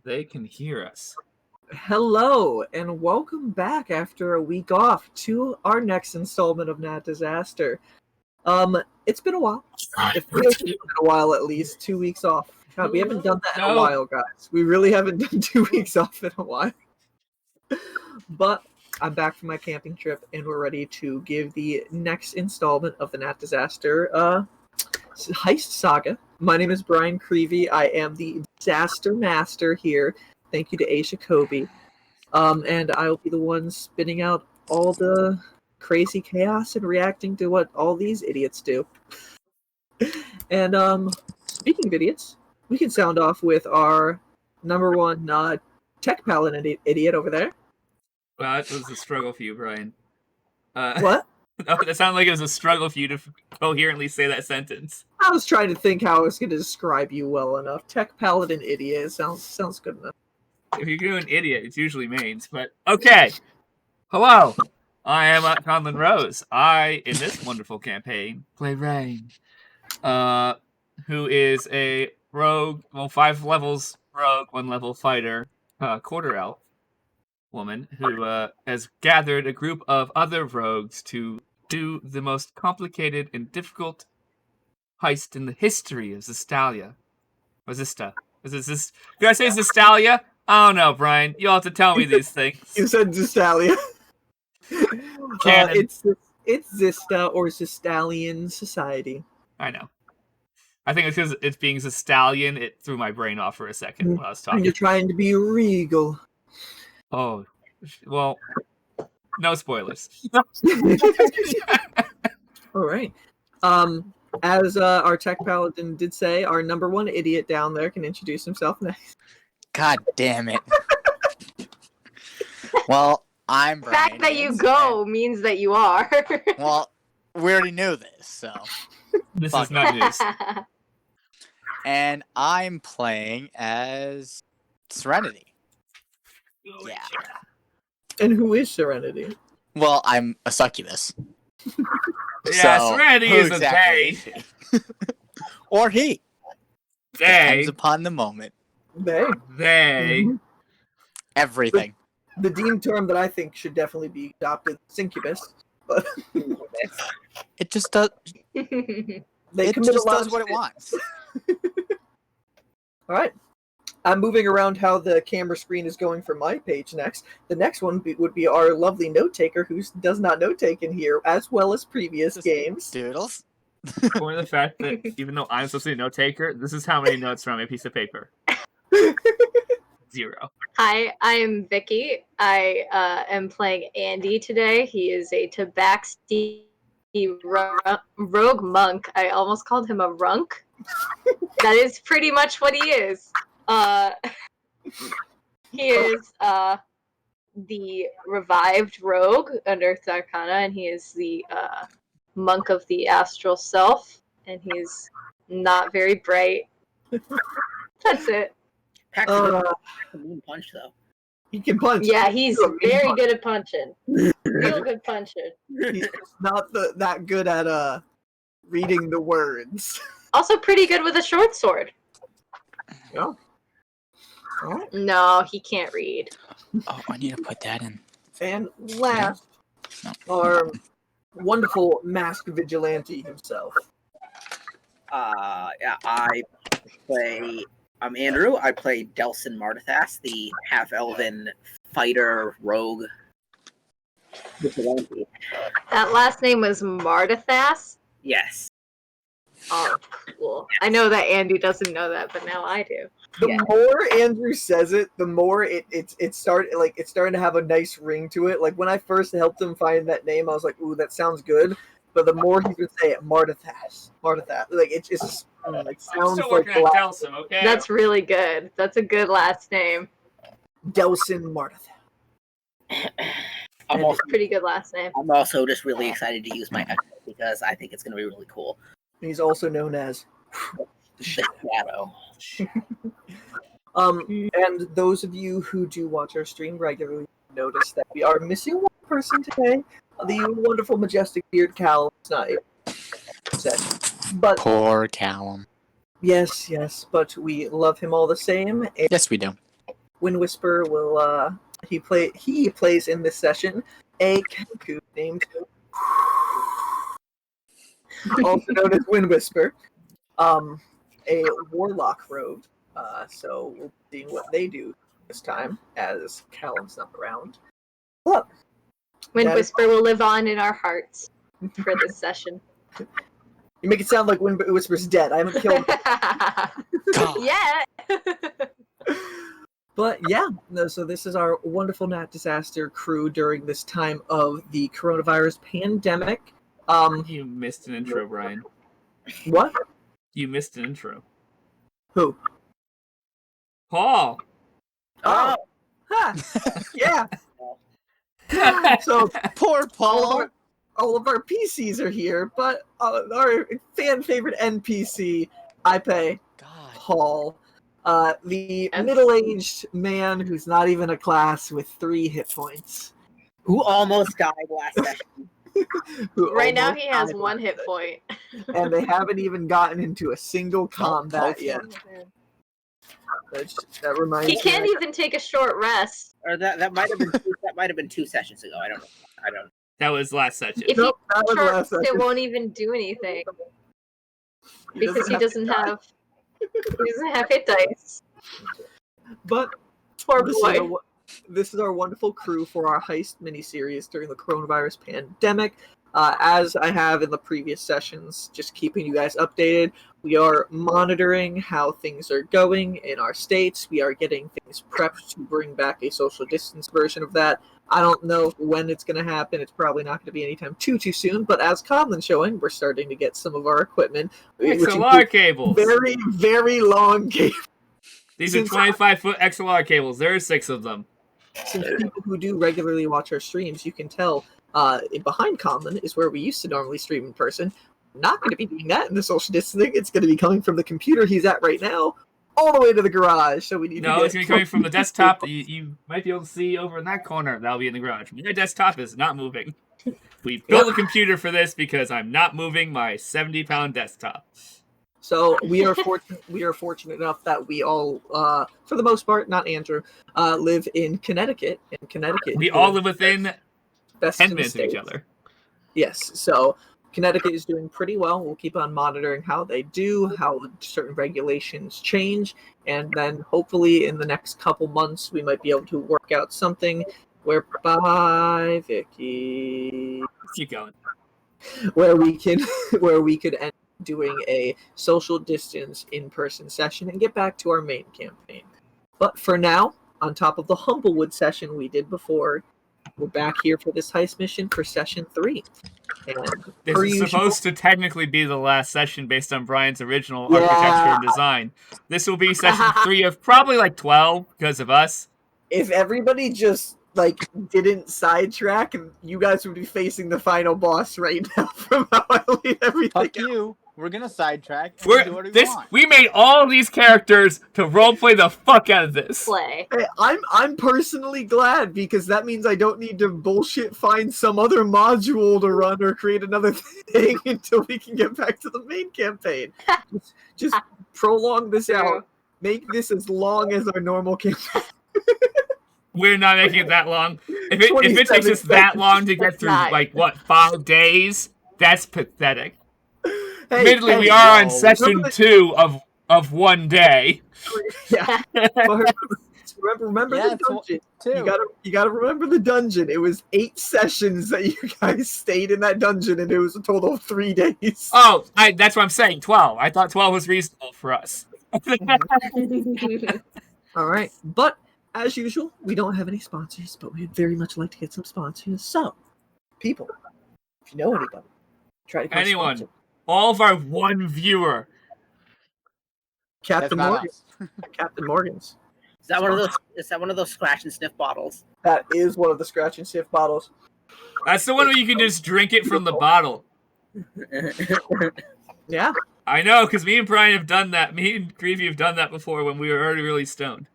they can hear us. Hello, and welcome back after a week off to our next installment of Nat Disaster. It's been a while. It feels like it's been a while at least. 2 weeks off. God, we haven't done that in a while, guys. We really haven't done 2 weeks off in a while. But I'm back from my camping trip, and we're ready to give the next installment of the Nat Disaster Heist Saga. My name is Brian Creevy. I am the Disaster Master here. Thank you to Aisha Kobe. And I will be the one spinning out all the crazy chaos and reacting to what all these idiots do. And speaking of idiots, we can sound off with our number one tech paladin idiot over there. Well, that was a struggle for you, Brian. What? No, that sounded like it was a struggle for you to coherently say that sentence. I was trying to think how I was going to describe you well enough. Tech paladin idiot sounds good enough. If you're doing idiot, it's usually mains, but okay. Hello, I am Conlon Rose. I, in this wonderful campaign, play Rainn, who is a rogue, 5 levels rogue, 1 level fighter, quarter elf woman who has gathered a group of other rogues to do the most complicated and difficult heist in the history of Zestalia. Or Zista. Is this? Did I say Zestalia? I don't know, Brian. You'll have to tell me these things. You said Zestalia. It's Zista or Zestalian Society. I know. I think it's because it's being Zestalian. It threw my brain off for a second when I was talking. You're trying to be regal. Oh, well, no spoilers. All right. As our tech paladin did say, our number one idiot down there can introduce himself next. God damn it. Well, I'm Brian. The fact that you go means that you are. Well, we already knew this, so. This is not news. And I'm playing as Serenity. Yeah. And who is Serenity? Well, I'm a succubus. Yeah, So, Serenity who is a exactly they. is she? Or he. They. Depends upon the moment. They. They. Everything. The deemed term that I think should definitely be adopted, Syncubus. But It just does. they It commit just a lot does of what it shit. wants. All right. I'm moving around how the camera screen is going for my page next. The next one would be our lovely note taker who does not note take in here, as well as previous games. Doodles. Or the fact that even though I'm supposed to be a note taker, this is how many notes are on my piece of paper. 0. Hi, I'm Vicky. I am playing Andy today. He is a tabaxi rogue monk. I almost called him a runk. That is pretty much what he is. He is the revived rogue under Arcana, and he is the monk of the astral self, and he's not very bright. That's it. Pack's a mean punch, though. He can punch. Yeah, he's very good at punching. Real good puncher. He's not that good at reading the words. Also pretty good with a short sword. Yeah. All right. No, he can't read. Oh, I need to put that in. And last, our wonderful masked vigilante himself. Yeah, I'm Andrew. I play Delson Martithas, the half-elven fighter rogue vigilante. That last name was Martithas? Yes. Oh, cool. I know that Andy doesn't know that, but now I do. The more Andrew says it, the more it's starting to have a nice ring to it. Like when I first helped him find that name, I was like, "Ooh, that sounds good." But the more he would say it, Martithas, like it sounds I'm still working like at Delson, okay? That's really good. That's a good last name. Delson Martithas. That's a pretty good last name. I'm also just really excited to use my echo because I think it's going to be really cool. He's also known as The Shadow. And those of you who do watch our stream regularly notice that we are missing one person today. The wonderful, majestic beard Cal is not able to say. But Poor Callum. yes, but we love him all the same. And Yes, we do. Wind Whisper will he plays in this session a Kenku named also known as Wind Whisper, a warlock rogue. So we'll see what they do this time as Callum's not around. Look, Wind that is- Whisper will live on in our hearts for this session. you make it sound like Wind Whisper's dead. I haven't killed him. God. Yeah. But yeah, no, so this is our wonderful Nat Disaster crew during this time of the coronavirus pandemic. You missed an intro, Brian. What? You missed an intro. Who? Paul! Oh, ha, yeah. So Poor Paul. all of our PCs are here, but our fan favorite NPC, I pay God. Paul, the Yes. middle-aged man who's not even a class with 3 hit points. Who almost died last session. who Right now almost he has died 1 hit point. and they haven't even gotten into a single combat yet. That reminds He me. can't even take a short rest. Or that might have been 2 sessions ago. I don't know. That was last session. If Nope, he that was short last rests, it session. won't even do anything because he doesn't have hit dice. But Poor this is, boy. this is our wonderful crew for our heist miniseries during the coronavirus pandemic. As I have in the previous sessions, just keeping you guys updated. We are monitoring how things are going in our states. We are getting things prepped to bring back a social distance version of that. I don't know when it's going to happen. It's probably not going to be anytime too soon. But as Conlin's showing, we're starting to get some of our equipment, which XLR includes cables! very, very long cables. These are 25-foot XLR cables. There are 6 of them. Since people who do regularly watch our streams, you can tell behind Conlin is where we used to normally stream in person. We're not going to be doing that in the social distancing. It's going to be coming from the computer he's at right now, all the way to the garage. So we need No, to it's going to be coming from the desktop that you might be able to see over in that corner. That'll be in the garage. My desktop is not moving. We built a computer for this because I'm not moving my 70-pound desktop. So we are fortunate. We are fortunate enough that we all, for the most part, not Andrew, live in Connecticut. In Connecticut, We all live within best 10 in the minutes of each States. other. Yes, so Connecticut is doing pretty well. We'll keep on monitoring how they do, how certain regulations change, and then hopefully in the next couple months we might be able to work out something whereby Vicky, Keep going. where we could end doing a social distance in-person session and get back to our main campaign. But for now, on top of the Humblewood session we did before, we're back here for this heist mission for session 3. And This per is usual- supposed to technically be the last session based on Brian's original architecture and design. This will be session 3 of probably like 12 because of us. if everybody just didn't sidetrack, and you guys would be facing the final boss right now from how I leave everything. Fuck you. We're gonna sidetrack and do whatever we want. We made all these characters to roleplay the fuck out of this. Play. Hey, I'm personally glad because that means I don't need to bullshit find some other module to run or create another thing until we can get back to the main campaign. just prolong this out. Make this as long as our normal campaign. We're not making it that long. If it takes 27 us that long to get That's through, not- 5 days, that's pathetic. Hey, Admittedly, hey, we are on no. session Remember 2 of 1 day. Yeah. Remember Yeah, the dungeon. Two. You gotta remember the dungeon. It was 8 sessions that you guys stayed in that dungeon, and it was a total of 3 days. Oh, that's what I'm saying, 12. I thought 12 was reasonable for us. All right, but as usual, we don't have any sponsors, but we'd very much like to get some sponsors. So, people, if you know anybody, try to become a Anyone. sponsor. All of our 1 viewer. That's Captain not Morgan. us. Captain Morgan's. Is that one of those? Is that one of those scratch and sniff bottles? That is one of the scratch and sniff bottles. That's the one where you can just drink it from the bottle. Yeah. I know, because me and Brian have done that. Me and Greavy have done that before when we were already really stoned.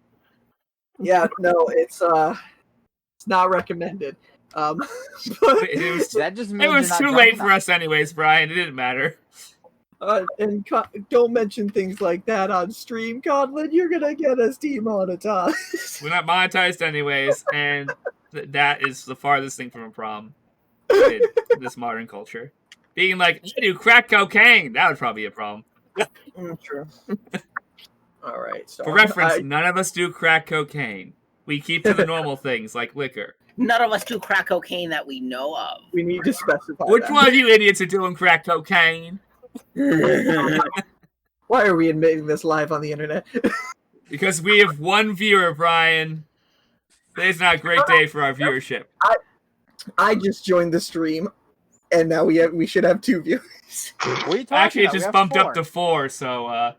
Yeah. No, it's not recommended. But It was That just means it you're was not too drunk late for enough. us anyways, Brian. It didn't matter. Don't mention things like that on stream, Conlon. You're gonna get us demonetized. We're not monetized anyways, and that is the farthest thing from a problem in this modern culture. Being like, I do crack cocaine, that would probably be a problem. True. All right. So For reference, none of us do crack cocaine. We keep to the normal things like liquor. None of us do crack cocaine that we know of. we need to specify. Which that. one of you idiots are doing crack cocaine? Why are we admitting this live on the internet? Because we have one viewer, Brian. Today's not a great day for our viewership. I just joined the stream, and now we should have 2 viewers. Actually, it just bumped up to 4, so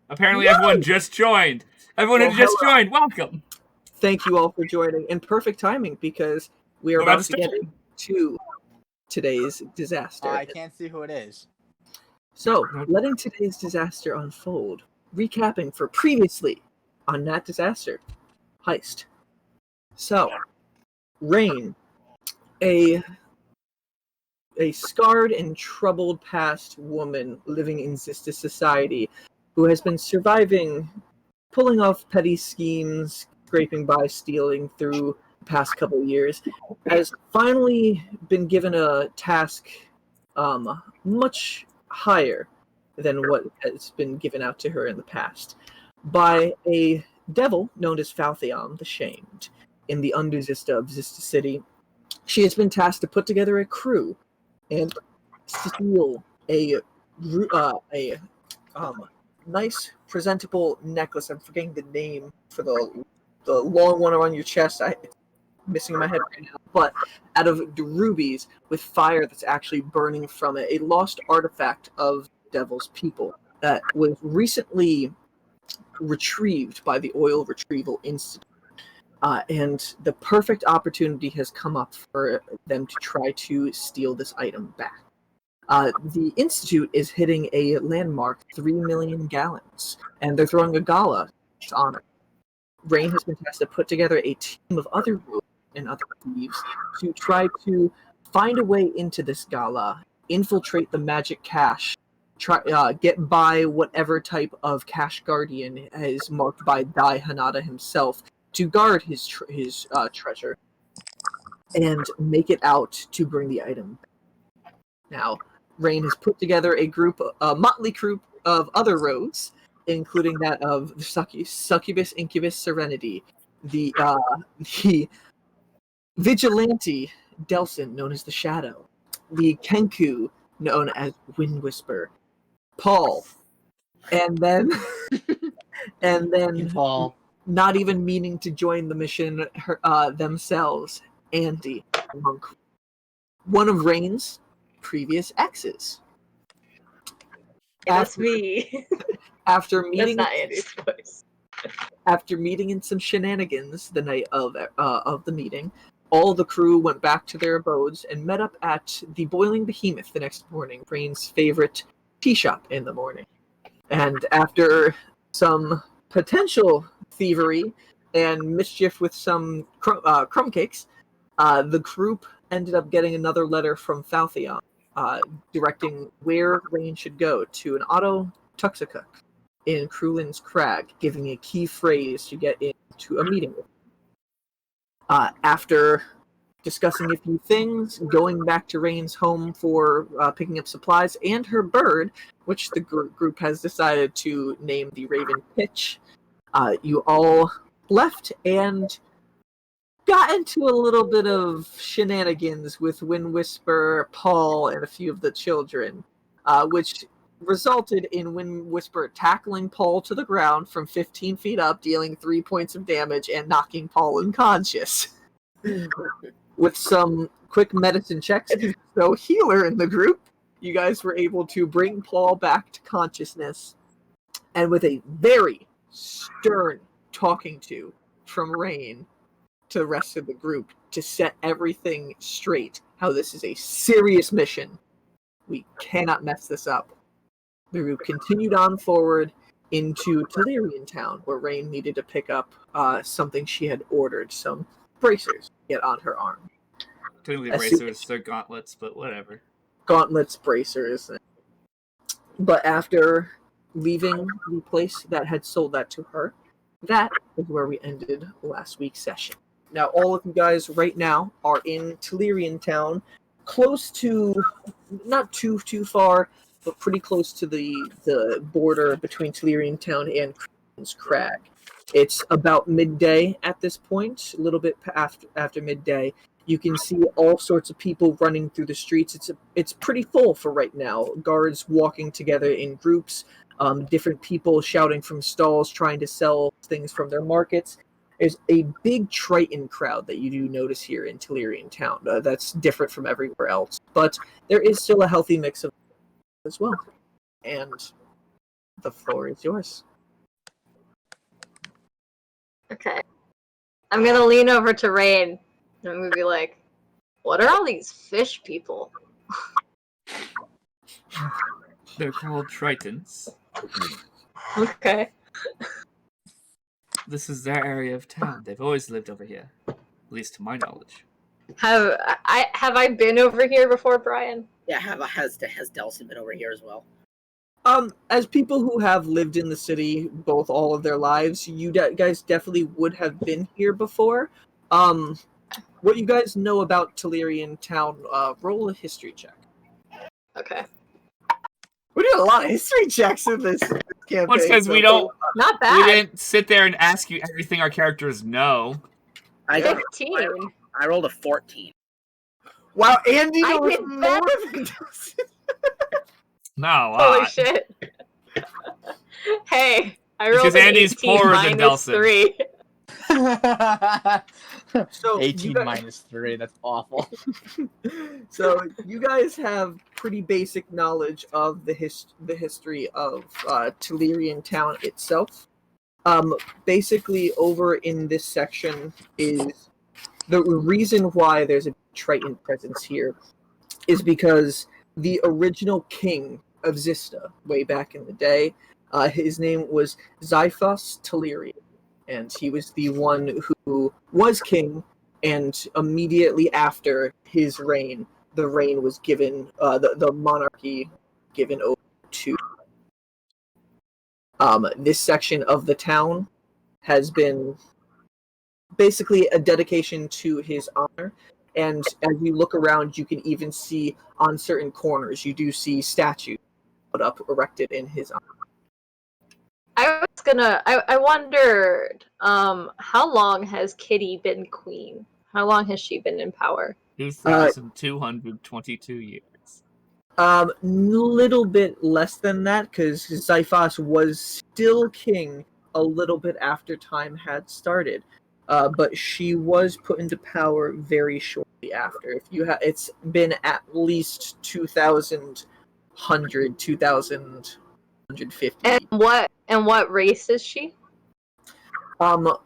apparently everyone just joined. Everyone who just joined, welcome. Thank you all for joining, and perfect timing because we are about to get into today's disaster. I can't see who it is. So, letting today's disaster unfold, recapping for previously on that disaster, Heist. So, Rainn, a scarred and troubled past woman living in Zista society who has been surviving, pulling off petty schemes, scraping by, stealing through the past couple years, has finally been given a task much higher than what has been given out to her in the past by a devil known as Faltheon the Shamed in the Under-Zista of Zista City. She has been tasked to put together a crew and steal a nice, presentable necklace. I'm forgetting the name for the long one around your chest. I'm missing my head right now. But out of the rubies with fire that's actually burning from it, a lost artifact of Devil's people that was recently retrieved by the Oil Retrieval Institute. And the perfect opportunity has come up for them to try to steal this item back. The Institute is hitting a landmark 3 million gallons, and they're throwing a gala to honor. Rainn has been tasked to put together a team of other rogues and other thieves to try to find a way into this gala, infiltrate the magic cache, get by whatever type of cache guardian is marked by Dai Hanada himself to guard his treasure, and make it out to bring the item back. Now, Rainn has put together a motley group of other rogues, including that of the Succubus, Incubus, Serenity, the Vigilante Delsin, known as the Shadow, the Kenku, known as Wind Whisper, Paul, and then Paul. not even meaning to join the mission themselves, Andy, Monk, one of Rainn's previous exes. That's me. After meeting, That's not Andy's voice. After meeting in some shenanigans the night of the meeting, all the crew went back to their abodes and met up at the Boiling Behemoth the next morning, Rainn's favorite tea shop in the morning. And after some potential thievery and mischief with some crumb cakes, the group ended up getting another letter from Faltheon, directing where Rainn should go to an Otto Tuxacuk in Krulin's Crag, giving a key phrase to get into a meeting with. After discussing a few things, going back to Rainn's home for picking up supplies and her bird, which the group has decided to name the Raven Pitch, you all left and got into a little bit of shenanigans with Wind Whisper, Paul, and a few of the children, which resulted in Wind Whisper tackling Paul to the ground from 15 feet up, dealing 3 points of damage and knocking Paul unconscious. With some quick medicine checks, no healer in the group, you guys were able to bring Paul back to consciousness, and with a very stern talking to from Rainn to the rest of the group to set everything straight, how this is a serious mission. We cannot mess this up. The group continued on forward into Telerian Town, where Rainn needed to pick up something she had ordered, some bracers to get on her arm. Technically bracers, they're gauntlets, but whatever. Gauntlets, bracers. But after leaving the place that had sold that to her, that is where we ended last week's session. Now, all of you guys right now are in Telerian Town, close to, not too far, but pretty close to the border between Telerian Town and Crane's Crag. It's about midday at this point, a little bit after midday. You can see all sorts of people running through the streets. It's pretty full for right now. Guards walking together in groups, different people shouting from stalls, trying to sell things from their markets. There's a big Triton crowd that you do notice here in Telerian Town. That's different from everywhere else, but there is still a healthy mix of as well. And the floor is yours. Okay. I'm gonna lean over to Rainn. And I'm gonna be like, what are all these fish people? They're called Tritons. Okay. This is their area of town. They've always lived over here, at least to my knowledge. Have I been over here before, Brian? Yeah, has Delson been over here as well? As people who have lived in the city both all of their lives, you guys definitely would have been here before. What you guys know about Telerian Town, roll a history check. Okay. We're doing a lot of history checks in this campaign. Well, it's because we don't. Not bad. We didn't sit there and ask you everything our characters know. I 15. I rolled a 14. Wow, Andy I knows did more better. than No, Holy shit. Hey, I rolled Because an Andy's 18 poorer than minus Delson. 3. So 18 you guys, minus 3, that's awful. so you guys have pretty basic knowledge of the history of Telerian Town itself. Basically, over in this section is the reason why there's a Triton presence here is because the original king of Zista, way back in the day, his name was Xiphos Telerian, and he was the one who was king, and immediately after his reign, the reign was given, the monarchy given over to. This section of the town has been basically a dedication to his honor, and as you look around, you can even see on certain corners, you do see statues put up, erected in his honor. I wondered, how long has Kitty been queen? How long has she been in power? 2,222 years. Little bit less than that, because Xiphos was still king a little bit after time had started. But she was put into power very shortly after. If you it's been at least 2,150. And what race is she? From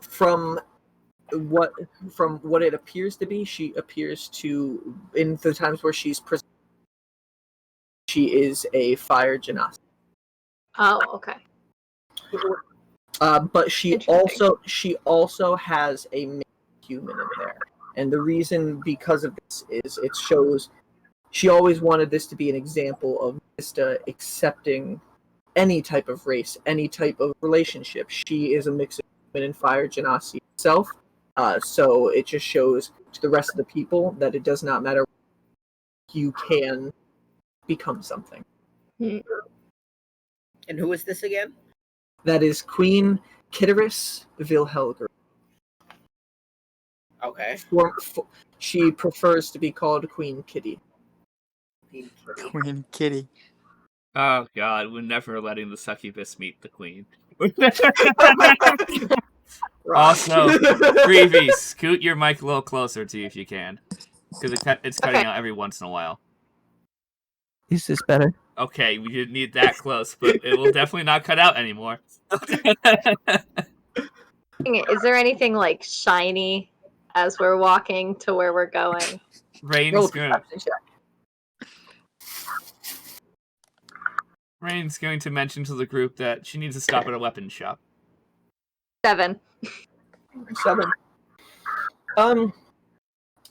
what it appears to be, she appears to, in the times where she's presented, she is a fire genasi. Oh, okay. But she also has a male human in there, and the reason because of this is it shows she always wanted this to be an example of Vista accepting any type of race, any type of relationship. She is a mix of human and fire genasi itself, so it just shows to the rest of the people that it does not matter. You can become something. And who is this again? That is Queen Kitteris Vilhelger. Okay. She prefers to be called Queen Kitty. Queen Kitty. Oh god, we're never letting the succubus meet the queen. Also, Greavy, scoot your mic a little closer to you if you can. Because it's cutting out every once in a while. Is this better? Okay, we didn't need that close, but it will definitely not cut out anymore. Is there anything like shiny as we're walking to where we're going? Rainn's going to mention to the group that she needs to stop at a weapons shop. 7.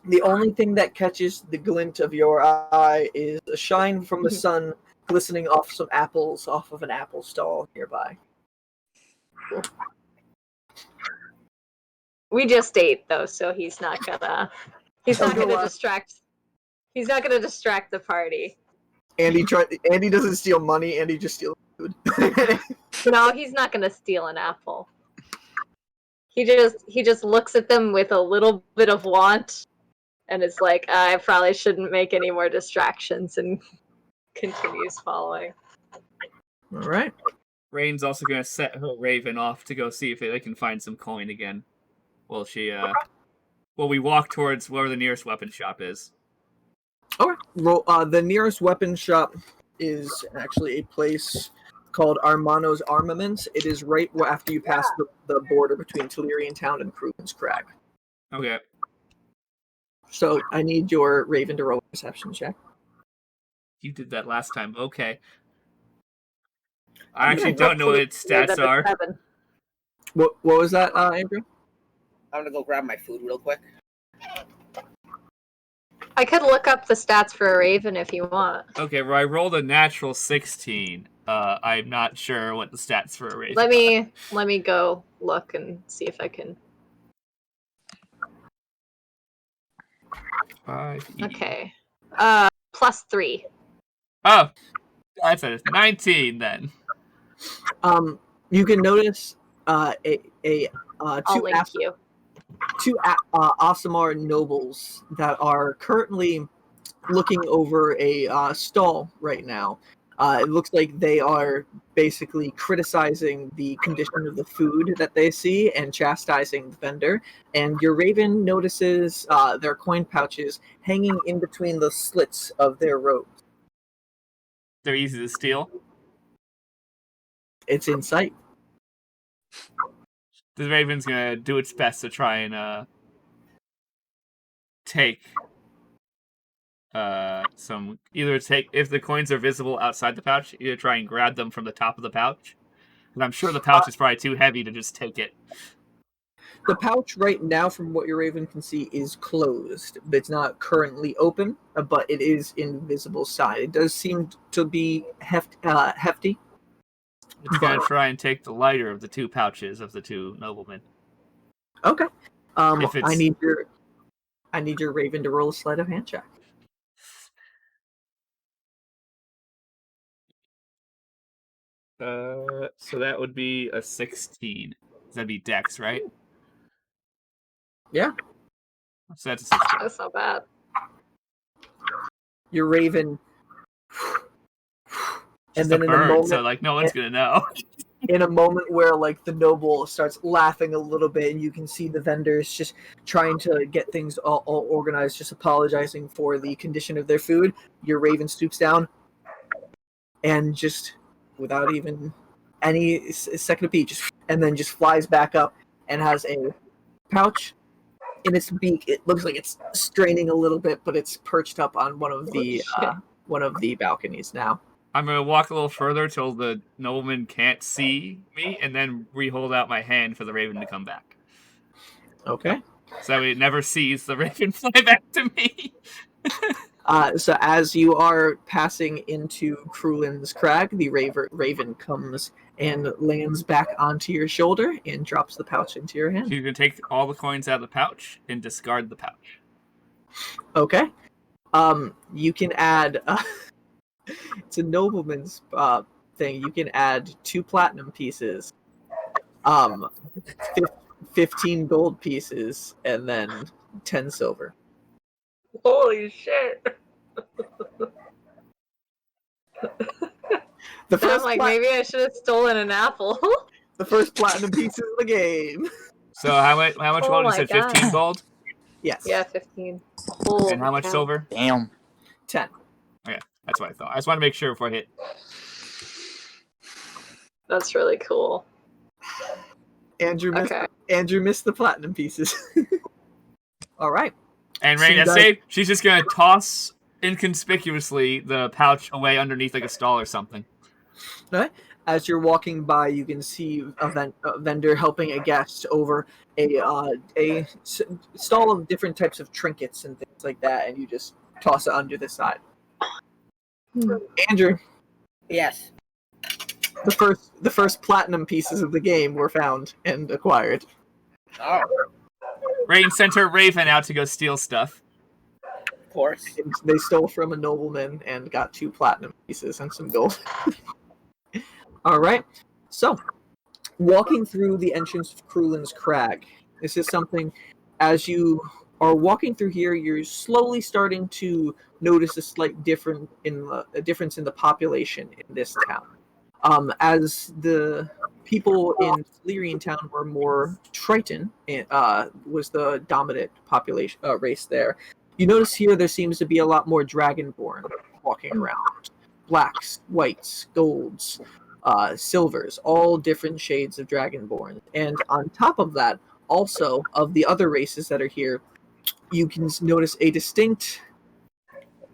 The only thing that catches the glint of your eye is a shine from the sun glistening off some apples off of an apple stall nearby. We just ate though, so he's not gonna distract. He's not gonna distract the party. Andy doesn't steal money. Andy just steals food. No, he's not gonna steal an apple. He just looks at them with a little bit of want, and is like, I probably shouldn't make any more distractions, and continues following. All right. Rainn's also gonna set her Raven off to go see if they can find some coin again. While we walk towards where the nearest weapon shop is. Okay. The nearest weapon shop is actually a place called Armano's Armaments. It is right after you pass the border between Tellurian Town and Cruden's Crag. Okay. So I need your Raven to roll a perception check. You did that last time. Okay. I actually don't know what its stats are. 7. What was that, Andrew? I'm gonna go grab my food real quick. I could look up the stats for a Raven if you want. Okay, well, I rolled a natural 16. I'm not sure what the stats for a Raven Let me go look and see if I can. 5. Okay. +3. Oh, that's a 19 then. You can notice I'll link you. two Aasimar nobles that are currently looking over a stall right now. It looks like they are basically criticizing the condition of the food that they see and chastising the vendor. And your Raven notices their coin pouches hanging in between the slits of their robes. They're easy to steal. It's in sight. The Raven's gonna do its best to try and take if the coins are visible outside the pouch, either try and grab them from the top of the pouch. Because I'm sure the pouch is probably too heavy to just take it. The pouch right now, from what your Raven can see, is closed. It's not currently open, but it is in visible side. It does seem to be hefty. It's gonna try and take the lighter of the two pouches of the two noblemen. Okay. I need your Raven to roll a sleight of hand check. So that would be a 16. That'd be Dex, right? Yeah. So that's a 16. That's not bad. Your Raven, and then in a moment, so like no one's gonna know. In a moment where like the noble starts laughing a little bit, and you can see the vendors just trying to get things all organized, just apologizing for the condition of their food. Your Raven stoops down, and just without even any second of peace, and then just flies back up and has a pouch in its beak. It looks like it's straining a little bit, but it's perched up on one of the balconies now. I'm going to walk a little further till the nobleman can't see me, and then re-hold out my hand for the Raven to come back. Okay. So that way it never sees the Raven fly back to me. So as you are passing into Cruden's Crag, the Raven comes and lands back onto your shoulder and drops the pouch into your hand. So you can take all the coins out of the pouch and discard the pouch. Okay. You can add... it's a nobleman's thing. You can add 2 platinum pieces, 15 gold pieces, and then 10 silver. Holy shit! I'm like, maybe I should have stolen an apple. The first platinum piece of the game. So how much gold? You said 15 gold? Yes. Yeah, 15. And how much silver? Damn. 10. Okay, that's what I thought. I just want to make sure before I hit. That's really cool. Andrew missed the platinum pieces. All right. And Rainn, she's just going to toss inconspicuously the pouch away underneath like a stall or something. All right. As you're walking by, you can see a vendor helping a guest over a stall of different types of trinkets and things like that, and you just toss it under the side. Andrew, Yes. The first platinum pieces of the game were found and acquired. Oh, Rainn sent her raven out to go steal stuff. of course. And they stole from a nobleman and got 2 platinum pieces and some gold. All right. So, walking through the entrance of Krulin's Crag. This is something, as you are walking through here, you're slowly starting to notice a slight difference in the population in this town. As the people in Lyrian Town were more Triton, was the dominant population race there. You notice here there seems to be a lot more Dragonborn walking around. Blacks, whites, golds, silvers, all different shades of Dragonborn. And on top of that, also of the other races that are here, you can notice a distinct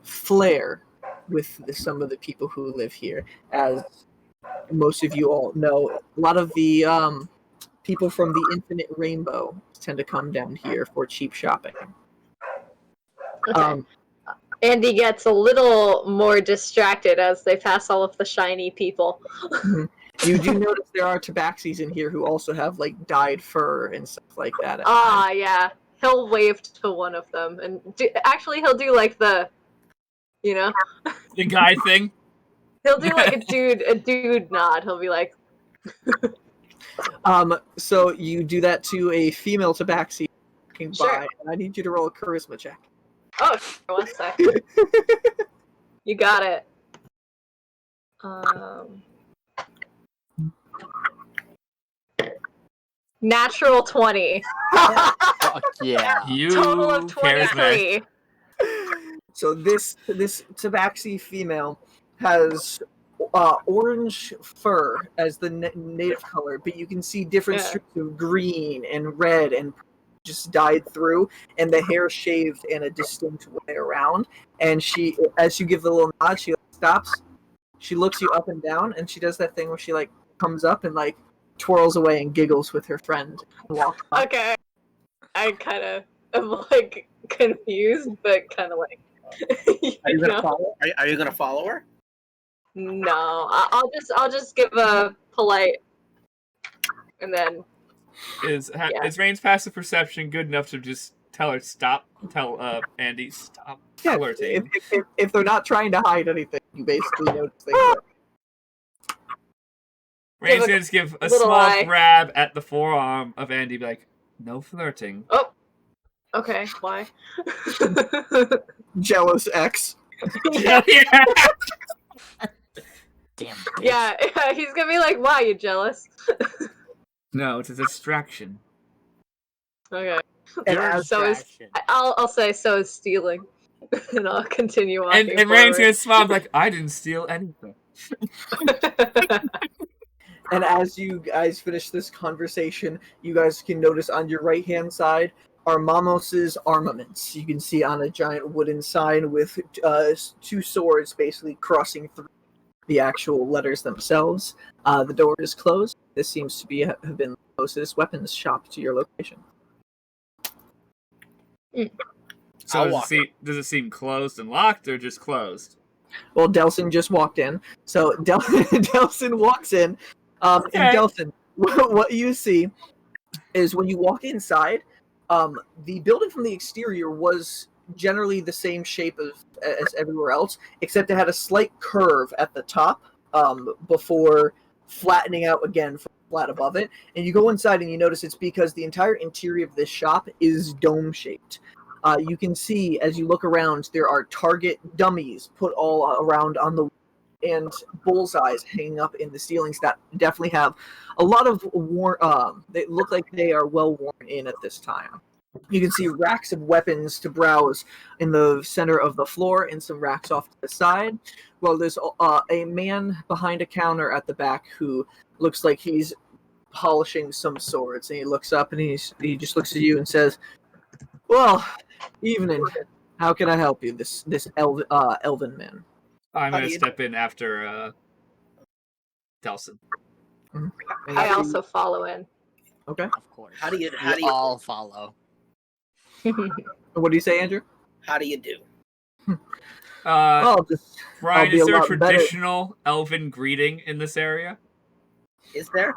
flair with some of the people who live here. As most of you all know, a lot of the people from the Infinite Rainbow tend to come down here for cheap shopping. Okay. Andy gets a little more distracted as they pass all of the shiny people. You do notice there are tabaxis in here who also have like dyed fur and stuff like that. Yeah. He'll wave to one of them, and he'll do like the, The guy thing. he'll do like a dude nod. He'll be like, So you do that to a female tabaxi walking Sure. by, and I need you to roll a charisma check. oh, one sec. You got it. Natural 20. Fuck yeah. You Total of charismatic. 23. So this tabaxi female has orange fur as the native color, but you can see different Yeah. streaks of green and red and just dyed through, and the hair shaved in a distinct way around. And she, as you give the little nod, she stops. She looks you up and down, and she does that thing where she like comes up and like twirls away and giggles with her friend and walks by. Okay. I kind of am like confused, but kind of like, Are you gonna follow? Are you gonna follow her? No, I'll just give a polite, and then Is Rainn's passive perception good enough to just tell her stop? Tell Andy stop flirting. If they're not trying to hide anything, you basically notice things. Rainn's gonna just give a little small eye. grab at the forearm of Andy, be like, "No flirting." oh, okay, why? Jealous ex. Yeah. Damn. bitch. yeah, he's gonna be like, "Why you jealous?" No, it's a distraction. Okay, And You're a as- so is distraction. I'll say so is stealing, and I'll continue And walking. Rainn's gonna smile, be like, "I didn't steal anything." And as you guys finish this conversation, you guys can notice on your right-hand side are Mamos's armaments. You can see on a giant wooden sign with 2 swords basically crossing through the actual letters themselves. The door is closed. This seems to have been the closest weapons shop to your location. So I'll walk does it seem closed and locked, or just closed? Well, Delson just walked in. So Delson walks in. Okay. And Delson, what you see is when you walk inside, the building from the exterior was generally the same shape as everywhere else, except it had a slight curve at the top before flattening out again from flat above it. And you go inside and you notice it's because the entire interior of this shop is dome-shaped. You can see as you look around, there are target dummies put all around on the and bullseyes hanging up in the ceilings that definitely have a lot of they look like they are well worn in at this time. You can see racks of weapons to browse in the center of the floor and some racks off to the side. Well, there's a man behind a counter at the back who looks like he's polishing some swords, and he looks up and he just looks at you and says, "Well, evening. How can I help you, this elven man?" I'm How gonna do you- step in after Delson. And I also follow in. Okay. Of course. How do you all follow? What do you say, Andrew? How do you do? I'll Brian, be is a there a lot better. traditional elven greeting in this area? Is there?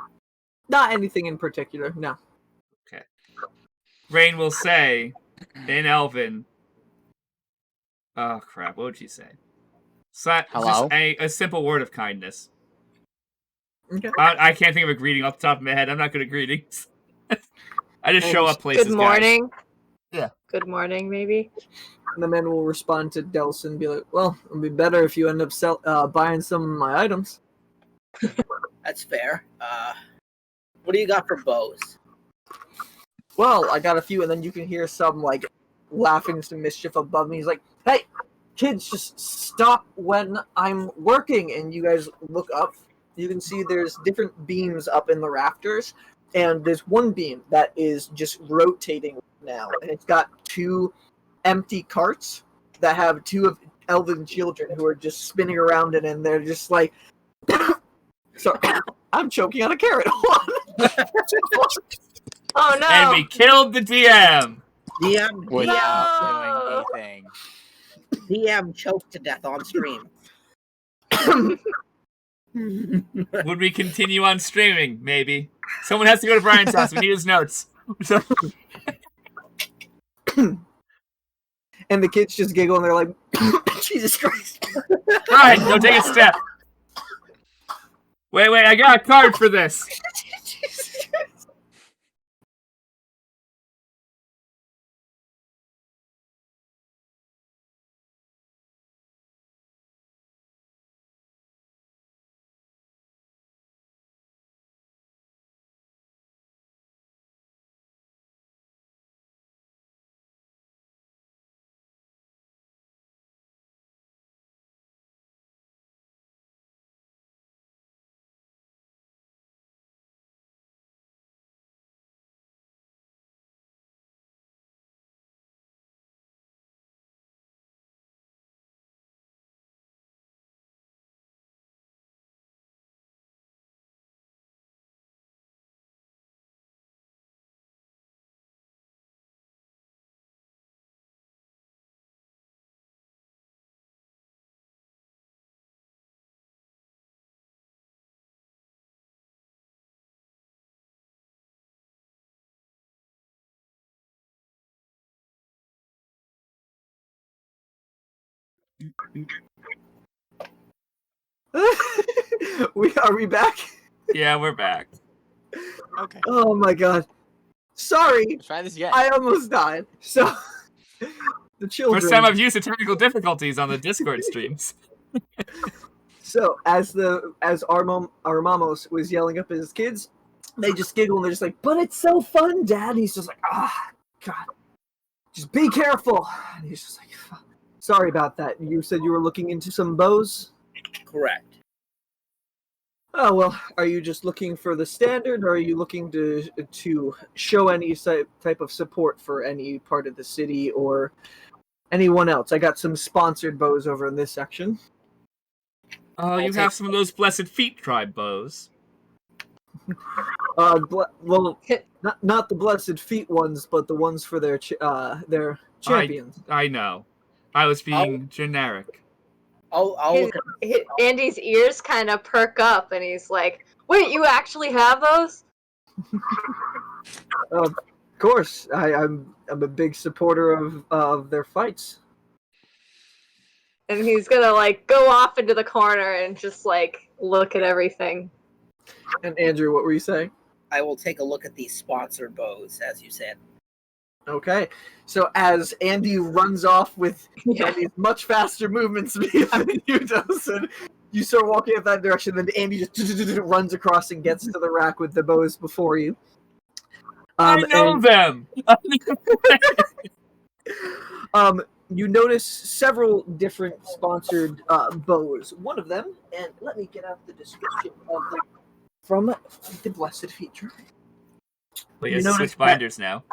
Not anything in particular, no. Rainn will say, in elven, oh crap, what would she say? Hello? Just a simple word of kindness. Okay. I can't think of a greeting off the top of my head. I'm not good at greetings. I just show And up places, Good morning. guys. Yeah. Good morning, maybe. And the man will respond to Delson and be like, well, it'd be better if you end up buying some of my items. That's fair. What do you got for bows? Well, I got a few, and then you can hear some, like, laughing some mischief above me. He's like, hey, kids, just stop when I'm working. And you guys look up. You can see there's different beams up in the rafters, and there's one beam that is just rotating now, and it's got two empty carts that have two of elven children who are just spinning around it, and they're just like, sorry, I'm choking on a carrot. Oh no! And we killed the DM. Without doing anything. DM choked to death on stream. Would we continue on streaming? Maybe. Someone has to go to Brian's house. We need his notes. And the kids just giggle, and they're like, Jesus Christ. Brian, go take a step. Wait, I got a card for this. Jesus Christ. Are we back? Yeah, we're back. Okay. Oh my god. Sorry, Let's try this again. I almost died. So, the children. First time I've used the technical difficulties on the Discord streams. So, as Armamos was yelling up at his kids, they just giggle and they're just like, but it's so fun, Dad. And he's just like, God, just be careful. And he's just like, sorry about that. You said you were looking into some bows? Correct. Oh, well, are you just looking for the standard, or are you looking to show any type of support for any part of the city or anyone else? I got some sponsored bows over in this section. Oh, you have some of those Blessed Feet tribe bows. Well, not the Blessed Feet ones, but the ones for their champions. I know. I was being generic. I'll look at Andy's ears kind of perk up, and he's like, "Wait, you actually have those?" Of course, I'm a big supporter of their fights. And he's gonna like go off into the corner and just like look at everything. And Andrew, what were you saying? I will take a look at these sponsored bows, as you said. Okay, so as Andy runs off with Andy's much faster movement speed than you does, and you start walking in that direction, then Andy just runs across and gets to the rack with the bows before you. I know them! You notice several different sponsored bows. One of them, and let me get out the description of them from the Blessed Feet Tribe. Well, you switch binders now.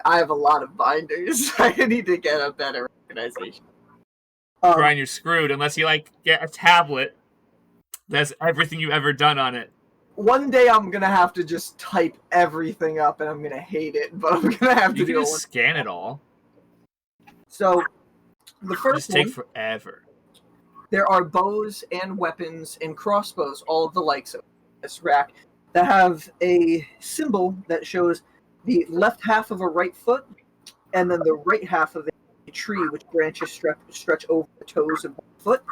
I have a lot of binders. I need to get a better organization. Brian, you're screwed unless you get a tablet that's everything you've ever done on it. One day I'm gonna have to just type everything up, and I'm gonna hate it. But I'm gonna have to You can do just scan it all. So, The It first just take one, forever. there are bows and weapons and crossbows, all of the likes of this rack, that have a symbol that shows the left half of a right foot and then the right half of a tree, which branches stretch over the toes of one foot.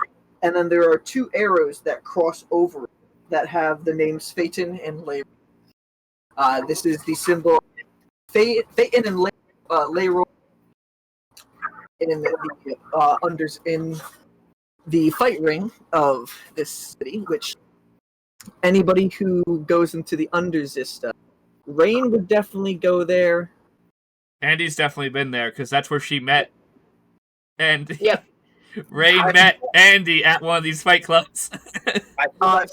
And then there are two arrows that cross over it that have the names Phaeton and Leroy. This is the symbol Phaeton and Leroy in the fight ring of this city, which anybody who goes into the Underzista, Rainn would definitely go there. Andy's definitely been there because that's where she met. And Yep. Rainn met Andy at one of these fight clubs. I feel like,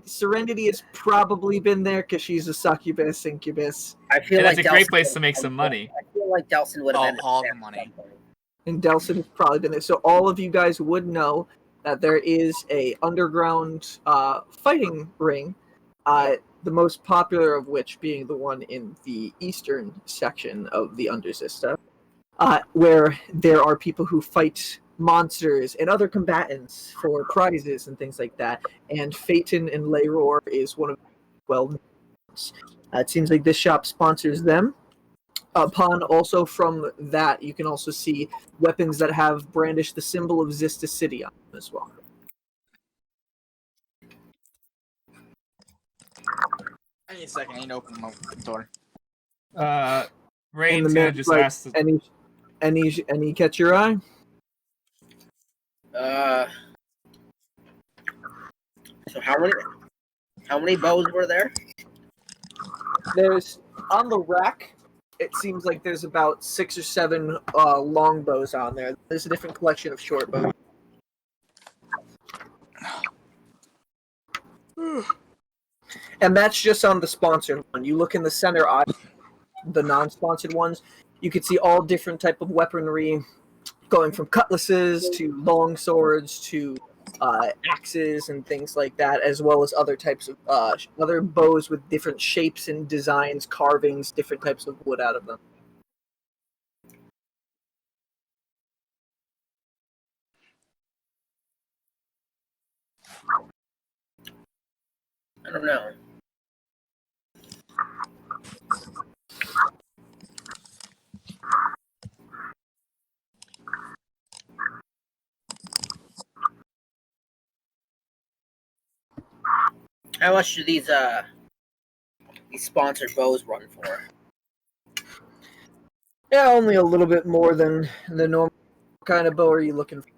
Serenity has probably been there because she's a succubus, incubus, I feel And like that's a great Delson place would- to make some money. I feel like Delson would have been All there the at money. some point. and Delson has probably been there. So all of you guys would know that there is a underground fighting ring. The most popular of which being the one in the eastern section of the Underzista, where there are people who fight monsters and other combatants for prizes and things like that. And Phaeton and Leroy is one of the well-known ones. It seems like this shop sponsors them. Upon also from that, you can also see weapons that have brandished the symbol of Zista City on them as well. Any second, I need to open my door. And Rainn's the gonna man's just like, ask. any catch your eye? So how many bows were there? There's on the rack. It seems like there's about 6 or 7 long bows on there. There's a different collection of short bows. And that's just on the sponsored one. You look in the center eye, the non-sponsored ones, you can see all different type of weaponry, going from cutlasses to long swords to axes and things like that, as well as other types of other bows with different shapes and designs, carvings, different types of wood out of them. I don't know. How much do these sponsored bows run for? Yeah, only a little bit more than the normal. What kind of bow are you looking for?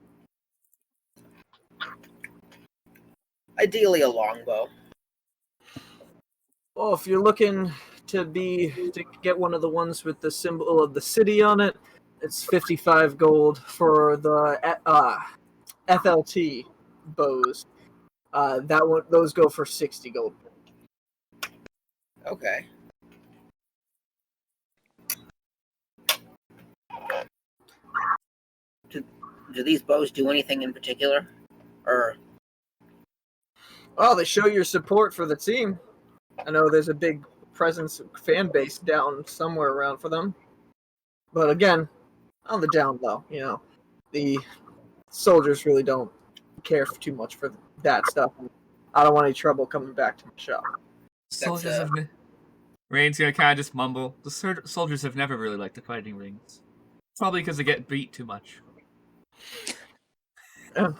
Ideally, a longbow. Well, if you're looking to get one of the ones with the symbol of the city on it, it's 55 gold for the FLT bows. Those go for 60 gold. Okay. Do these bows do anything in particular? Or Well, they show your support for the team. I know there's a big presence, fan base down somewhere around for them. But again, on the down low, the soldiers really don't care too much for that stuff. I don't want any trouble coming back to my shop. Soldiers have. Rainn's gonna kind of just mumble. The soldiers have never really liked the fighting rings. Probably because they get beat too much. Yeah.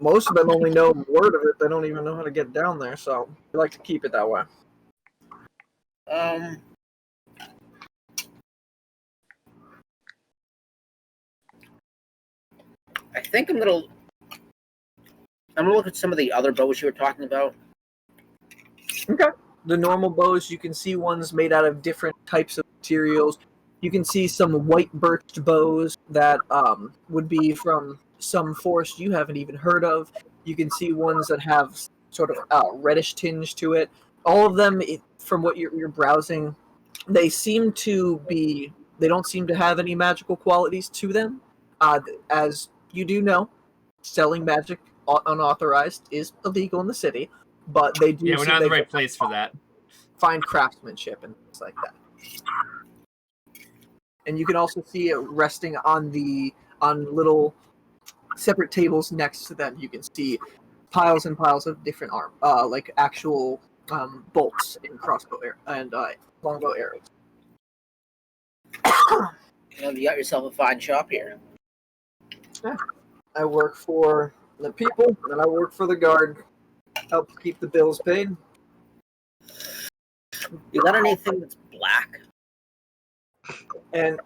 Most of them only know word of it. They don't even know how to get down there, so we like to keep it that way. I think I'm gonna look at some of the other bows you were talking about. Okay. The normal bows, you can see ones made out of different types of materials. You can see some white birched bows that would be from some forest you haven't even heard of. You can see ones that have sort of reddish tinge to it. All of them, from what you're browsing, they seem to be. They don't seem to have any magical qualities to them. As you do know, selling magic unauthorized is illegal in the city, but they do. Yeah, we're not in the right place for that. Find craftsmanship and things like that. And you can also see it resting on little separate tables next to them, you can see piles and piles of different like actual bolts and crossbow and longbow arrows. Well, you got yourself a fine shop here. Yeah. I work for the people, and I work for the guard. Help keep the bills paid. You got anything that's black? And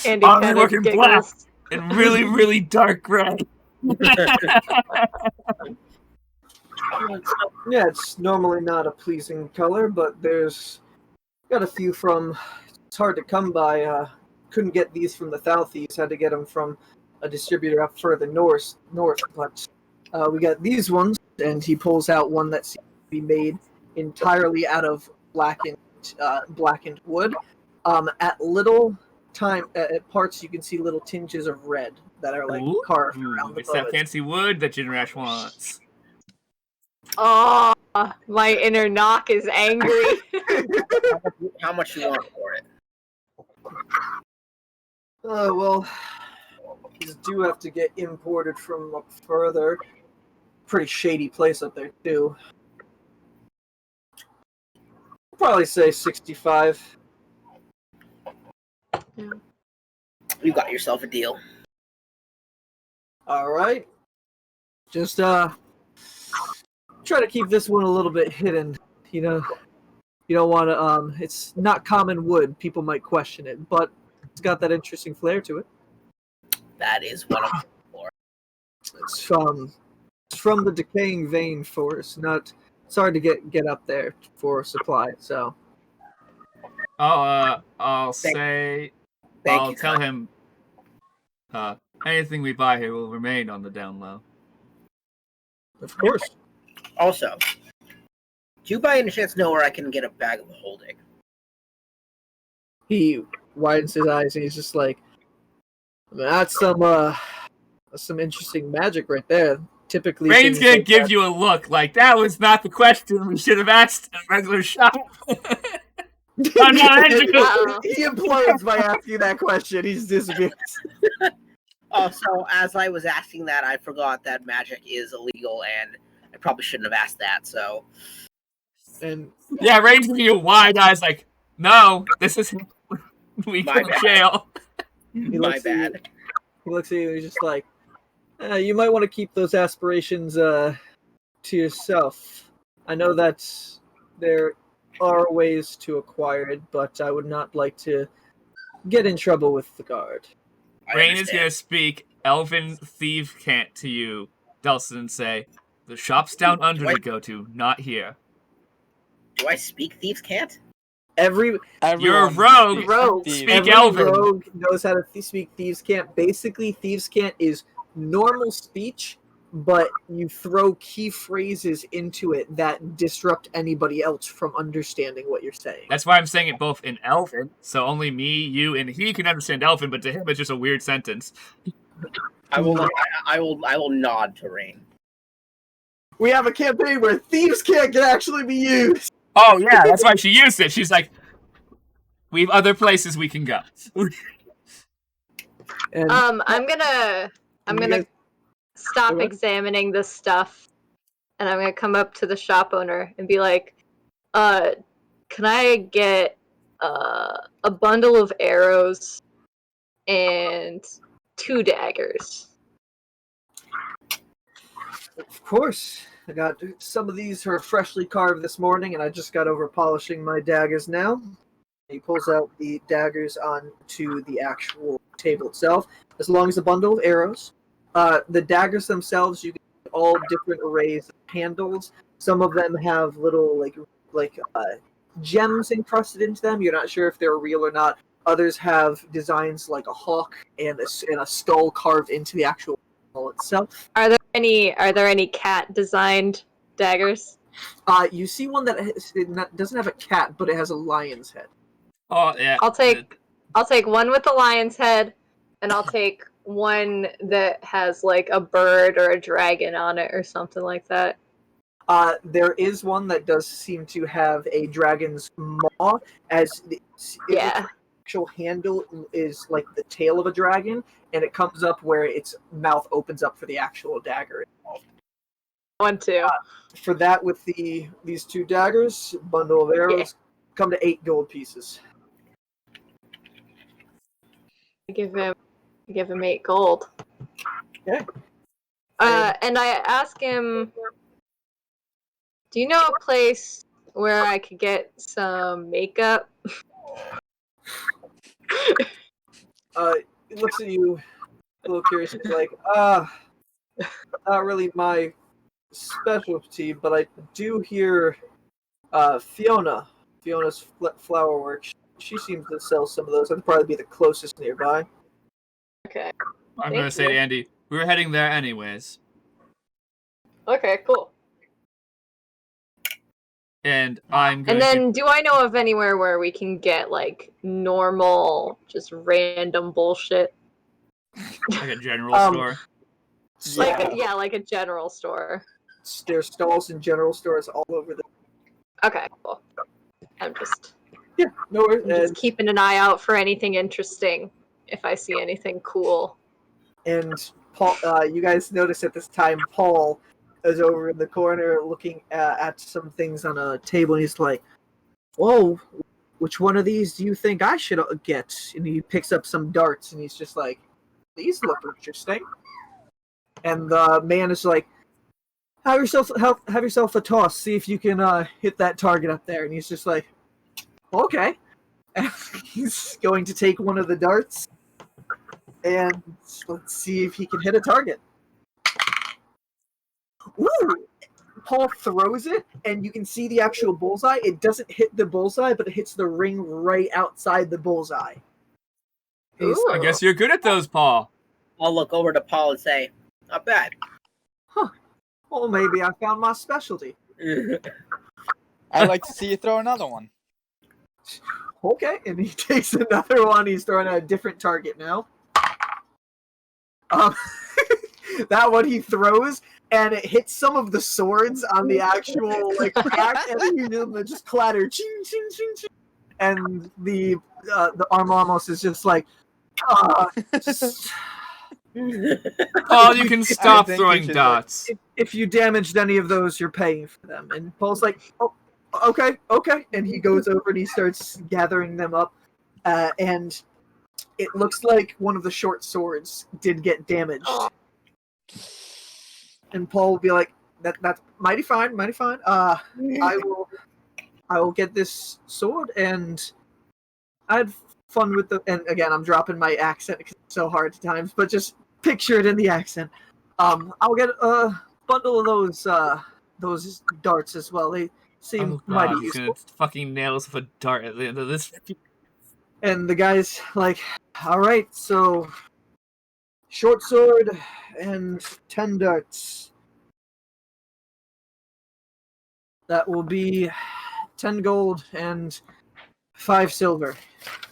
Andy I'm kind of working black giggles. and really, really dark gray. yeah, it's normally not a pleasing color, but there's got a few from. It's hard to come by. Couldn't get these from the Southeast. Had to get them from a distributor up further north. But we got these ones, and he pulls out one that seems to be made entirely out of blackened wood. At parts, you can see little tinges of red that are like carved around the It's that butt. fancy wood that Jinrash wants. Oh, my inner knock is angry. How much you want for it? Well, these do have to get imported from up further. Pretty shady place up there, too. Probably say 65. You got yourself a deal. Alright. Just, try to keep this one a little bit hidden. You know, you don't want to, it's not common wood. People might question it, but it's got that interesting flair to it. That is what I'm for. It's from the decaying vein forest. It's hard to get up there for supply. So I'll Thank tell him. Anything we buy here will remain on the down low. of course, Also, do you by any chance know where I can get a bag of holding? he widens his eyes and he's just like, "That's some interesting magic right there." Typically, Rainn's things gonna like give that- you a look like that was not the question we should have asked in a regular shop. I'm not answering. Uh-oh. He implodes by asking that question. He's disappears. Also, as I was asking that, I forgot that magic is illegal, and I probably shouldn't have asked that. So, And Yeah, Rainn's giving you wide eyes like, no, this is we go My to bad. jail. he my looks at you. bad. He looks at you. He's just like, you might want to keep those aspirations to yourself. I know that there are ways to acquire it, but I would not like to get in trouble with the guard. I Rainn is understand. gonna speak Elven thief cant to you, Delson, and say, the shop's down under Do I- to go to, not here. Do I speak thieves' can't? Every You're a Everyone rogue. speaks Rogue. thieves. Speak every Elven. rogue knows how to speak thieves' cant. Basically, thieves' cant is normal speech, but you throw key phrases into it that disrupt anybody else from understanding what you're saying. That's why I'm saying it both in Elven, so only me, you, and he can understand Elven, but to him it's just a weird sentence. I will nod to Rainn. We have a campaign where thieves' cant can actually be used. Oh yeah, that's why she used it. She's like, we have other places we can go. And I'm gonna You guys- stop what? examining this stuff, and I'm gonna come up to the shop owner and be like, can I get a bundle of arrows and 2 daggers? of course, I got some of these are freshly carved this morning, and I just got over polishing my daggers now. He pulls out the daggers onto the actual table itself, as long as a bundle of arrows. The daggers themselves, you get all different arrays of handles. Some of them have little like gems encrusted into them. You're not sure if they're real or not. Others have designs like a hawk and a skull carved into the actual handle itself. Are there any cat designed daggers? You see one that doesn't have a cat, but it has a lion's head. Oh yeah. I'll take one with a lion's head, and I'll take one that has like a bird or a dragon on it or something like that. There is one that does seem to have a dragon's maw, as it Yeah. actual handle is like the tail of a dragon, and it comes up where its mouth opens up for the actual dagger. 1, 2. For that, with these 2 daggers, bundle of arrows, come to 8 gold pieces. Give him 8 gold. Okay. And I ask him, do you know a place where I could get some makeup? He looks at you a little curious. He's like, not really my specialty, but I do hear Fiona's Flowerworks. She seems to sell some of those. That'd probably be the closest nearby. Okay. I'm going to say to Andy, we were heading there anyways. Okay, cool. And I'm going And then, do I know of anywhere where we can get, like, normal, just random bullshit? like a general store. Like a general store. There's stalls in general stores all over the. Okay, cool. I'm just No worries. just keeping an eye out for anything interesting if I see anything cool. And Paul, you guys notice at this time, Paul is over in the corner looking at some things on a table, and he's like, "Whoa, which one of these do you think I should get?" And he picks up some darts, and he's just like, "These look interesting." And the man is like, have yourself a toss. See if you can hit that target up there. And he's just like, okay. And he's going to take one of the darts, and let's see if he can hit a target. Ooh! Paul throws it, and you can see the actual bullseye. It doesn't hit the bullseye, but it hits the ring right outside the bullseye. I guess you're good at those, Paul. I'll look over to Paul and say, not bad. Well, maybe I found my specialty. I'd like to see you throw another one. Okay, and he takes another one. He's throwing at a different target now. That one he throws, and it hits some of the swords on the actual rack, and they just clatter, ching, ching, ching, ching. And the armamos is just like, Paul, you can stop think throwing you should dots. if you damaged any of those, you're paying for them. And Paul's like, oh, okay. And he goes over and he starts gathering them up. And it looks like one of the short swords did get damaged. And Paul will be like, that's mighty fine. I will get this sword, and I had fun with the. And again, I'm dropping my accent because it's so hard at times, but just picture it in the accent. I'll get a bundle of those darts as well. They seem mighty he's useful. gonna fucking nail us with a dart at the end of this. And the guy's like, all right, so short sword and 10 darts. That will be 10 gold and 5 silver.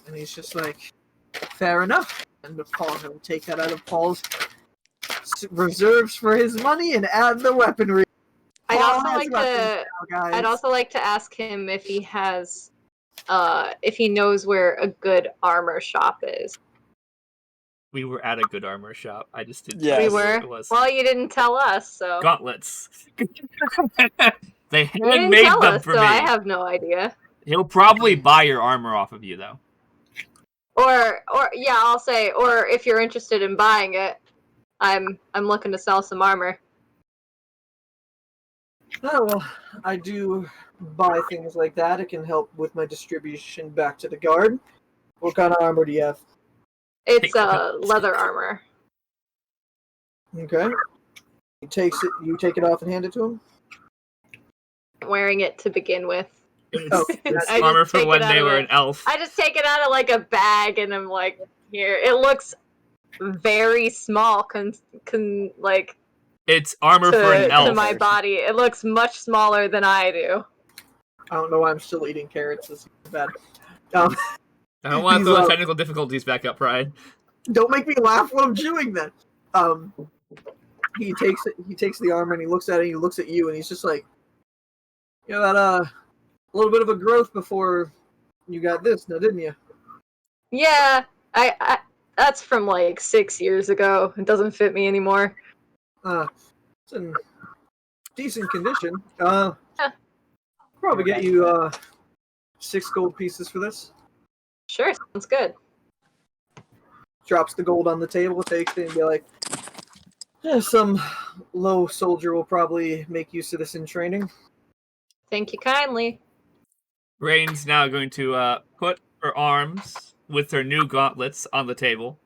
And he's just like, fair enough. And Paul will take that out of Paul's reserves for his money and add the weaponry. I'd Paul also has like weapons to. now, guys. I'd also like to ask him if he has, if he knows where a good armor shop is. We were at a good armor shop. I just didn't. Yes. tell We you were. what it was. Well, you didn't tell us, so. Gauntlets. They You didn't handmade tell them us, for so me. I have no idea. He'll probably buy your armor off of you, though. Or yeah, I'll say, or if you're interested in buying it, I'm looking to sell some armor. Oh, well, I do buy things like that. It can help with my distribution back to the guard. What kind of armor do you have? It's leather armor. Okay. He takes it. You take it off and hand it to him. I'm wearing it to begin with. It's I armor just for take when it out they of were it. an elf. I just take it out of like a bag and I'm like, here. It looks very small, like It's armor for an elf. to my body. It looks much smaller than I do. I don't know why I'm still eating carrots. This is bad. I don't want to He's, throw the technical difficulties back up, Ryan. Don't make me laugh while I'm chewing. Then, he takes it. He takes the armor and he looks at it. And he looks at you and he's just like, you had a little bit of a growth before you got this, now didn't you? Yeah, I that's from like 6 years ago. It doesn't fit me anymore. It's in decent condition. Yeah. Probably get you 6 gold pieces for this. Sure, sounds good. Drops the gold on the table, takes it, and be like, some low soldier will probably make use of this in training. Thank you kindly. Rainn's now going to put her arms with her new gauntlets on the table.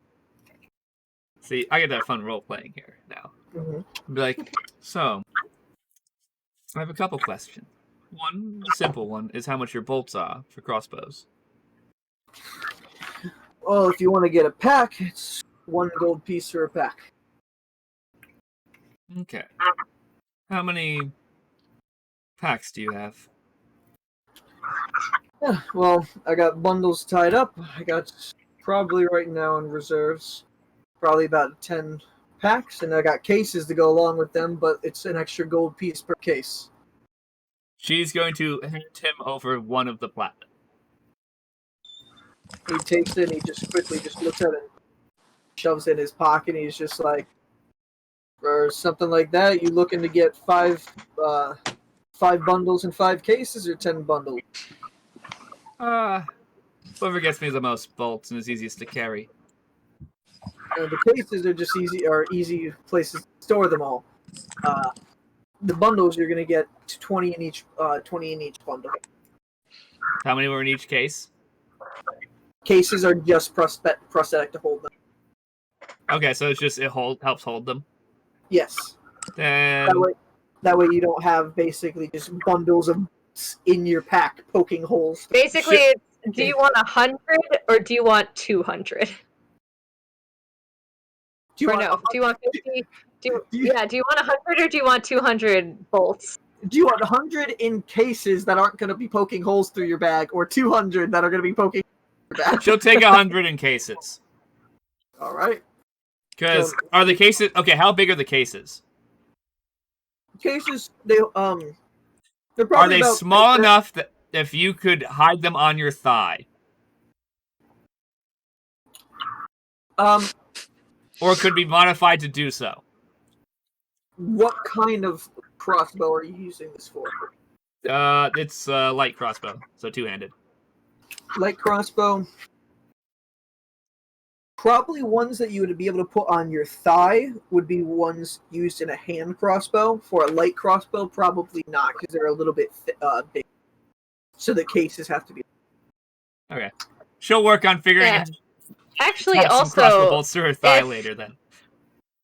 See, I get that fun role playing here now. Mm-hmm. Be like, so, I have a couple questions. One, the simple one, is how much your bolts are for crossbows. Well, if you want to get a pack, it's 1 gold piece for a pack. Okay. How many packs do you have? Yeah, well, I got bundles tied up. I got probably right now in reserves, probably about 10 packs, and I got cases to go along with them, but it's an extra gold piece per case. She's going to hand him over one of the platinum. He takes it and he just quickly just looks at it and shoves it in his pocket, and he's just like, or something like that, you looking to get 5 bundles and 5 cases, or 10 bundles? Whoever gets me the most bolts and is easiest to carry. The cases are just easy places to store them all. The bundles you're gonna get 20 in each bundle. How many were in each case? Cases are just prosthetic to hold them. Okay, so it's just helps hold them. Yes. Then That way you don't have basically just bundles of in your pack poking holes. Basically, it's, do you want 100 or do you want 200? Do you Or want no? Do you want 50? Do you you- want 100 or do you want 200 bolts? Do you want 100 in cases that aren't going to be poking holes through your bag, or 200 that are going to be poking your bag? she'll take 100 in cases. All right. Because are the cases okay? How big are the cases? Cases they're Are probably they about small enough that if you could hide them on your thigh, or could be modified to do so? What kind of crossbow are you using this for? It's light crossbow, so 2-handed. Light crossbow. Probably ones that you would be able to put on your thigh would be ones used in a hand crossbow. For a light crossbow, probably not, because they're a little bit big. So the cases have to be. Okay, she'll work on figuring Yeah. out Actually, some crossbow also, bolts through her thigh if- later. Then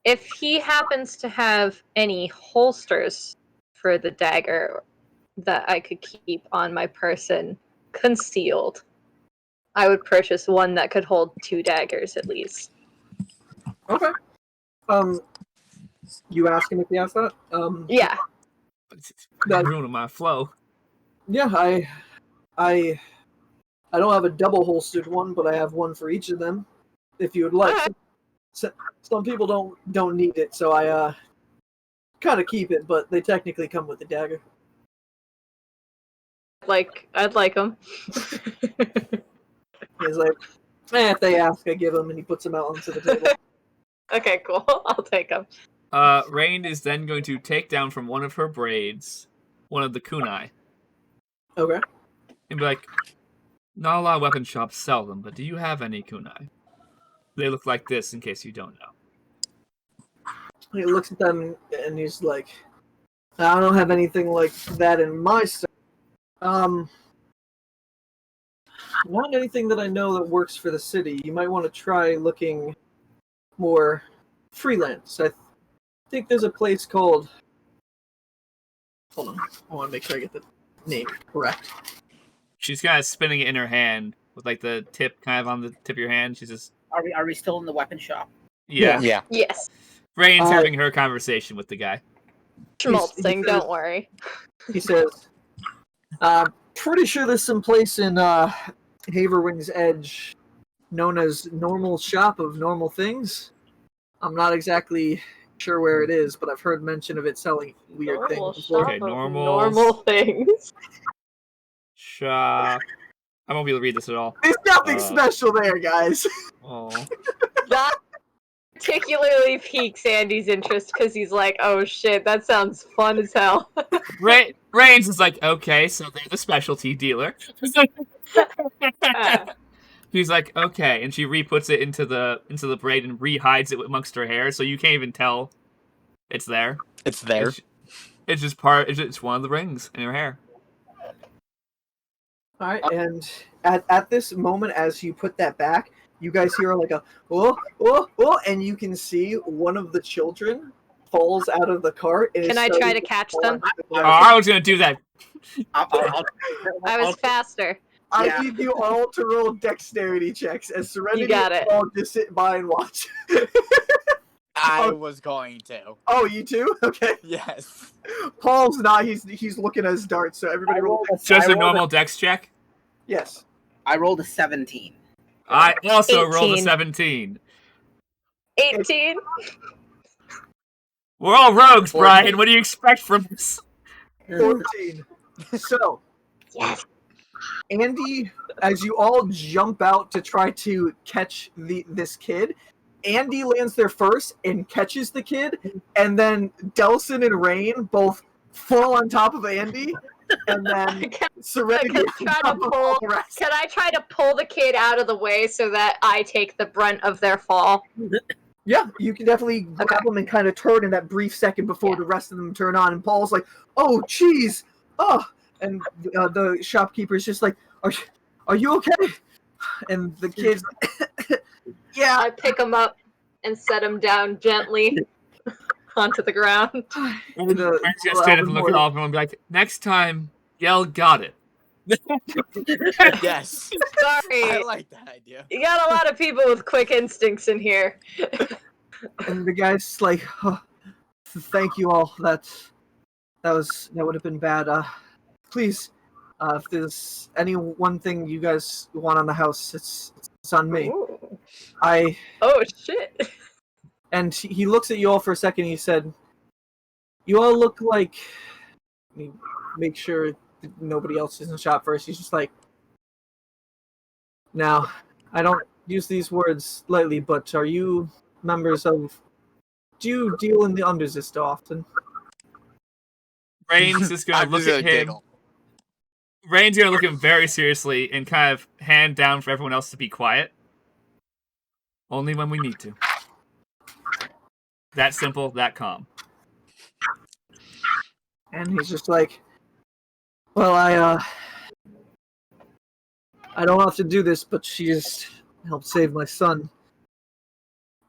if he happens to have any holsters for the dagger that I could keep on my person concealed, I would purchase one that could hold 2 daggers at least. Okay. You ask him if he has that? Yeah. it's No. ruining my flow. Yeah, I don't have a double holstered one, but I have one for each of them. If you would like. Alright. Some people don't need it, so I kind of keep it, but they technically come with the dagger. I'd like them. He's like, if they ask, I give them, and he puts them out onto the table. Okay, cool. I'll take them. Rainn is then going to take down from one of her braids one of the kunai Okay. and be like, "Not a lot of weapon shops sell them, but do you have any kunai? They look like this, in case you don't know." He looks at them and he's like, I don't have anything like that in my stuff. Not anything that I know that works for the city. You might want to try looking more freelance. I think there's a place called... Hold on. I want to make sure I get the name correct. She's kind of spinning it in her hand with like the tip kind of on the tip of your hand. She's just Are we still in the weapon shop? yeah. Yeah. Yes. Rainn's having her conversation with the guy. Schmaltzing, he don't says- worry. He says, pretty sure there's some place in Haverwing's Edge known as Normal Shop of Normal Things. I'm not exactly sure where it is, but I've heard mention of it selling weird Normal things before. shop Okay, of normals. normal things. Shop I won't be able to read this at all. There's nothing special there, guys. Oh. That particularly piques Andy's interest because he's like, oh shit, that sounds fun as hell. Rains is like, okay, so they're the specialty dealer. He's like, okay, and she re-puts it into the braid and re-hides it amongst her hair, so you can't even tell it's there. It's there. It's just part. It's one of the rings in her hair. All right, and at this moment, as you put that back, you guys hear like a oh, oh, oh, and you can see one of the children falls out of the cart. And Can I try to catch them? Oh, I was gonna do that. I was faster. I need you all to roll dexterity checks as Serenity You got it. all just sit by and watch. I was going to. Oh, you too? Okay. Yes. Paul's not. He's looking at his darts. So everybody roll. Just a normal dex check. Yes. I rolled a 17. I also 18. rolled a 17. 18. We're all rogues, Brian. What do you expect from us? 14. So, Yes. Andy, as you all jump out to try to catch this kid, Andy lands there first and catches the kid, and then Delson and Rainn both fall on top of Andy, and then Serenity Can on top of all the rest. Can I try to pull the kid out of the way so that I take the brunt of their fall? Yeah, you can definitely grab them and kind of turn in that brief second before the rest of them turn on, and Paul's like, oh, jeez, oh, and the shopkeeper's just like, are you okay? And the kid's yeah. I pick him up and set him down gently onto the ground. I'm just stand up and look at all of them and be like, next time, yell, got it. Yes. Sorry. I like that idea. You got a lot of people with quick instincts in here. And the guy's like, oh, thank you all. That would have been bad. Please, if there's any one thing you guys want on the house, it's on me. Ooh. Oh shit. And he looks at you all for a second. And he said, "You all look like." Make sure that nobody else is in the shop first. He's just like, "Now, I don't use these words lightly, but are you members of? Do you deal in the Underzist often?" Rainn's just gonna look at him. Giggle. Rainn's gonna look at him very seriously and kind of hand down for everyone else to be quiet. Only when we need to. That simple, that calm. And he's just like, well, I don't have to do this, but she just helped save my son.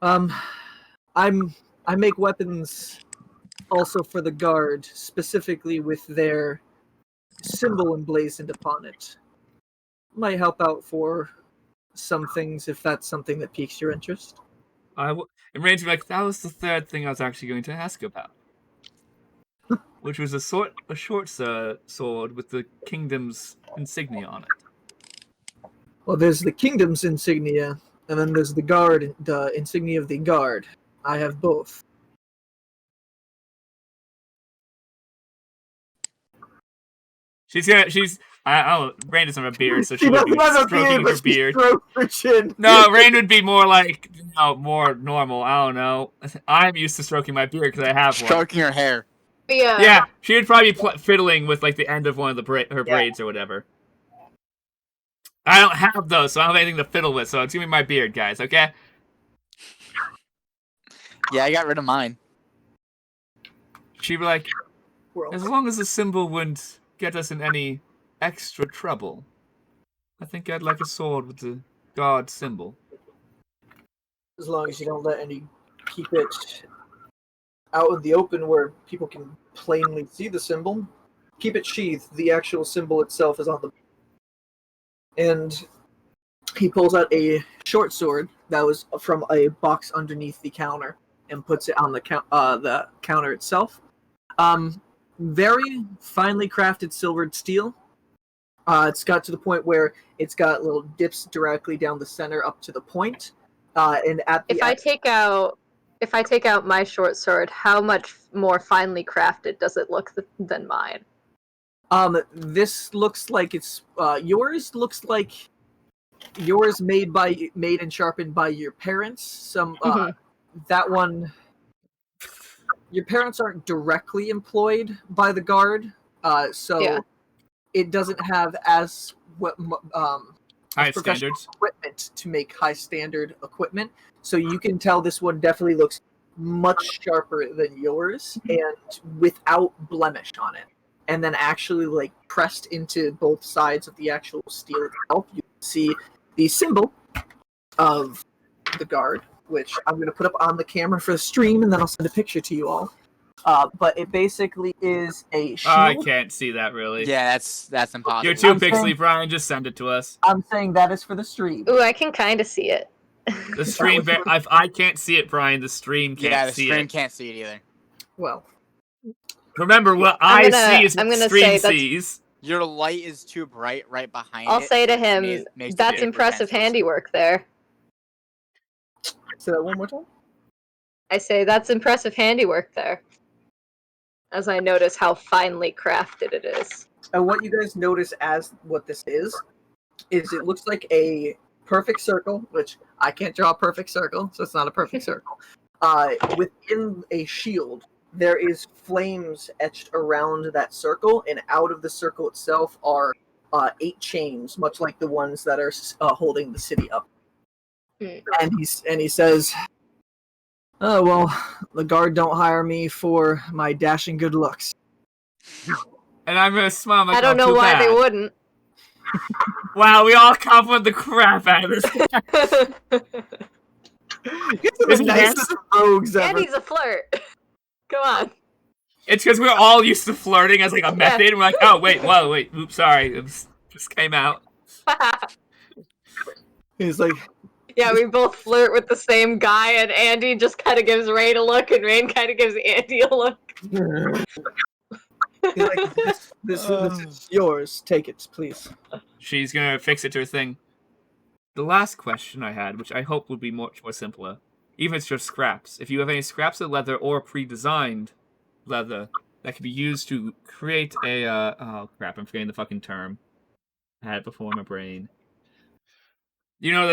I make weapons also for the guard, specifically with their symbol emblazoned upon it. Might help out for some things if that's something that piques your interest. And Rainn's like, that was the third thing I was actually going to ask about. Which was a short sword with the kingdom's insignia on it. Well, there's the kingdom's insignia, and then there's the insignia of the guard. I have both. Rainn doesn't have a beard, so she would doesn't be have a stroking her beard. Strokes her chin. No, Rainn would be more like, more normal. I don't know. I'm used to stroking my beard because I have one. Stroking her hair. Yeah, she would probably be fiddling with like the end of one of her braids or whatever. I don't have those, so I don't have anything to fiddle with. So it's gonna be my beard, guys. Okay. Yeah, I got rid of mine. She'd be like, as long as the symbol wouldn't get us in any extra trouble, I think I'd like a sword with the guard symbol. As long as you don't let any keep it out in the open where people can plainly see the symbol. Keep it sheathed. The actual symbol itself is on the... And he pulls out a short sword that was from a box underneath the counter and puts it on the counter itself. Very finely crafted silvered steel. It's got to the point where it's got little dips directly down the center up to the point. And at the If I take out my short sword, how much more finely crafted does it look than mine? This looks like it's yours. Looks like yours made and sharpened by your parents. That one. Your parents aren't directly employed by the guard, so Yeah. it doesn't have as High professional standards. equipment to make high standard equipment. So you can tell this one definitely looks much sharper than yours and without blemish on it. And then actually like pressed into both sides of the actual steel itself, you can see the symbol of the guard, which I'm going to put up on the camera for the stream, and then I'll send a picture to you all. But it basically is a shield. I can't see that really. Yeah, that's impossible. You're too I'm pixely, saying- Brian. Just send it to us. I'm saying that is for the stream. Ooh, I can kind of see it. The stream. If I can't see it, Brian, the stream can't Yeah, the see stream it. can't see it either. Well, Remember, what I'm I see is I'm what gonna stream say that's- sees. Your light is too bright right behind I'll it. say to so it him, makes it that's bigger impressive translucent. handiwork there. say that one more time. I say, that's impressive handiwork there. As I notice how finely crafted it is. And what you guys notice as what this is it looks like a perfect circle, which I can't draw a perfect circle, so it's not a perfect circle. Within a shield, there is flames etched around that circle, and out of the circle itself are 8 chains, much like the ones that are holding the city up. And he says, "Oh well, the guard don't hire me for my dashing good looks." And I'm gonna smile. Like, I don't know too why bad. they wouldn't. Wow, we all compliment the crap out of this. He's the Isn't he nicest rogues ever. And he's a flirt. Come on. It's because we're all used to flirting as like a method. And we're like, oh wait, oops, sorry, it just came out. He's like, Yeah, we both flirt with the same guy, and Andy just kind of gives Rainn a look, and Rainn kind of gives Andy a look. he's like, this is yours. Take it, please. She's gonna fix it to her thing. The last question I had, which I hope would be much more simpler, even if it's just scraps. If you have any scraps of leather or pre-designed leather that can be used to create a oh crap, I'm forgetting the fucking term. I had it before in my brain. You know,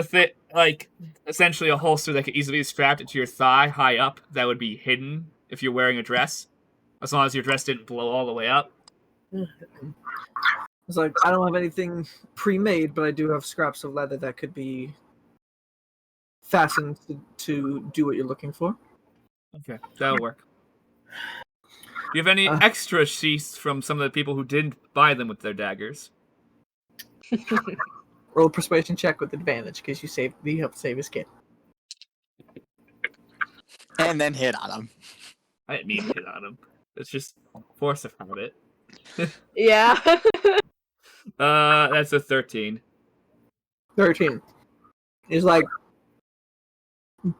like essentially a holster that could easily be strapped into your thigh high up that would be hidden if you're wearing a dress, as long as your dress didn't blow all the way up. It's like, I don't have anything pre-made, but I do have scraps of leather that could be fastened to do what you're looking for. Okay, that'll work. Do you have any extra sheaths from some of the people who didn't buy them with their daggers? Roll a persuasion check with advantage because you helped save his kid. And then hit on him. I didn't mean to hit on him. It's just force of habit. Yeah. That's a 13. 13. He's like,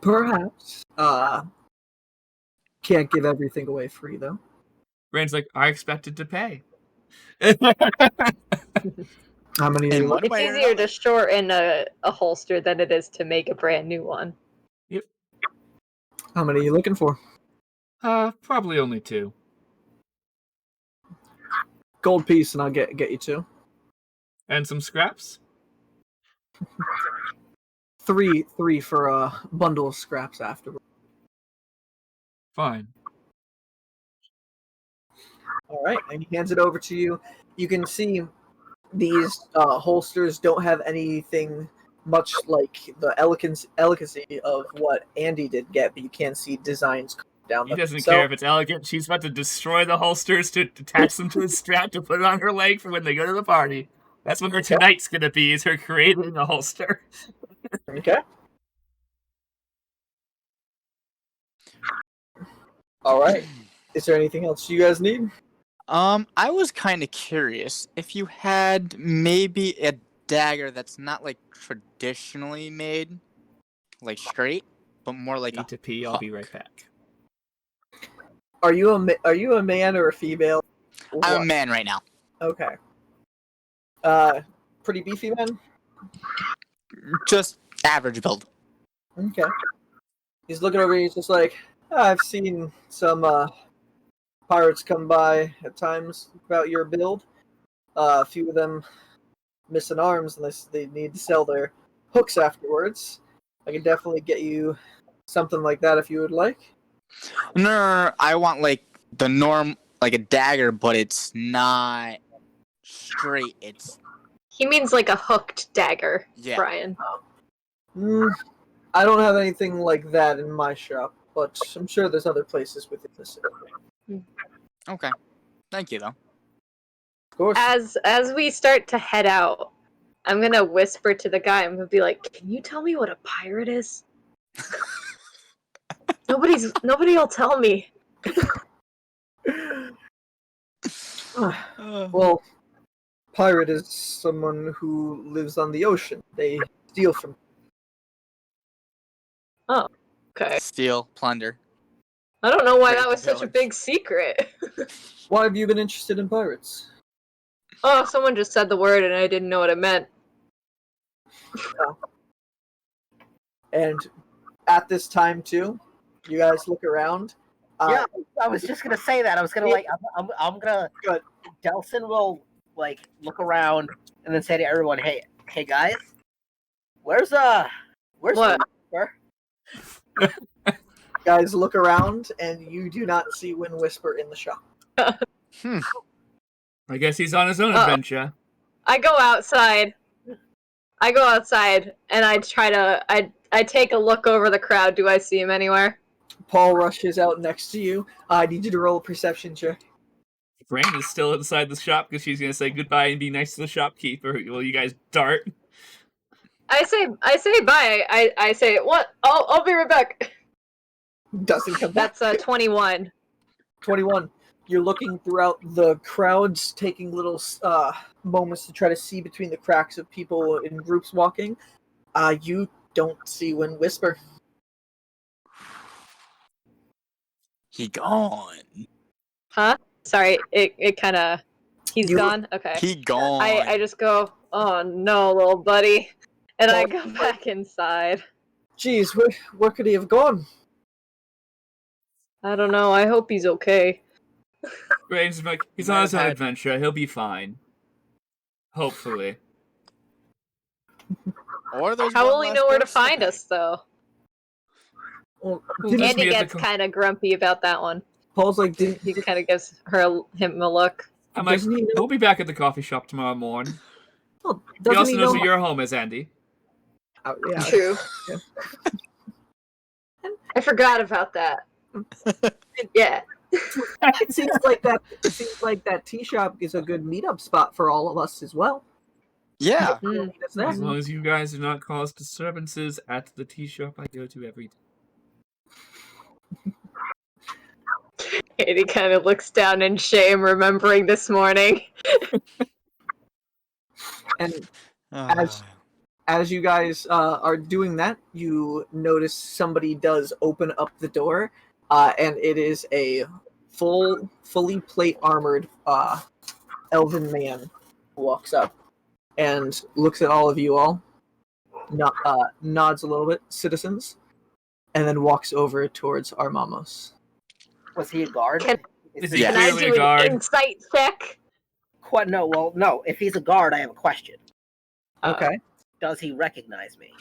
perhaps. Can't give everything away free though. Rainn's like, I expected to pay. How many? In Are one It's way or easier another. to shorten a holster than it is to make a brand new one. How many are you looking for? Probably only 2. Gold piece, and I'll get you 2. And some scraps? 3 for a bundle of scraps afterward. Fine. All right, and he hands it over to you. You can see these holsters don't have anything much like the elegance of what Andy did get, but you can see designs down He them. doesn't care if it's elegant. She's about to destroy the holsters to attach them to a strap to put it on her leg for when they go to the party. That's what her tonight's gonna be, is her creating a holster. Okay. All right. Is there anything else you guys need? I was kind of curious if you had maybe a dagger that's not like traditionally made, like straight, but more like Need to pee. I'll be right back. Are you a man or a female? I'm a man right now. Okay. Pretty beefy man? Just average build. Okay. He's looking over, he's just like, I've seen some pirates come by at times about your build. A few of them missing arms unless they need to sell their hooks afterwards. I can definitely get you something like that if you would like. No, I want like the norm, like a dagger, but it's not straight. It's He means like a hooked dagger, Yeah. Brian. I don't have anything like that in my shop, but I'm sure there's other places within the city. okay. Thank you, though. Of course. As we start to head out, I'm gonna whisper to the guy. I'm gonna be like, "Can you tell me what a pirate is?" Nobody will tell me. Well, pirate is someone who lives on the ocean. They steal from. Okay. Steal, plunder. I don't know why Raid that the was such a village. big secret. Why have you been interested in pirates? Oh, someone just said the word and I didn't know what it meant. And at this time too, you guys look around. Yeah, I was just gonna say that. I was gonna I'm gonna. Good. Delson will like look around and then say to everyone, "Hey guys, where's What? Whisper?" Guys look around, and you do not see Wind Whisper in the shop. I guess he's on his own Uh-oh. adventure. I go outside and I try to I take a look over the crowd. Do I see him anywhere? Paul rushes out next to you. I need you to roll a perception check. Rainn is still inside the shop because she's going to say goodbye and be nice to the shopkeeper. Will you guys dart? I say bye. I say what? I'll be right back. Doesn't come back. That's 21. 21. You're looking throughout the crowds, taking little moments to try to see between the cracks of people in groups walking. You don't see Wind Whisper. He gone. Huh? Sorry, it kind of... He's You- gone? Okay. He gone. I just go, oh no, little buddy. And I go back inside. Jeez, where could he have gone? I don't know, I hope he's okay. Rainn's like, he's Might on his have own had- adventure. He'll be fine. Hopefully. Or there's How one will he less know where to ghost find bag. us, though? Well, Who didn't- just Andy me at the gets co- kind of grumpy about that one. Paul's like, didn't He kind of gives him a look. I'm like, doesn't he know? we'll be back at the coffee shop tomorrow morning. Well, He doesn't also he knows know? where your home is, Andy. Yeah. True. Yeah. I forgot about that. Yeah. It seems like that. It seems like that tea shop is a good meetup spot for all of us as well. Yeah. Mm. Meet us there. As long as you guys do not cause disturbances at the tea shop I go to every day. Andy kind of looks down in shame, remembering this morning. And as you guys are doing that, you notice somebody does open up the door, and it is a fully plate armored elven man who walks up and looks at all of you all, nods a little bit, citizens, and then walks over towards Armamos. Was he a guard? Can- Is he- he Can I clearly a do guard? an insight check? No. If he's a guard, I have a question. Okay. Does he recognize me?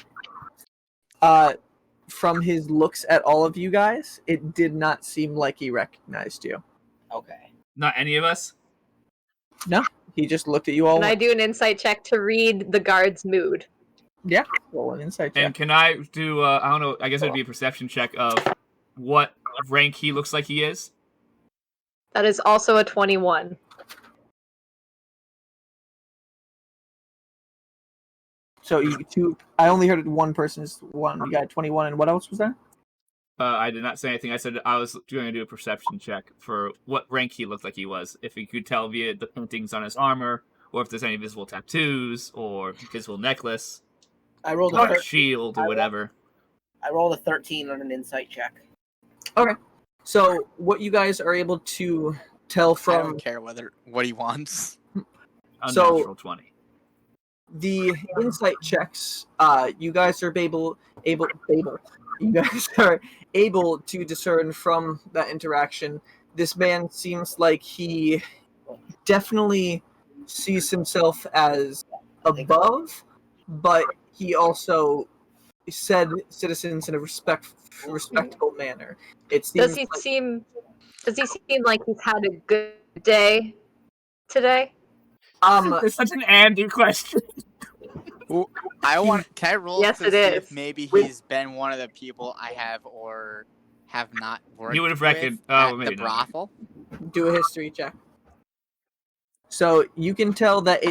From his looks at all of you guys, it did not seem like he recognized you. Okay. Not any of us? He just looked at you all. Can I do an insight check to read the guard's mood? Roll an insight check. And can I do, I don't know, I guess it would be a perception check of what rank he looks like he is? That is also a 21. So I only heard one person's one. You got 21, and what else was there? I did not say anything. I said I was going to do a perception check for what rank he looked like he was. If he could tell via the paintings on his armor, or if there's any visible tattoos, or visible necklace, I rolled a or 13. shield, or whatever. I rolled a 13 on an insight check. So what you guys are able to tell I from don't care what he wants. Unnatural 20. the insight checks, you guys are able you guys are able to discern from that interaction. This man seems like he definitely sees himself as above, but he also said citizens in a respectable manner. It seems Does he seem like he's had a good day today? It's such an Andy question. Can I roll Yes, to it see is. if maybe he's been one of the people I have or have not worked You would have with reckoned. at Oh, the maybe not. brothel? do a history check. So you can tell that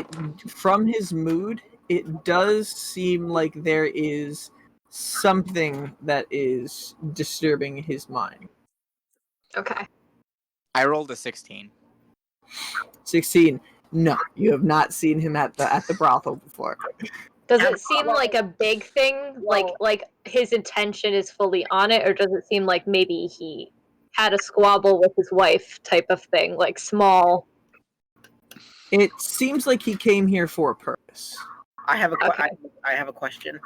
from his mood, it does seem like there is something that is disturbing his mind. Okay. I rolled a 16. 16. No, you have not seen him at the brothel before. Does it seem like a big thing? Like his intention is fully on it, or does it seem like maybe he had a squabble with his wife type of thing, like small? It seems like he came here for a purpose. I have a Okay. I have a question.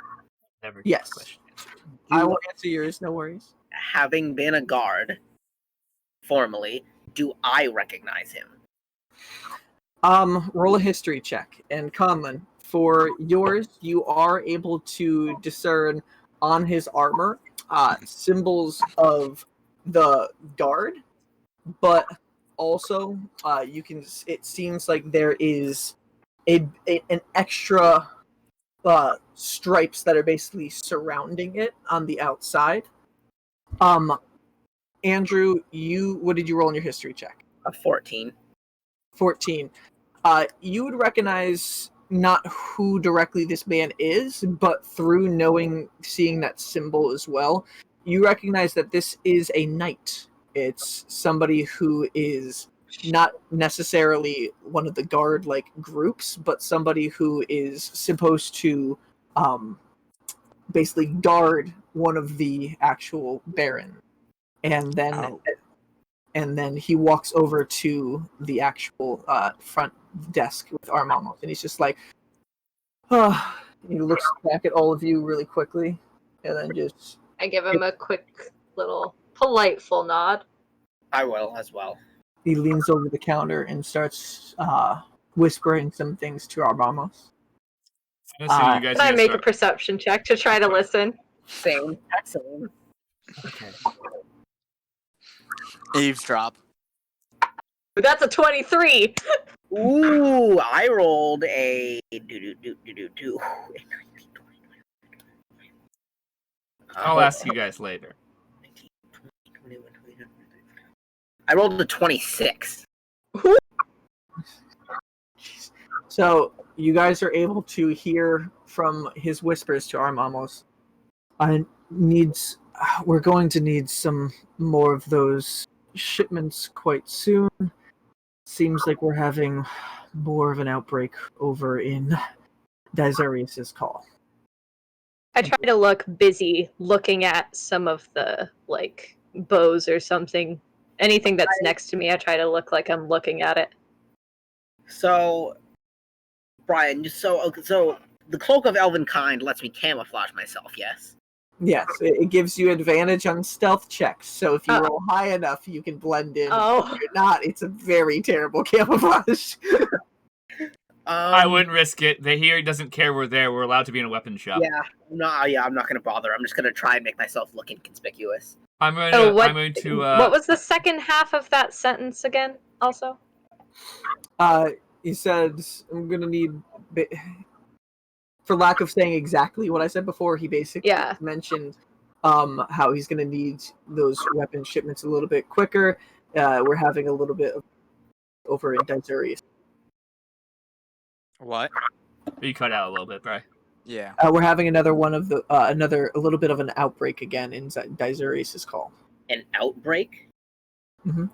Never get Yes. the question answered. I will answer yours, no worries. Having been a guard formerly, do I recognize him? Roll a history check. And Conlon, for yours, you are able to discern on his armor symbols of the guard, but also you can. It seems like there is an extra stripes that are basically surrounding it on the outside. Andrew, what did you roll in your history check? A 14. 14. You would recognize not who directly this man is, but through seeing that symbol as well, you recognize that this is a knight. It's somebody who is not necessarily one of the guard groups, but somebody who is supposed to basically guard one of the actual barons. And then he walks over to the actual front desk with Armamos, and he's just like, he looks back at all of you really quickly, and then just I give him a quick little politeful nod. I will as well. he leans over the counter and starts whispering some things to Armamos. I'm assuming you guys Can I are gonna make a start. perception check to try to listen? Same. Excellent. Okay. Eavesdrop. That's a 23. Ooh, I rolled a do. I'll ask you guys later. I rolled a 26. So you guys are able to hear from his whispers to Armamos. We're going to need some more of those shipments quite soon. Seems like we're having more of an outbreak over in Dizarius' call. I try to look busy looking at some of the bows or something. Anything that's next to me, I try to look like I'm looking at it. So, Brian, so the Cloak of Elven Kind lets me camouflage myself, yes? Yes, it gives you advantage on stealth checks, so if you roll high enough, you can blend in. Oh. If you're not, it's a very terrible camouflage. I wouldn't risk it. They hear he doesn't care we're there. We're allowed to be in a weapon shop. I'm not going to bother. I'm just going to try and make myself look inconspicuous. I'm going to. What was the second half of that sentence again? Also, He said, "I'm gonna need." For lack of saying exactly what I said before, he basically mentioned how he's gonna need those weapon shipments a little bit quicker. We're having a little bit of over in Dizarius. What? You cut out a little bit, Bri. Yeah. We're having another one of the a little bit of an outbreak again in Dizarius' call. An outbreak? Mm-hmm.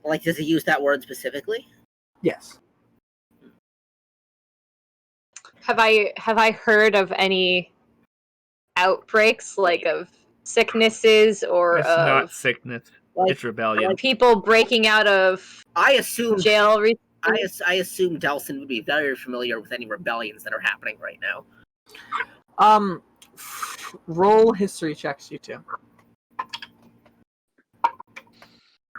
Like, does he use that word specifically? Yes. have I heard of any outbreaks of sicknesses or It's of not sickness. It's rebellion. people breaking out of I assume jail? I assume Delson would be very familiar with any rebellions that are happening right now. Roll history checks, you two.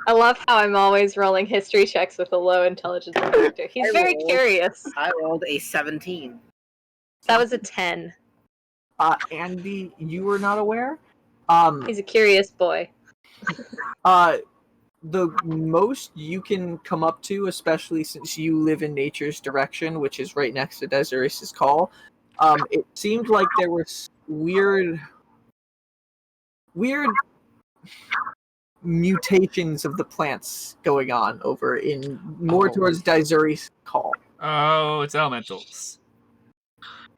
I love how I'm always rolling history checks with a low intelligence character. He's very curious. I rolled a 17. That was a 10. Andy, you were not aware. He's a curious boy. The most you can come up to, especially since you live in nature's direction, which is right next to Desiree's call, it seemed like there was weird mutations of the plants going on over in more towards Desiree's call. Oh, it's elementals.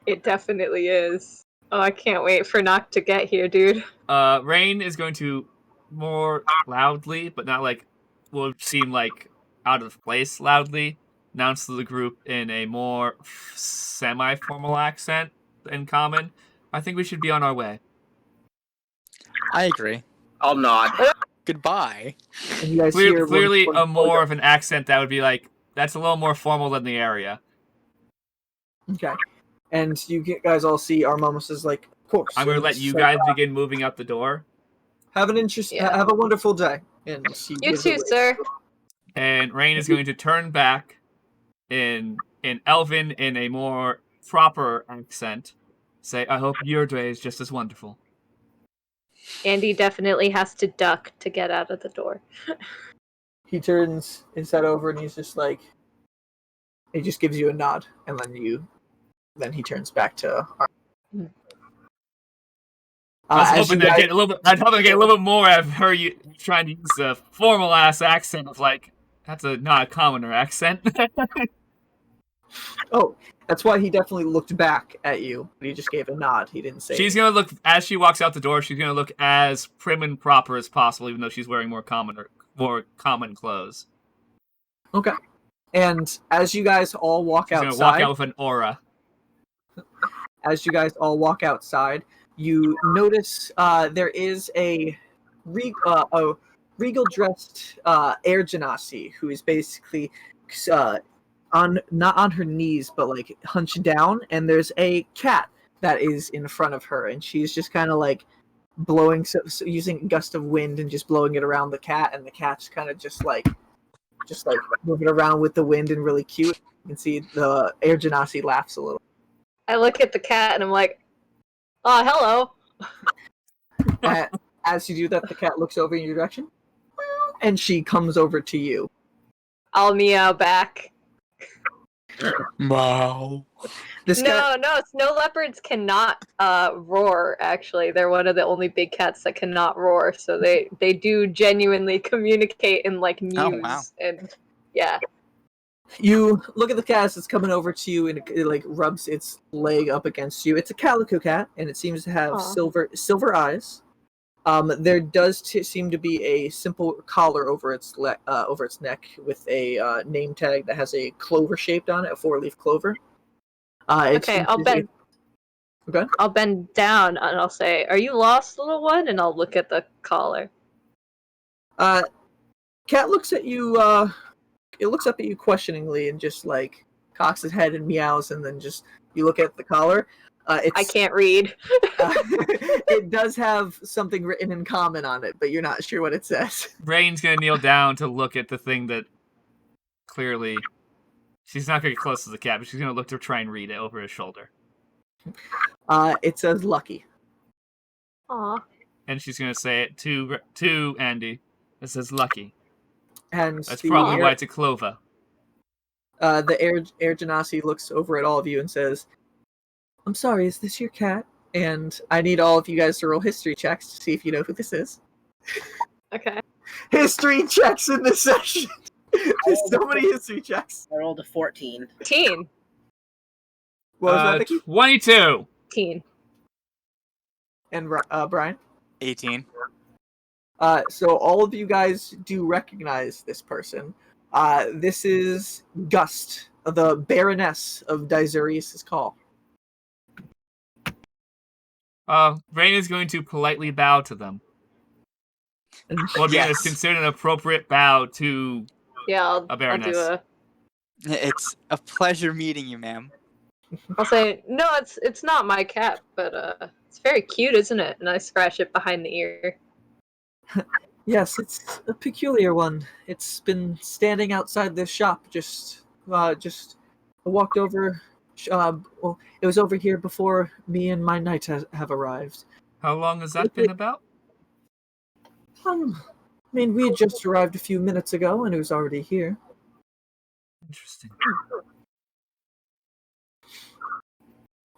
It definitely is. Oh, I can't wait for Nock to get here, dude. Rainn is going to more loudly, but not like will seem like out of place loudly, announce to the group in a more semi-formal accent than common. I think we should be on our way. I agree. I'll nod. Goodbye. And you guys hear Clearly, one- a more of an accent that would be like that's a little more formal than the area. Okay. And you guys all see Armamos is like, of course. I'm going to And let you so, guys begin moving out the door. have a wonderful day. And You too, sir. And Rainn is going to turn back in Elven in a more proper accent. Say, I hope your day is just as wonderful. Andy definitely has to duck to get out of the door. He turns his head over and he's just like, he just gives you a nod, and then he turns back to. I was hoping to get a little bit. I'd hoping to get a little bit more out of her trying to use a formal ass accent of like that's not a commoner accent. Oh, that's why he definitely looked back at you. But he just gave a nod. He didn't say. She's gonna look as she walks out the door. She's gonna look as prim and proper as possible, even though she's wearing more common clothes. Okay. And as you guys all walk She's outside, gonna walk out with an aura. as you guys all walk outside, you notice there is a regal dressed air genasi who is basically not on her knees but like hunched down, and there's a cat that is in front of her, and she's just kind of like blowing using a gust of wind and just blowing it around the cat, and the cat's kind of just like moving around with the wind and really cute. You can see the air genasi laughs a little. I look at the cat and I'm like, oh, hello. As you do that, the cat looks over in your direction, and she comes over to you. I'll meow back. Wow. No, snow leopards cannot roar, actually. They're one of the only big cats that cannot roar, so they do genuinely communicate in, like, mews. Oh, wow. And, yeah. You look at the cat as it's coming over to you, and it like rubs its leg up against you. It's a calico cat, and it seems to have silver eyes. There does seem to be a simple collar over its neck with a name tag that has a clover shaped on it, a 4-leaf clover. Okay, I'll bend. Okay. I'll bend down and I'll say, "Are you lost, little one?" And I'll look at the collar. Cat looks at you. It looks up at you questioningly and just like cocks its head and meows, and then just you look at the collar. I can't read. It does have something written in common on it, but you're not sure what it says. Rainn's gonna kneel down to look at the thing that clearly she's not gonna get close to the cat, but she's gonna look to try and read it over his shoulder. It says "lucky." Aw. And she's gonna say it to Andy. It says "lucky." And That's probably why it's a clover. The air genasi looks over at all of you and says, "I'm sorry, is this your cat? And I need all of you guys to roll history checks to see if you know who this is." Okay. History checks in this session. There's so many history checks. I rolled a 14. 18. What was that, Vicky? 22. 18. And Brian? 18. So all of you guys do recognize this person. This is Gust, the Baroness of Dyserius' call. Rainn is going to politely bow to them. What is considered an appropriate bow to Yeah, a baroness. I'll do It's a pleasure meeting you, ma'am. I'll say, no, it's not my cat, but it's very cute, isn't it? And I scratch it behind the ear. Yes, it's a peculiar one. It's been standing outside this shop. Just I walked over. Well, it was over here before me and my knight have arrived. How long has that been about? I mean, we had just arrived a few minutes ago, and it was already here. Interesting.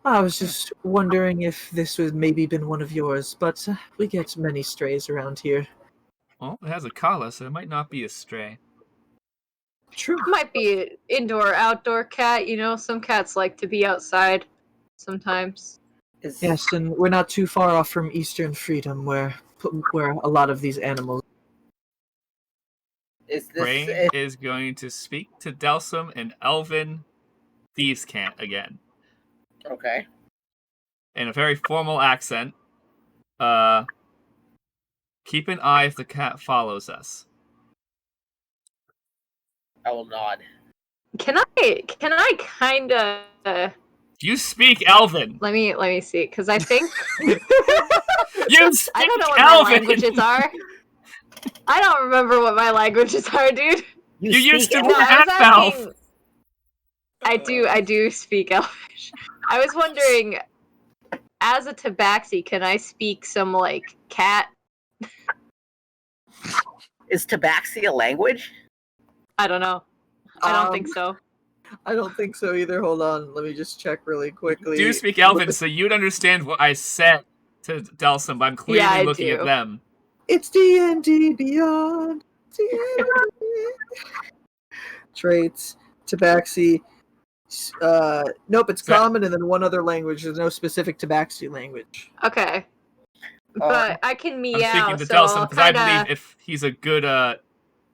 I was just wondering if this was maybe been one of yours, but we get many strays around here. Well, it has a collar, so it might not be a stray. True. Might be an indoor outdoor cat. You know, some cats like to be outside sometimes. Yes, and we're not too far off from Eastern Freedom, where a lot of these animals. Is this Rainn is going to speak to Delsum and Elvin Thieves' Cant again. okay? In a very formal accent. Keep an eye if the cat follows us. I will nod. Can I kind of You speak Elven. let me see, because I think You speak I don't know what Elven. my languages are. I don't remember what my languages are, dude. You used to speak be I half was elf. asking. I do speak Elvish. I was wondering, as a tabaxi, can I speak some like cat? Is Tabaxi a language? I don't know. I don't think so. I don't think so either. Hold on, let me just check really quickly. Do speak Elven, so you'd understand what I said to Delsum, but I'm clearly Yeah, I looking at do. them. It's D&D Beyond. D&D. Traits, Tabaxi. Nope, it's Right. common, and then one other language. There's no specific Tabaxi language. Okay, but I can I'm meow. speaking to So Delsum I'll because I kinda- believe if he's a good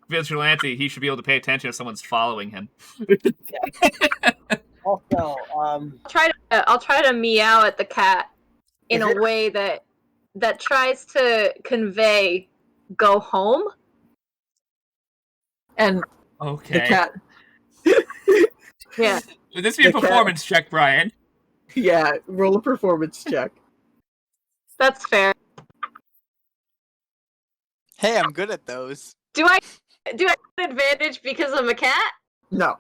vigilante, he should be able to pay attention if someone's following him. Also, I'll try to meow at the cat in Is a it- way that tries to convey go home. And Okay. the cat. Yeah. Would this be a The cat- performance check, Brian? Yeah, roll a performance check. That's fair. Hey, I'm good at those. Do I get an advantage because I'm a cat? No.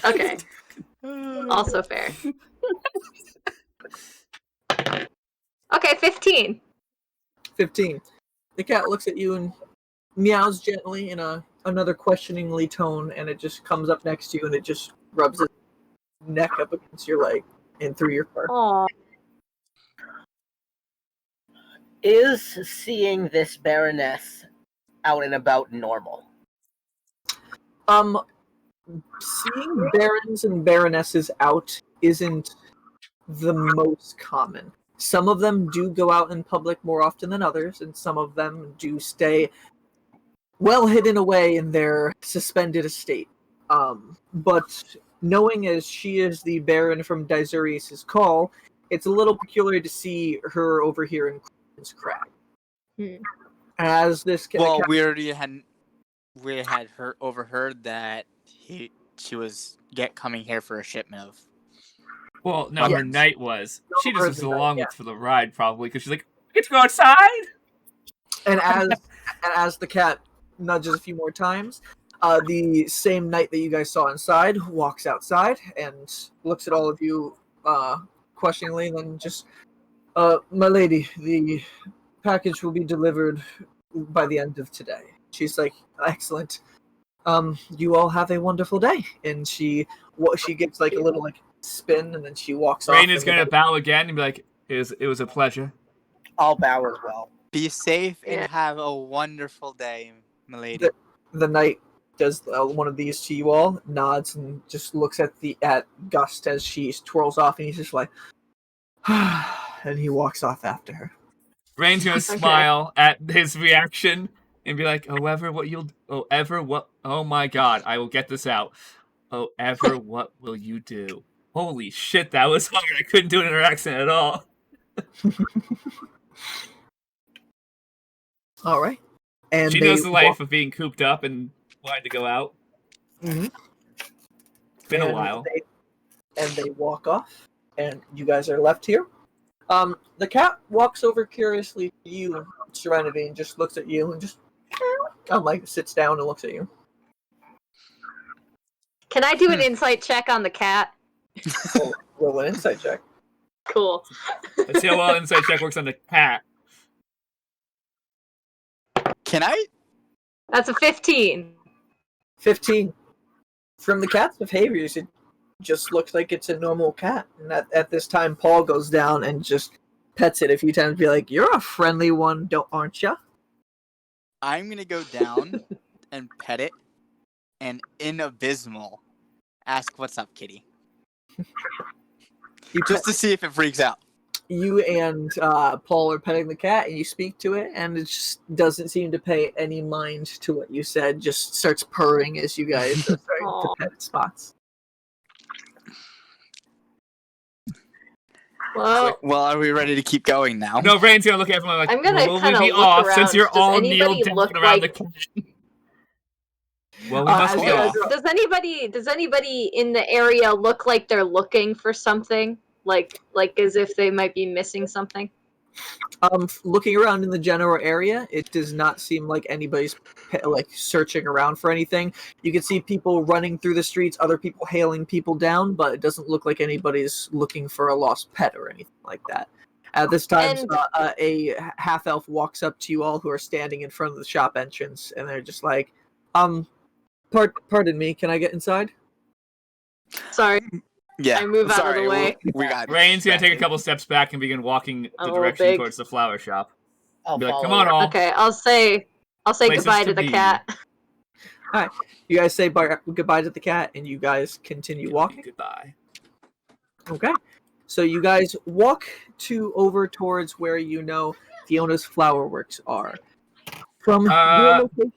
Okay. Also fair. Okay, 15. 15. The cat looks at you and meows gently in another questioningly tone, and it just comes up next to you and it just rubs its neck up against your leg and through your fur. Aw. is seeing this Baroness out and about normal? Seeing barons and baronesses out isn't the most common. Some of them do go out in public more often than others, and some of them do stay well hidden away in their suspended estate. But knowing as she is the Baron from Daisurius' call, it's a little peculiar to see her over here in Craven's Crag. Hmm. As this Well, we had overheard that she was coming here for a shipment of. Well, no, her Yes. night was. She just Her was night, along yeah. with for the ride, probably, because she's like, get to go outside! And as the cat nudges a few more times, the same knight that you guys saw inside walks outside and looks at all of you questioningly, and then just, my lady, the package will be delivered by the end of today. She's like, excellent. You all have a wonderful day. And she gives like a little like spin, and then she walks off. Rainn is and going to bow again and be like, it was a pleasure. I'll bow as well. Be safe and Yeah. have a wonderful day, milady. The knight does one of these to you all, nods, and just looks at Gust as she twirls off, and he's just like, and he walks off after her. Rainn's going to Okay. smile at his reaction and be like, oh my god, I will get this out. Oh, ever, what will you do? Holy shit, that was hard. I couldn't do it in her accent at all. All right, and She they knows the life walk- of being cooped up and wanting to go out. Mhm. It's been a And while. they walk off, and you guys are left here. The cat walks over curiously to you, Serenity, and just looks at you and just Sits down and looks at you. Can I do an insight check on the cat? Roll an insight check. Cool. Let's see how well insight check works on the cat. Can I? That's a 15. 15. From the cat's behaviors, it just looks like it's a normal cat. And at this time, Paul goes down and just pets it a few times, be like, "You're a friendly one, aren't you?" I'm gonna go down and pet it, and in Abysmal, ask what's up, kitty. Just to see if it freaks out. You and Paul are petting the cat, and you speak to it, and it just doesn't seem to pay any mind to what you said. Just starts purring as you guys are starting to pet its spots. Well, are we ready to keep going now? No, Rainn's gonna look at everyone like, I'm gonna "Well, kind we'll of be look off around. since you're Does all anybody kneeled look down around like? the kitchen." Well, we must as be you guys off. are- Does anybody in the area look like they're looking for something? Like as if they might be missing something? Looking around in the general area, it does not seem like anybody's searching around for anything. You can see people running through the streets, other people hailing people down, but it doesn't look like anybody's looking for a lost pet or anything like that. At this time, a half elf walks up to you all who are standing in front of the shop entrance, and they're just like, pardon me, can I get inside?" Sorry, Yeah. I move out of the way. We got Rainn's gonna take a couple steps back and begin walking the I'm a direction little big. towards the flower shop. I'll Be like, follow "Come on, you. all." Okay, I'll say Places goodbye to to the be. cat. You guys say goodbye to the cat, and you guys continue walking. Goodbye. Okay. So you guys walk over towards where Fiona's Flowerworks are. From your location,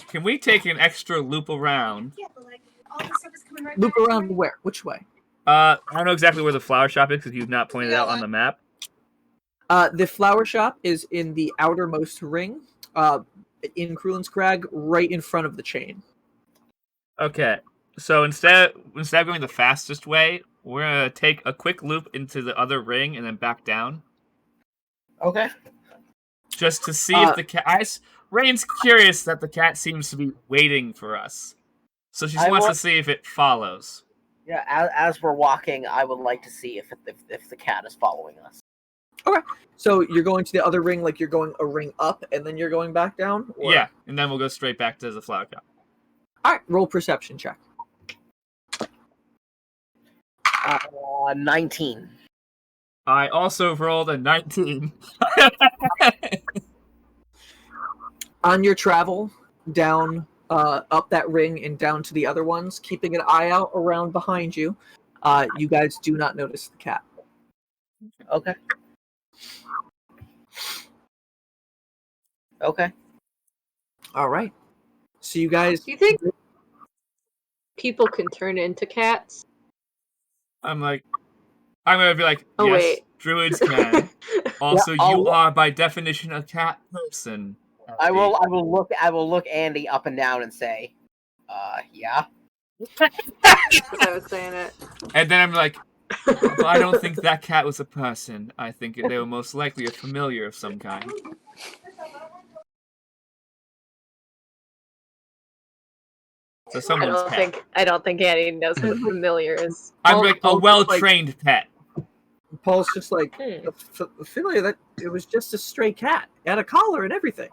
Can we take an extra loop around? loop around where? Which way? I don't know exactly where the flower shop is because you've not pointed it out on the map. The flower shop is in the outermost ring, in Krulin's Crag, right in front of the chain. Okay, so instead of going the fastest way, we're gonna take a quick loop into the other ring and then back down, Okay. just to see if the cat. Rainn's curious that the cat seems to be waiting for us, so she just wants to see if it follows. Yeah. As we're walking, I would like to see if the cat is following us. So you're going to the other ring, like you're going a ring up, and then you're going back down? Or... Yeah, and then we'll go straight back to the flower shop. Alright, roll perception check. 19. I also rolled a 19. On your travel down, up that ring and down to the other ones, keeping an eye out around behind you, you guys do not notice the cat. Okay. Okay. Alright. So you guys... Do you think people can turn into cats? I'm gonna be like, Oh, yes, wait. druids can. Also, Yeah, you are by definition a cat person. I will look Andy up and down and say, yeah. I was saying it. And then I'm like, but I don't think that cat was a person. I think they were most likely a familiar of some kind. So someone's pet. I don't think Annie knows what familiar is. I'm like a Paul's well-trained pet. Paul's just like, familiar that it was just a stray cat. It had a collar and everything.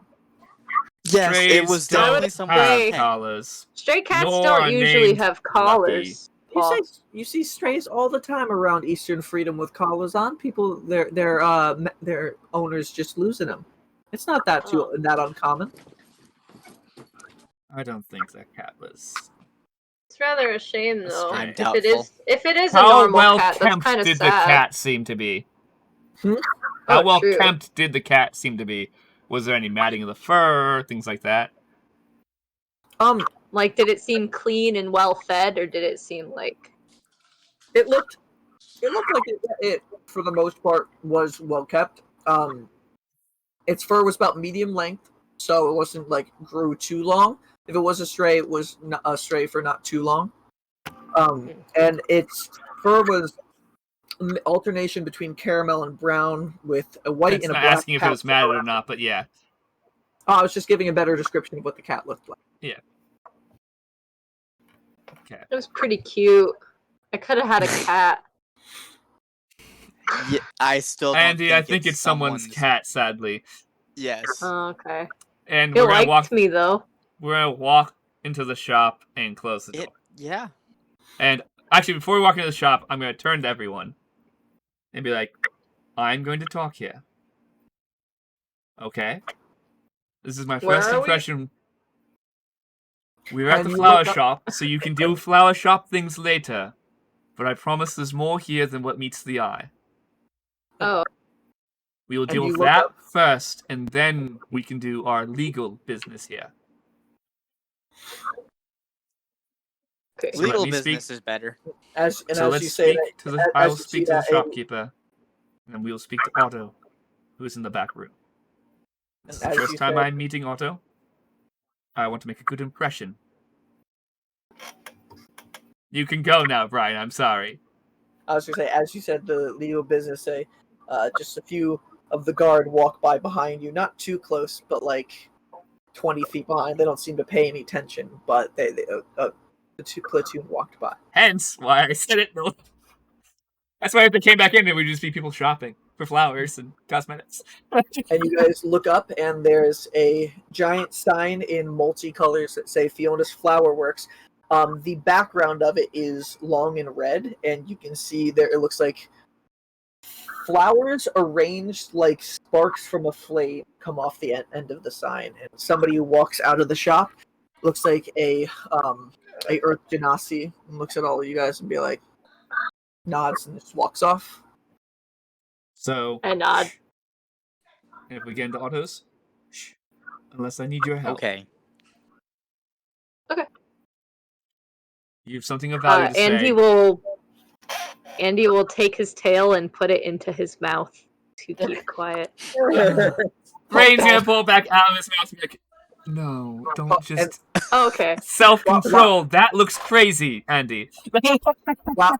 Yes, it Strays was don't definitely have someone's pet. collars. Stray cats Nor don't are usually named have collars. Paul. You see strays all the time around Eastern Freedom with collars on. People, their owners just losing them. It's not that that uncommon. I don't think that cat was. It's rather a shame though. I'm If it is a How normal well cat, that's kempt kind of did sad. the cat seem to be? Hmm? How Oh, well true. kempt did the cat seem to be? Was there any matting of the fur, things like that? Like, did it seem clean and well fed, or did it seem like? It looked like it for the most part was well kept. Its fur was about medium length, so it wasn't like grew too long. If it was a stray, it was not a stray for not too long. And its fur was alternation between caramel and brown with a white It's and a not black. asking if it was matted or not, but yeah. Oh, I was just giving a better description of what the cat looked like. Okay. It was pretty cute. I could have had a cat. Yeah, I still don't Andy, think I think it's someone's cat, sadly. Yes. Oh, okay. And It we're gonna liked walk. me though. We're gonna walk into the shop and close the door. Yeah. And actually, before we walk into the shop, I'm gonna turn to everyone and be like, "I'm going to talk here. Okay? This is my Where first are we? impression. We're at And the you flower look up- shop, so you can do flower shop things later. But I promise there's more here than what meets the eye. Oh, We will And deal you with look that up- first, and then we can do our legal business here. okay. So let Legal me business speak. is better. As So you let's say speak that, to the. as I you will see speak to the that, shopkeeper, and we will speak to Otto, who's in the back room. This is the as first you time said- I'm meeting Otto. I want to make a good impression. You can go now, Brian. I'm sorry. I was going to say, as you said, the legal business say, just a few of the guard walk by behind you, not too close, but like 20 feet behind. They don't seem to pay any attention, but the platoon walked by. Hence why I said it. No. That's why if they came back in, it would just be people shopping for flowers and cosmetics. And you guys look up, and there's a giant sign in multicolors that say Fiona's Flowerworks. The background of it is long and red, and you can see there it looks like flowers arranged like sparks from a flame come off the end of the sign. And somebody who walks out of the shop looks like a Earth Genasi, and looks at all of you guys and be like, nods and just walks off. So, I nod. if we get into autos, shh, unless I need your help. Okay. You have something of value to Andy say. will take his tail and put it into his mouth to keep quiet. Rainn's gonna pull it back out of his mouth and be like, no, don't just... Oh, okay. Self-control, that looks crazy, Andy.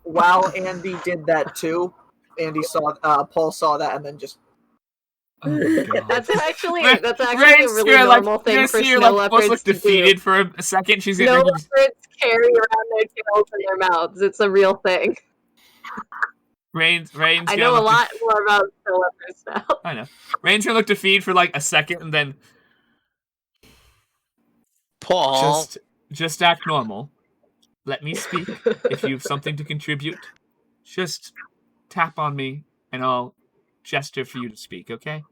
While Andy did that too, Andy saw Paul saw that and then just Oh, God. That's actually Rainn's a really gonna, normal thing you're for gonna see her, snow almost leopards look to defeated do. for a second. She's Snow gonna... leopards carry around their tails in their mouths. It's a real thing. Rainn's I gonna know a look lot more about snow leopards now. I know. Rainn's gonna look defeated for like a second and then Paul. just act normal. Let me speak. If you have something to contribute, just tap on me and I'll gesture for you to speak, okay?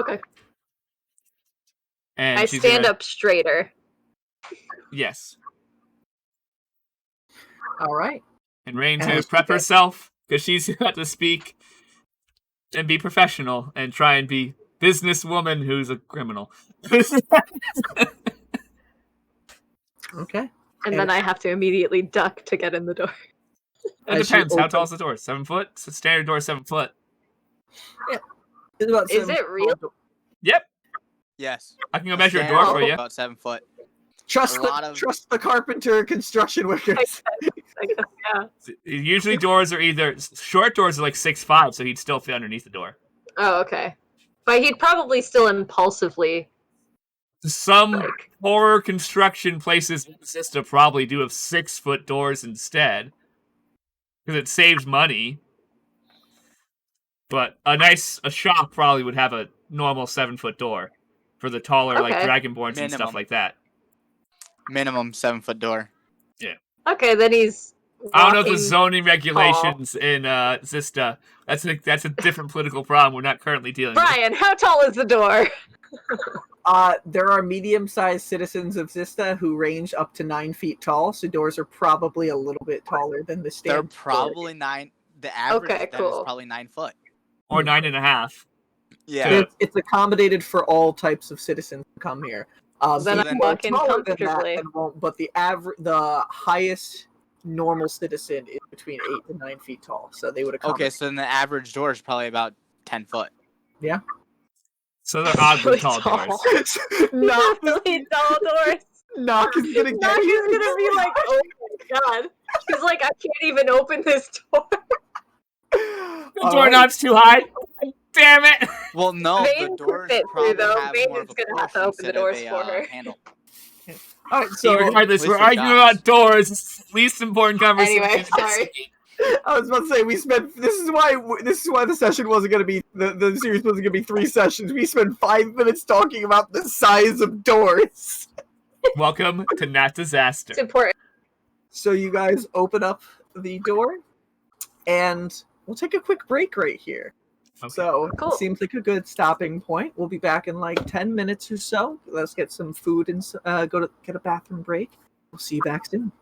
Okay. And I she's stand gonna- up straighter. Yes. all right. And Rainn's And gonna as prep you get- herself because she's got to speak and be professional and try and be businesswoman who's a criminal. Okay. And then I have to immediately duck to get in the door. It As you depends. How open- tall is the door? 7 foot? It's a standard door, 7 foot. It's about Is 7 it real? Yep. Yes. I can go measure a Standard door for you. About 7 foot. Trust a lot of- trust the carpenter and construction workers. I guess, yeah. Usually doors are either... Short doors are like 6'5", so he'd still fit underneath the door. Oh, okay. But he'd probably still impulsively Some like. horror construction places in Sista probably do have 6-foot doors instead. Because it saves money. But a shop probably would have a normal 7-foot door. For the taller, like, Okay. dragonborns and stuff Minimum. like that. Minimum 7-foot door. Okay, then he's. I don't know the walking- zoning regulations in Zista. That's a different political problem we're not currently dealing with. Brian, how tall is the door? There are medium-sized citizens of Zista who range up to 9 feet tall, so doors are probably a little bit taller than the They're standard. probably 9. The average Okay, of them is cool. probably 9 foot. Or 9.5. Yeah. Yeah. It's accommodated for all types of citizens to come here. Then people I'm are walking taller than that comfortably. and won't- but the highest normal citizen is between 8 to 9 feet tall, so they would Okay, accommodate. so then the average door is probably about 10 foot. So they're oddly Really tall tall. doors. Knock, Really tall doors. knock is gonna Knock get is you. gonna be like, oh my god. She's like, I can't even open this door. The doorknob's too high. Damn it! Well, no, the Vane doors fit through, probably though. have Vane more of is a gonna have push to open the instead of doors a for her. handle. All right, so Regardless, At we're least for arguing shots. about doors. It's the least important conversation. Anyway, of the sorry. scene. I was about to say we spent. This is why the session wasn't going to be the series wasn't going to be 3 sessions. We spent 5 minutes talking about the size of doors. Welcome to Nat Disaster. It's important. So you guys open up the door, and we'll take a quick break right here. Okay. So Cool. it seems like a good stopping point. We'll be back in like 10 minutes or so. Let's get some food and go to get a bathroom break. We'll see you back soon.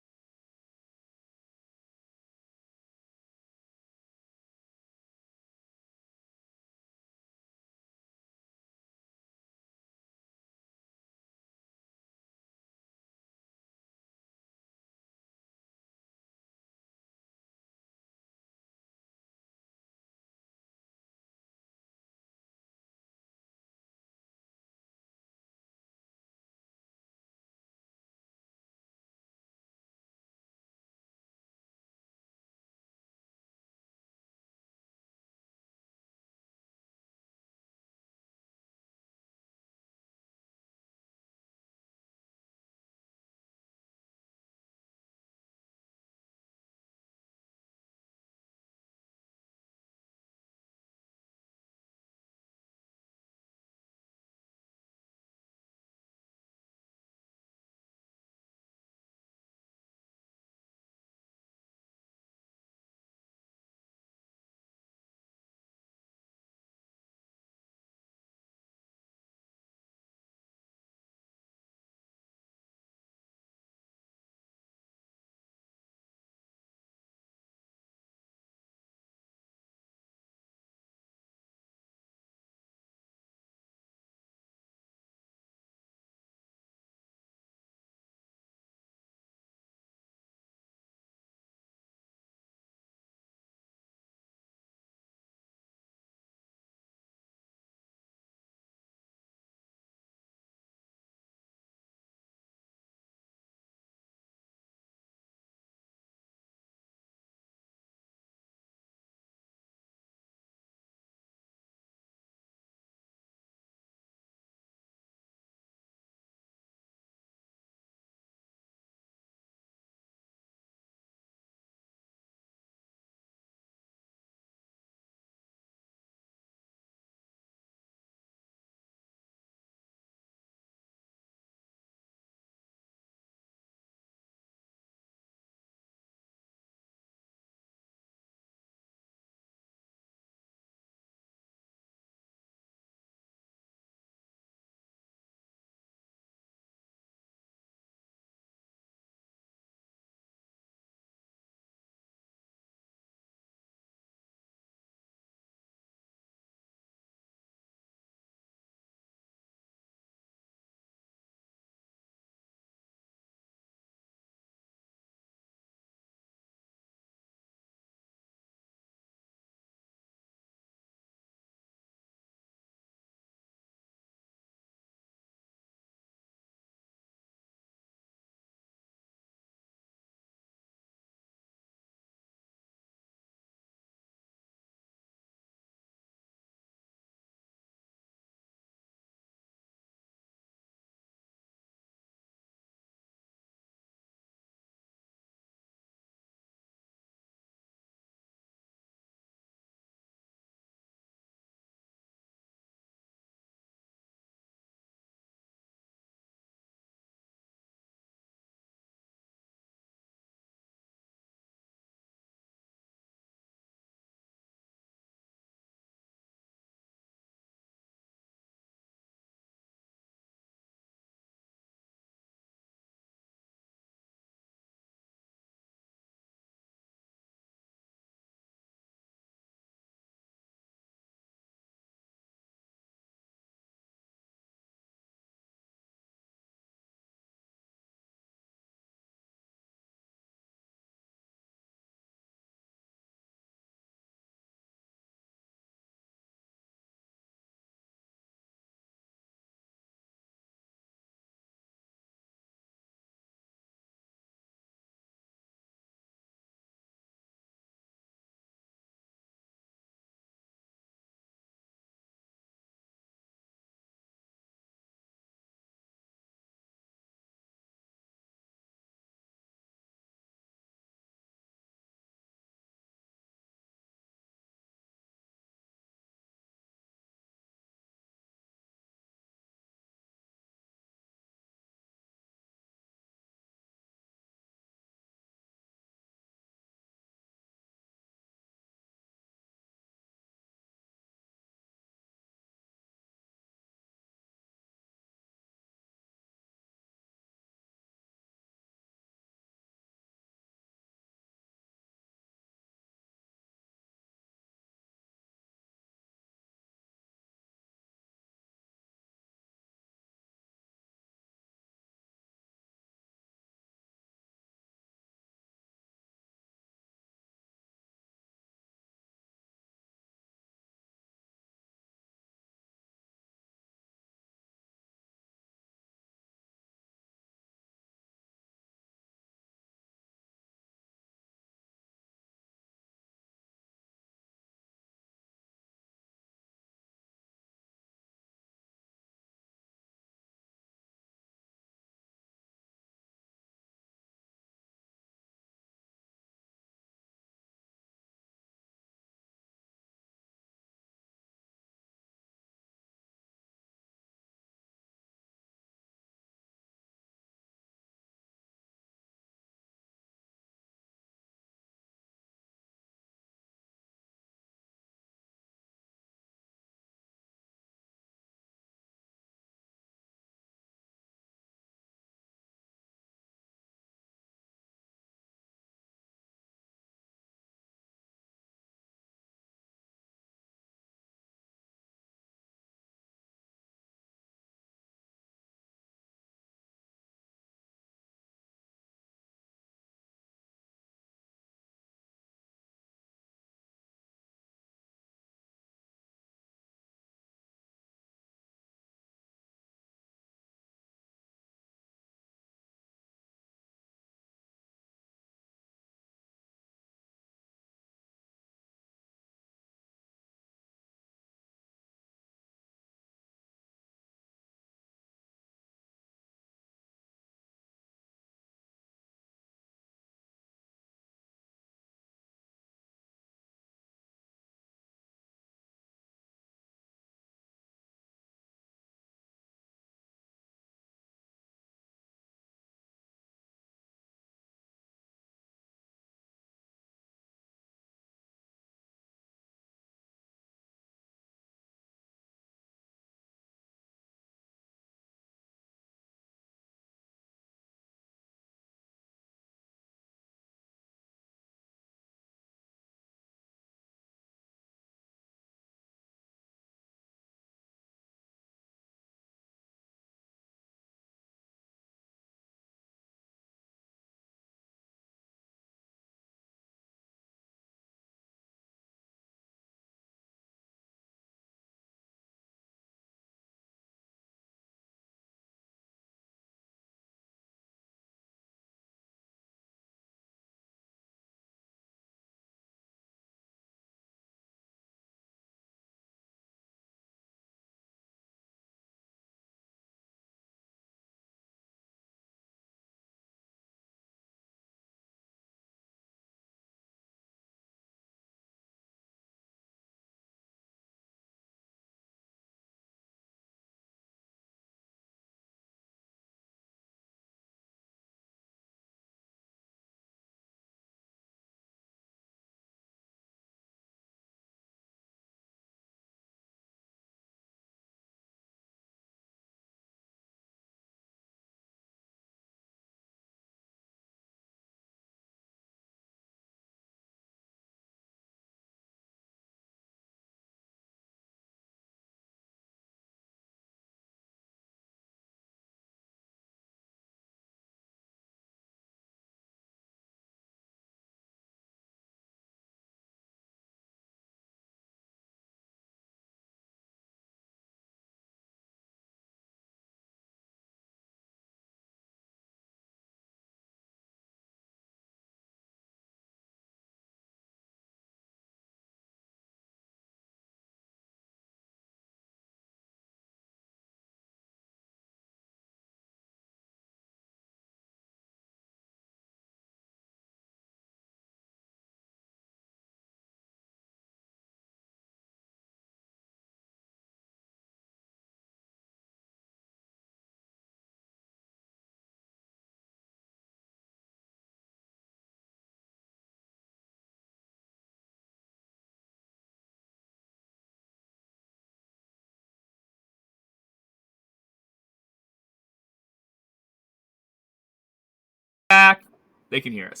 They can hear us.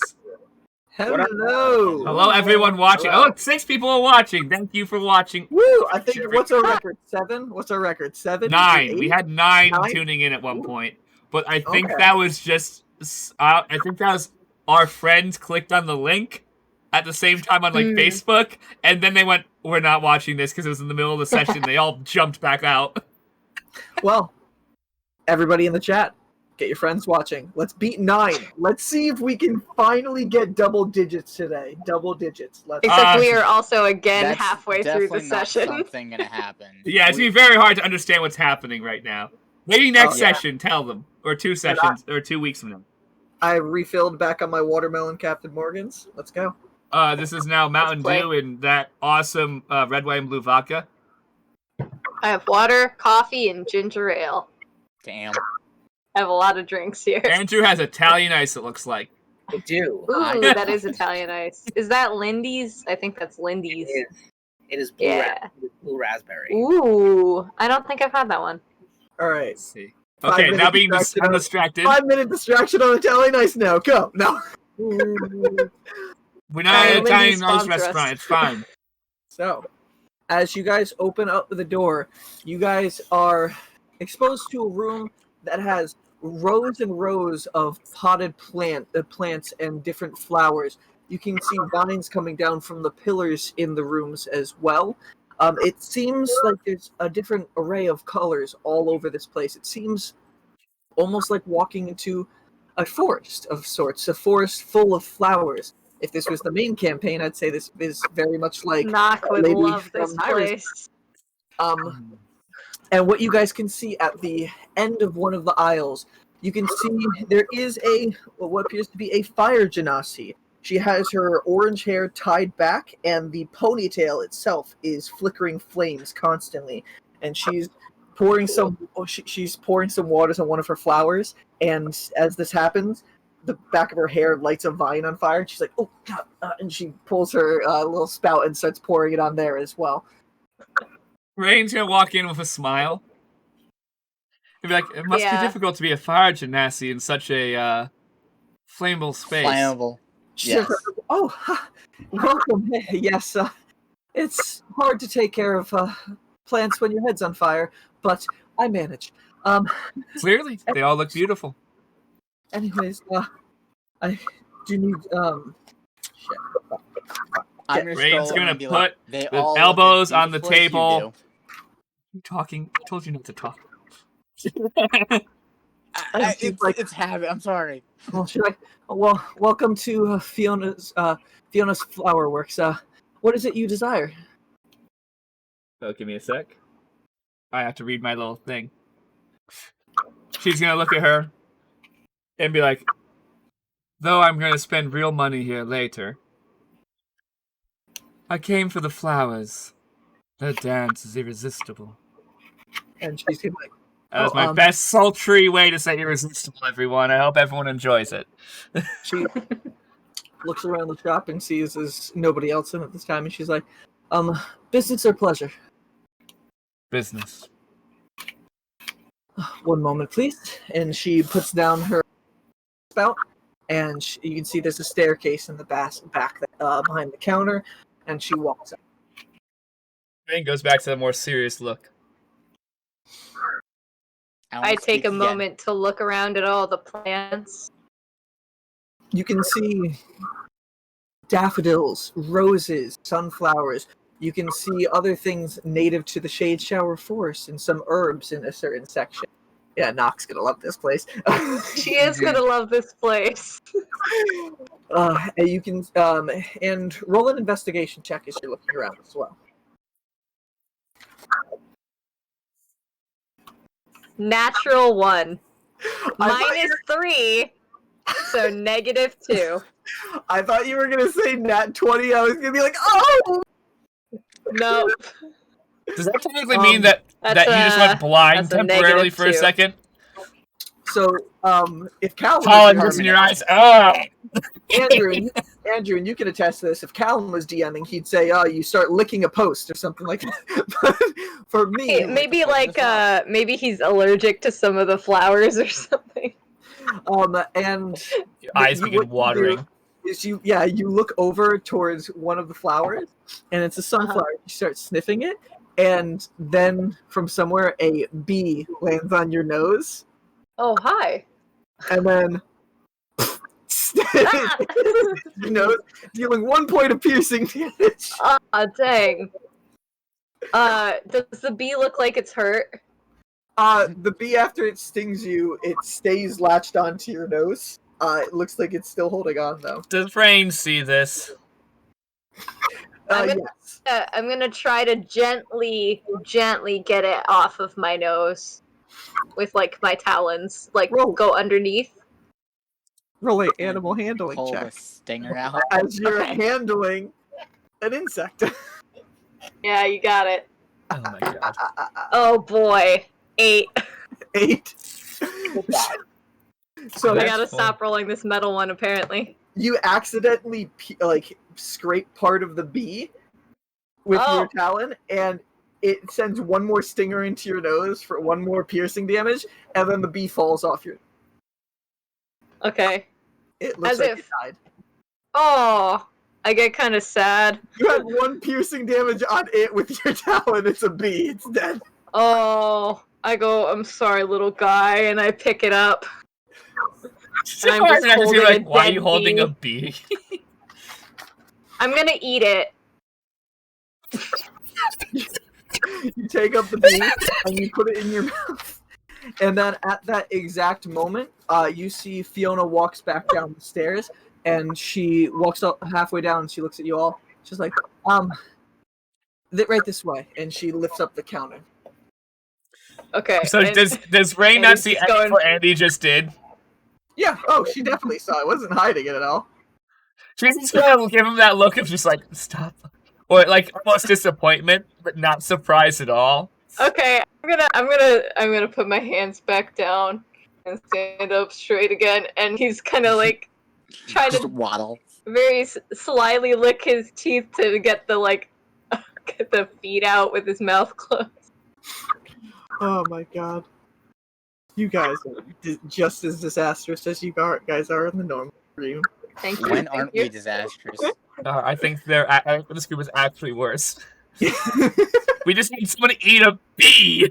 Hello. Hello, everyone watching. Oh, 6 people are watching. Thank you for watching. Woo! I think what's our record? 7? What's our record? 7? 9. 8? We had 9 9? tuning in at one Ooh. point, but I think Okay. that was just. I think that was our friends clicked on the link at the same time on like Facebook, and then they went, "We're not watching this because it was in the middle of the session." They all jumped back out. Well, everybody in the chat, get your friends watching. Let's beat 9. Let's see if we can finally get double digits today. Double digits. Let's. Except we are also again That's halfway through the definitely not session. something gonna happen. Yeah, it's gonna be very hard to understand what's happening right now. Maybe next yeah. session, tell them, or 2 sessions, or 2 weeks from now. I refilled back on my watermelon Captain Morgan's. Let's go. This is now Mountain play. Dew and that awesome red, white, and blue vodka. I have water, coffee, and ginger ale. Damn. I have a lot of drinks here. Andrew has Italian ice, it looks like. I do. Ooh, that is Italian ice. Is that Lindy's? I think that's Lindy's. It is blue, Yeah. blue raspberry. Ooh, I don't think I've had that one. All right. Let's see. Okay, 5 now minute being distraction on- undistracted. 5-minute distraction on Italian ice now. Go. No. We're not at an Lindy's Italian ice sponsor us. restaurant, it's fine. So, as you guys open up the door, you guys are exposed to a room that has rows and rows of potted plants and different flowers. You can see vines coming down from the pillars in the rooms as well. It seems like there's a different array of colors all over this place. It seems almost like walking into a forest of sorts, a forest full of flowers. If this was the main campaign, I'd say this is very much like Knock would lady love from this Iris. place. And what you guys can see at the end of one of the aisles, you can see there is what appears to be a fire genasi. She has her orange hair tied back, and the ponytail itself is flickering flames constantly. And she's pouring some waters on one of her flowers. And as this happens, the back of her hair lights a vine on fire. And she's like, "Oh God!" And she pulls her little spout and starts pouring it on there as well. Rainn's gonna walk in with a smile. He'll be like, "It must be difficult to be a fire genasi in such a flammable space." Flammable. Yes. Oh, welcome. Yes, it's hard to take care of plants when your head's on fire, but I manage. Clearly, they all look beautiful. Anyways, I do need shit. I'm gonna Rainn's scroll gonna and be put like, they the all look elbows as on the beautiful as you table. do. You talking? I told you not to talk. It's habit. I'm sorry. Well, well, welcome to Fiona's Flowerworks. What is it you desire? So give me a sec. I have to read my little thing. She's gonna look at her and be like, "Though I'm gonna spend real money here later, I came for the flowers. Their dance is irresistible." And she's gonna be like, That was my best sultry way to say irresistible, everyone. I hope everyone enjoys it. she looks around the shop and sees there's nobody else in at this time, and she's like, business or pleasure? Business. One moment, please. And she puts down her spout, and you can see there's a staircase in the back behind the counter, and she walks up. Rainn goes back to the more serious look. I take a moment to look around at all the plants. You can see daffodils, roses, sunflowers. You can see other things native to the Shade Shower Forest and some herbs in a certain section. Yeah, Nock's gonna love this place. She is gonna love this place. And you can and roll an investigation check as you're looking around as well. Natural 1. I -3. So -2. I thought you were gonna say nat 20. I was gonna be like, oh! Nope. Does that technically mean that you that's just went blind that's a temporarily for a -2. second? So, if Callum Callum looks in your eyes. Oh! Andrew, and you can attest to this. If Callum was DMing, he'd say, "Oh, you start licking a post or something like that." But for me, Maybe maybe he's allergic to some of the flowers or something. And Your eyes what begin you do watering. is you look over towards one of the flowers, and it's a sunflower. You start sniffing it, and then from somewhere a bee lands on your nose, Oh, hi. and then Ah! your nose, dealing 1 point of piercing damage. Dang. Does the bee look like it's hurt? The bee, after it stings you, it stays latched onto your nose. It looks like it's still holding on, though. Does Rainn see this? Yes. I'm gonna try to gently get it off of my nose with like my talons, like Roll. go underneath. Roll a animal handling Pull the check stinger out. as you're Okay. handling an insect. Yeah, you got it. Oh my god. Oh boy, 8. 8. So I That's gotta cool. stop rolling this metal one. Apparently. you accidentally scrape part of the bee with your talon, and it sends 1 more stinger into your nose for 1 more piercing damage, and then the bee falls off your. Okay. It looks As like if- it died. Oh, I get kind of sad. You had 1 piercing damage on it with your talon. It's a bee. It's dead. Oh, I go. I'm sorry, little guy, and I pick it up. I'm I'm just just holding like, a why are you dead holding bee. a bee? I'm gonna eat it. You take up the bee and you put it in your mouth. And then at that exact moment, you see Fiona walks back down the stairs, and she walks up halfway down, and she looks at you all. She's like, right this way. And she lifts up the counter. Okay. So and- does Rainn and not he's see just going- what Andy just did? Yeah, she definitely saw it. Wasn't hiding it at all. She's just gonna give him that look of just like, stop. Or like almost disappointment, but not surprise at all. Okay, I'm gonna put my hands back down and stand up straight again. And he's kind of like trying Just to waddle. very slyly lick his teeth to get the get the feet out with his mouth closed. Oh my god. You guys are just as disastrous as you guys are in the normal dream. Thank you. When thank aren't you. we disastrous? I think this group is actually worse. We just need someone to eat a bee.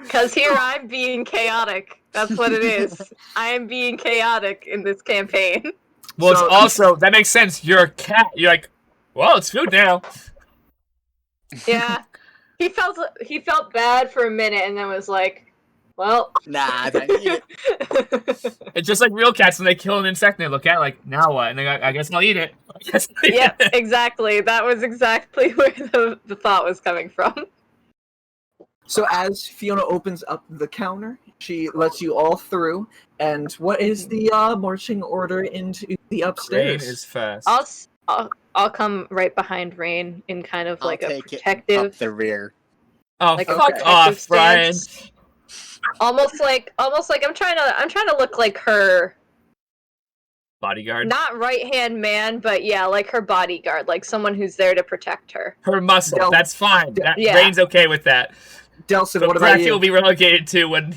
Because here I'm being chaotic. That's what it is. I am being chaotic in this campaign. Well, So- it's also that makes sense. You're a cat. You're like, well, it's food now. Yeah. He felt bad for a minute and then was like, well. Nah, don't eat it. It's just like real cats when they kill an insect and they look at it like, now what? And they go, I guess I'll eat it. Yep, exactly. That was exactly where the thought was coming from. So as Fiona opens up the counter, she lets you all through. And what is the marching order into the upstairs? Rainn is fast. I'll come right behind Rainn in kind of like I'll a take it protective, up the rear. Oh, like a fuck protective off, Brian. stance. Almost like I'm trying to look like her, Bodyguard. not right hand man, but yeah, like her bodyguard, like someone who's there to protect her. Her muscle. Del- That's fine. Yeah. Rainn's okay with that. Delson, But what about Bracky you? will be relegated to when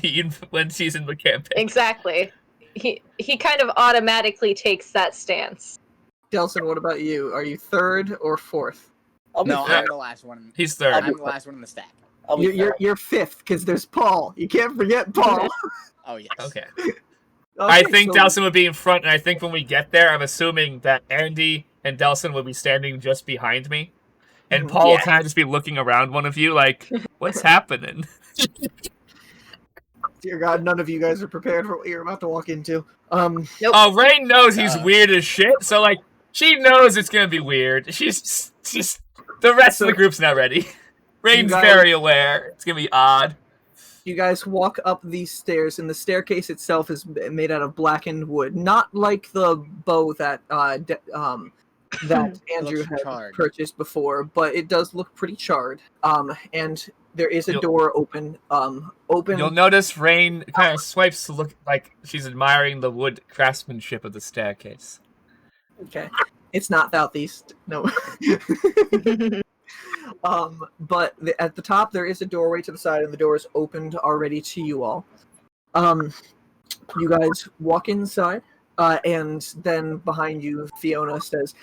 she's in the campaign. Exactly. He kind of automatically takes that stance. Delson, what about you? Are you 3rd or 4th? I'll be No, fair. I'm the last one. He's 3rd. I'm the last one in the stack. I'll be fair. You're 5th, because there's Paul. You can't forget Paul. Oh yes. Okay. Okay, I think so- Delson would be in front, and I think when we get there, I'm assuming that Andy and Delson will be standing just behind me. And Mhm. Paul will Yeah. kind of just be looking around one of you like, what's happening? Dear God, none of you guys are prepared for what you're about to walk into. Nope. Oh, Rainn knows he's Uh. weird as shit, so like, she knows it's gonna be weird. She's just the rest of the group's not ready. Rainn's guys- very aware. It's gonna be odd. You guys walk up these stairs, and the staircase itself is made out of blackened wood, not like the bow that that Andrew Looks had charred. purchased before, but it does look pretty charred. And there is a You'll- door open. You'll notice Rainn kind of swipes to look like she's admiring the wood craftsmanship of the staircase. Okay, it's not southeast. No. But at the top there is a doorway to the side, and the door is opened already to you all. You guys walk inside, and then behind you, Fiona says,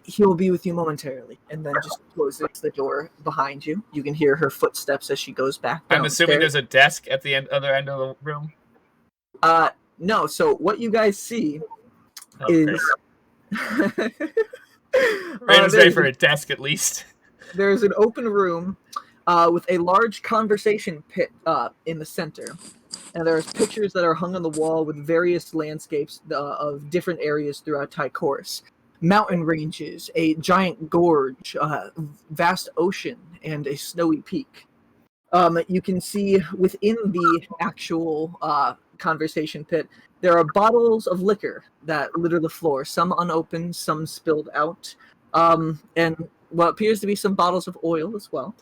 "He will be with you momentarily," and then just closes the door behind you. You can hear her footsteps as she goes back downstairs. I'm assuming there's a desk at the other end of the room. No. So what you guys see Oh, is Rainn was ready for a desk at least. there's an open room with a large conversation pit in the center. And there's pictures that are hung on the wall with various landscapes of different areas throughout Tychorus. Mountain ranges, a giant gorge, vast ocean, and a snowy peak. You can see within the actual conversation pit, there are bottles of liquor that litter the floor, some unopened, some spilled out, and what appears to be some bottles of oil as well.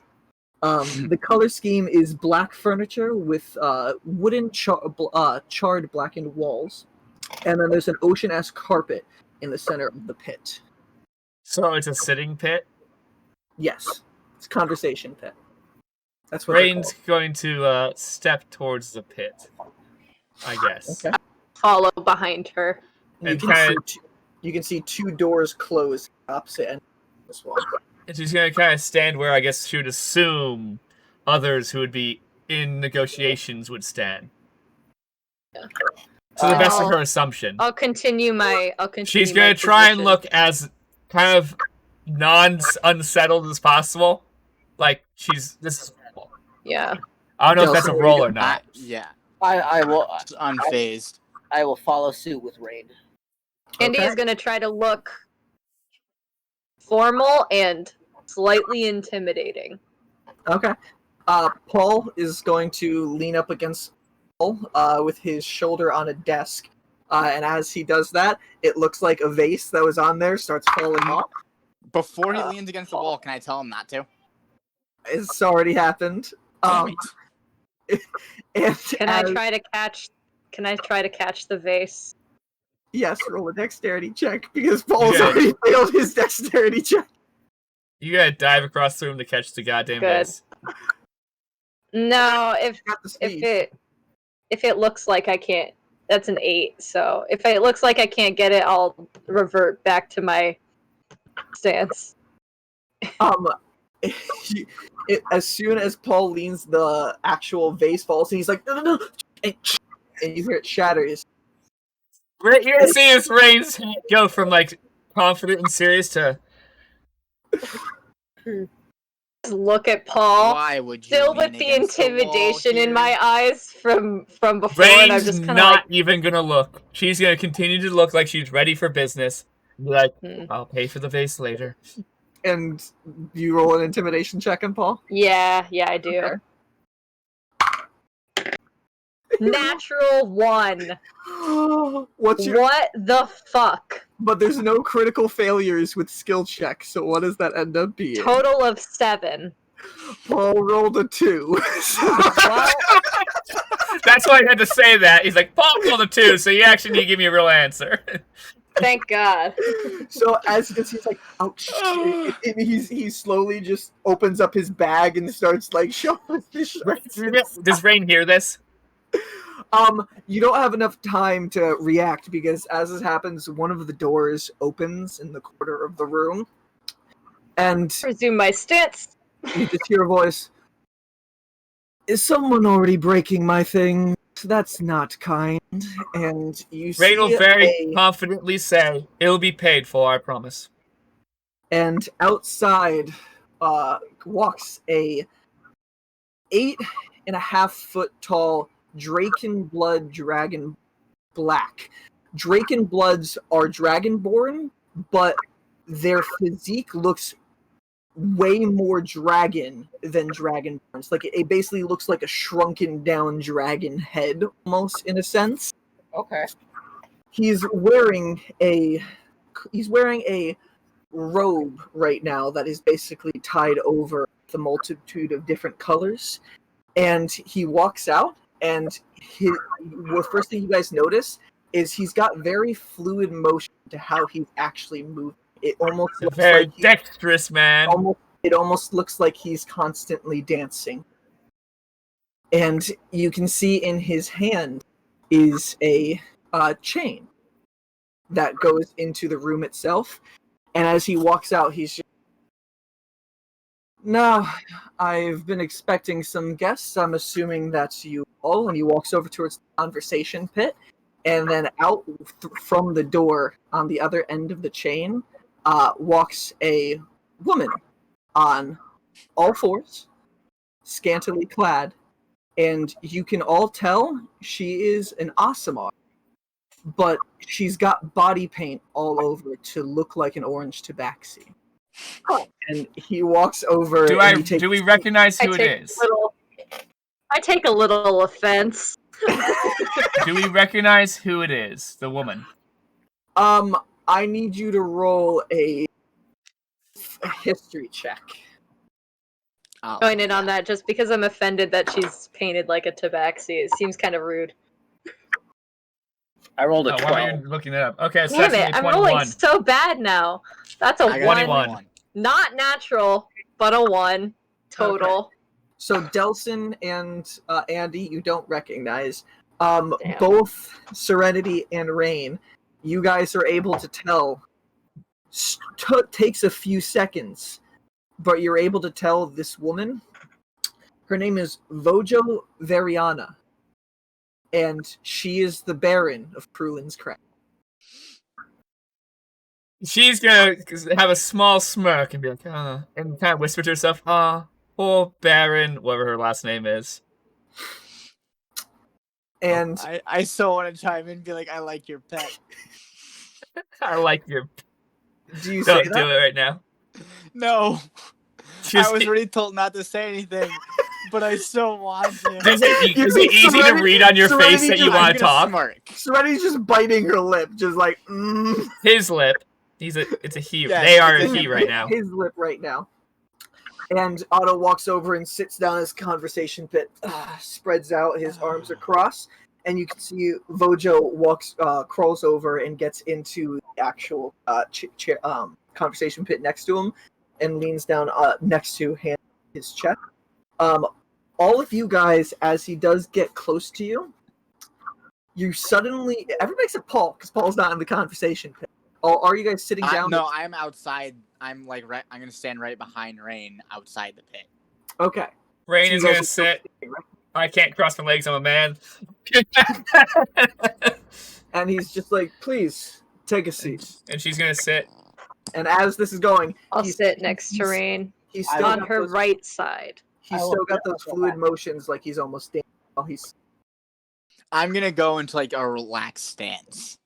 The color scheme is black furniture with wooden charred blackened walls. And then there's an ocean-esque carpet in the center of the pit. So it's a sitting pit? Yes. It's a conversation pit. That's what Rainn's going to step towards the pit, I guess. Okay. Follow behind her. You can see two doors closed opposite end as well. And she's going to kind of stand where I guess she would assume others who would be in negotiations would stand. Yeah. To the best of her assumption. I'll continue. She's going to try and look as kind of unsettled as possible. Like this is. Yeah. I don't know if that's a roll or not. Yeah. I will. Just unfazed. I will follow suit with Rainn. Andy is going to try to look formal and slightly intimidating. Okay. Paul is going to lean up against Paul with his shoulder on a desk. And as he does that, it looks like a vase that was on there starts falling off. Before he leans against the wall, can I tell him not to? It's already happened. And Can I try to catch the vase? Yes, roll a dexterity check because Paul's already failed his dexterity check. You gotta dive across the room to catch the goddamn vase. No, if it looks like I can't, that's an 8. So if it looks like I can't get it, I'll revert back to my stance. As soon as Paul leans, the actual vase falls, and he's like, no, and you hear it shatters. You're gonna see his Rainn's go from like confident and serious to. Look at Paul. Why would you? Still with the intimidation in my eyes from before, Rainn's and I'm just kind of not even gonna look. She's gonna continue to look like she's ready for business. Be like, I'll pay for the vase later. And you roll an intimidation check on Paul? Yeah, I do. Okay. Natural 1. What the fuck? But there's no critical failures with skill checks, so what does that end up being? Total of 7. Paul rolled a 2. Well, That's why I had to say that. He's like, Paul rolled a 2, so you actually need to give me a real answer. thank God. So as he's like, ouch, and he slowly just opens up his bag and starts like showing his shirts. Does Rainn hear this? You don't have enough time to react because as this happens, one of the doors opens in the corner of the room, and Resume my stance. you just hear a voice. Is someone already breaking my thing? That's not kind. And you see Rainn will very confidently say, it'll be paid for, I promise. And outside walks a 8.5-foot tall Drakenblood dragon black. Drakenbloods are dragonborn, but their physique looks way more dragon than dragonborns. Like it basically looks like a shrunken down dragon head, almost in a sense. Okay. He's wearing a robe right now that is basically tied over the multitude of different colors, and he walks out. And the first thing you guys notice is he's got very fluid motion to how he's actually moving. It almost looks very like dexterous, man. It almost looks like he's constantly dancing. And you can see in his hand is a chain that goes into the room itself. And as he walks out, he's just, "Now, I've been expecting some guests. I'm assuming that's you all." And he walks over towards the conversation pit. And then out from the door on the other end of the chain walks a woman on all fours, scantily clad. And you can all tell she is an Aasimar, but she's got body paint all over to look like an orange tabaxi. And he walks over. Do we recognize who it is? I take a little offense. Do we recognize who it is? The woman. I need you to roll a history check. Join in on that just because I'm offended that she's painted like a tabaxi. It seems kind of rude. I rolled a Why 12. are you looking that up? Okay, so Damn that's it, I'm 21. rolling so bad now. That's a I got 21. Not natural, but a 1 total. Okay. So Delson and Andy, you don't recognize. Damn. Both Serenity and Rainn, you guys are able to tell. Takes a few seconds, but you're able to tell this woman. Her name is Vojo Veriana, and she is the Baron of Prulin's Crag. She's gonna have a small smirk and be like, and kind of whisper to herself, poor Baron, whatever her last name is. And I so want to chime in and be like, I like your pet. I like your... do you say Don't that? do it right now. No. Just, I was already told not to say anything, but I so want to. is it easy to read on your face that you just- want to talk? Smirk. Serenity's just biting her lip, just like, His lip. It's a he. Yes, they are a it's a he right now. his lip right now. And Otto walks over and sits down in his conversation pit, spreads out his arms across, and you can see Vojo crawls over and gets into the actual conversation pit next to him, and leans down next to his chest. All of you guys, as he does get close to you, everybody except Paul, because Paul's not in the conversation pit. Are you guys sitting down? No, I'm outside. I'm like I'm gonna stand right behind Rainn outside the pit. Okay. Rainn So is you guys gonna are still sit. sitting, right? I can't cross my legs. I'm a man. And he's just like, "Please take a seat." And she's gonna sit. And as this is going, I'll he's- sit next to he's- Rainn He's still on got her those, right side. He's I will still got get those on fluid that. motions, like he's almost dancing while he's. I'm gonna go into like a relaxed stance.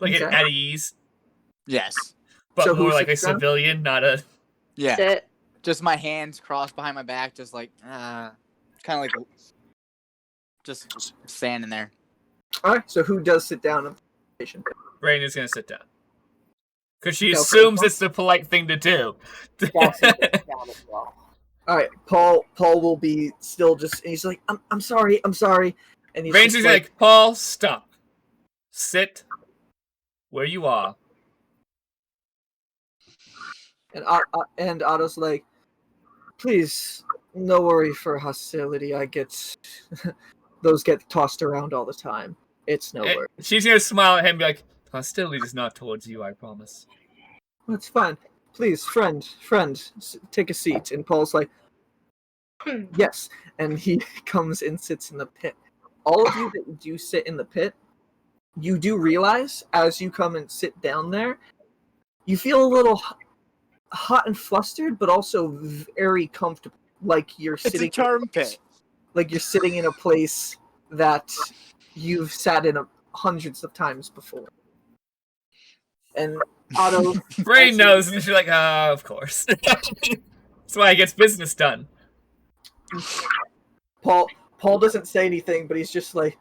Like Okay. at ease. Yes. But So who more like a sits down? civilian, not a... Yeah. Sit. Just my hands crossed behind my back, just like kind of like just standing there. All right. So who does sit down in the conversation pit? Rainn is gonna sit down. Because she Go for assumes it. it's the polite thing to do. Down as well. All right. Paul will be still just, and he's like, I'm sorry, and he's Rainn's just just like, Paul, stop. Sit where you are. and Otto's like, "Please, no worry for hostility. I get those get tossed around all the time. It's no And worry. she's gonna smile at him and be like, hostility is not towards you, I promise. That's fine. Please, friend, take a seat." And Paul's like, "Yes." And he comes and sits in the pit. All of you that do sit in the pit, you do realize as you come and sit down there, you feel a little hot and flustered, but also very comfortable. Like you're It's sitting a charm pit. like you're sitting in a place that you've sat in hundreds of times before. And Otto, Rainn knows, and she's like, of course. That's why he gets business done. Paul doesn't say anything, but he's just like,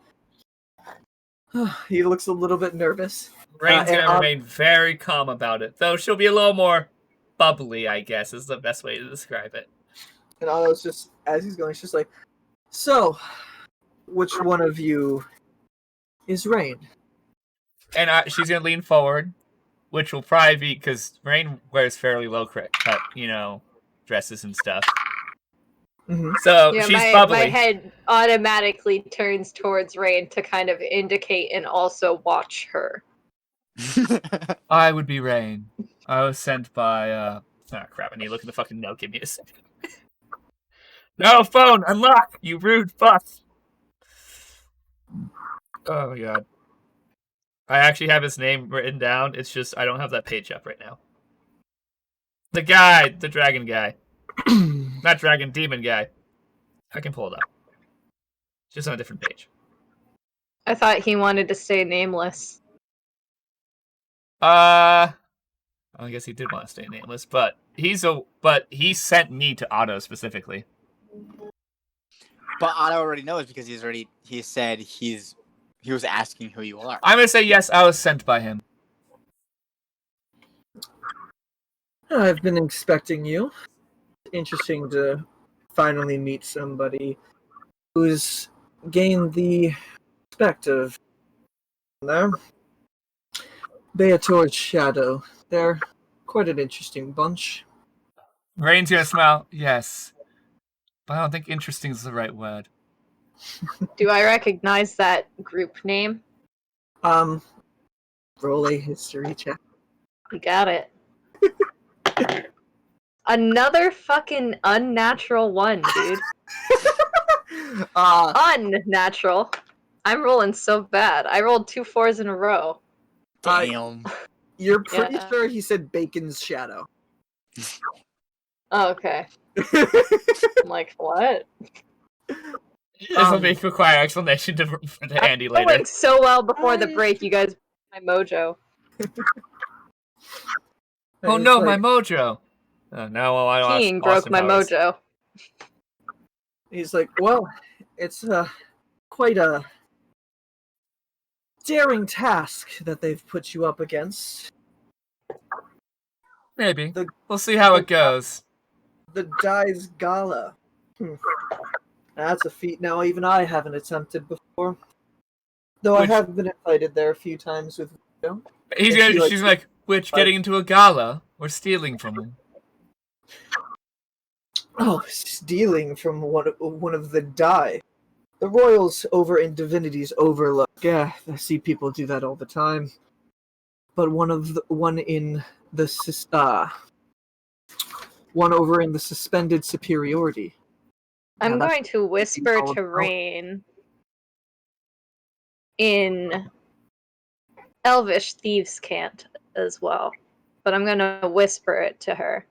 he looks a little bit nervous. Rainn's and gonna remain very calm about it, though she'll be a little more bubbly, I guess, is the best way to describe it. And Otto's just, as he's going, he's just like, "So, which one of you is Rainn?" And she's gonna lean forward, which will probably be because Rainn wears fairly low cut, dresses and stuff. Mhm. So Yeah, she's my bubbly. head automatically turns towards Rainn to kind of indicate and also watch her. I would be Rainn. I was sent by crap, I need to look at the fucking note. Give me a second. No, phone, unlock, you rude fuck. Oh my god. I actually have his name written down. It's just I don't have that page up right now. The guy, the dragon guy. Not dragon, demon guy. I can pull it up. Just on a different page. I thought he wanted to stay nameless. I guess he did want to stay nameless, but he sent me to Otto specifically. But Otto already knows because he said he was asking who you are. I'm gonna say yes, I was sent by him. I've been expecting you. Interesting to finally meet somebody who's gained the respect of there. Beator's Shadow. They're quite an interesting bunch. Rainn's gonna smile, yes. But I don't think interesting is the right word. Do I recognize that group name? Roll a history check. You got it. Another fucking unnatural one, dude. Unnatural. I'm rolling so bad. I rolled 2 4s in a row. Damn. You're pretty Yeah. sure he said Bacon's Shadow. Oh, okay. I'm like, what? This will require explanation to Andy I'm later. going so well before the break, you guys. My mojo. Oh And no, it's my like- mojo. No, I don't. Peeing broke my mojo. He's like, well, it's quite a daring task that they've put you up against. Maybe. We'll see how it goes. The Dies Gala. That's a feat now even I haven't attempted before. Though I have been invited there a few times with Vito. She's like, which getting into a gala or stealing from him? Oh, stealing from one of the die. The royals over in Divinity's Overlook. Yeah, I see people do that all the time. But one over in the suspended superiority. I'm Now, going to whisper all to about- Rainn in Elvish thieves' cant as well, but I'm going to whisper it to her.